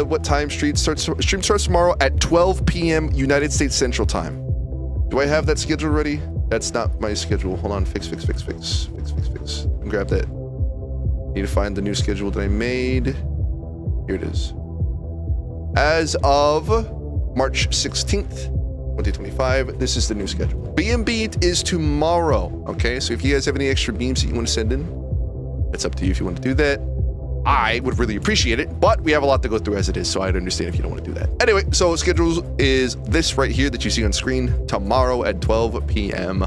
what time stream starts tomorrow at 12 p.m. United States Central Time? Do I have that schedule ready? That's not my schedule. Hold on. Fix. Grab that. Need to find the new schedule that I made. Here it is. As of March 16th, 2025, this is the new schedule. Beam Beat is tomorrow. Okay, so if you guys have any extra beams that you want to send in, it's up to you if you want to do that. I would really appreciate it, but we have a lot to go through as it is, so I'd understand if you don't want to do that. Anyway, so schedule is this right here that you see on screen tomorrow at 12 p.m.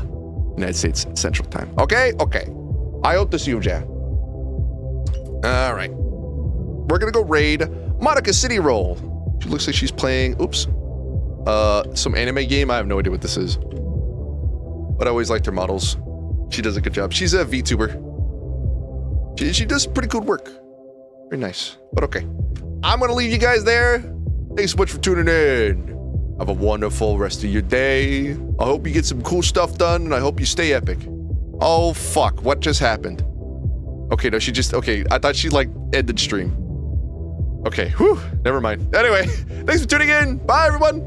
United States Central Time. Okay? Okay. I hope to see you, Jack. All right. We're going to go raid Monica City Roll. She looks like she's playing, oops, some anime game. I have no idea what this is, but I always liked her models. She does a good job. She's a VTuber. She does pretty good work. Very nice, but okay. I'm gonna leave you guys there. Thanks so much for tuning in. Have a wonderful rest of your day. I hope you get some cool stuff done, and I hope you stay epic. Oh, fuck, what just happened? Okay, no, she just, okay, I thought she, like, ended stream. Okay, whew, never mind. Anyway, thanks for tuning in. Bye, everyone.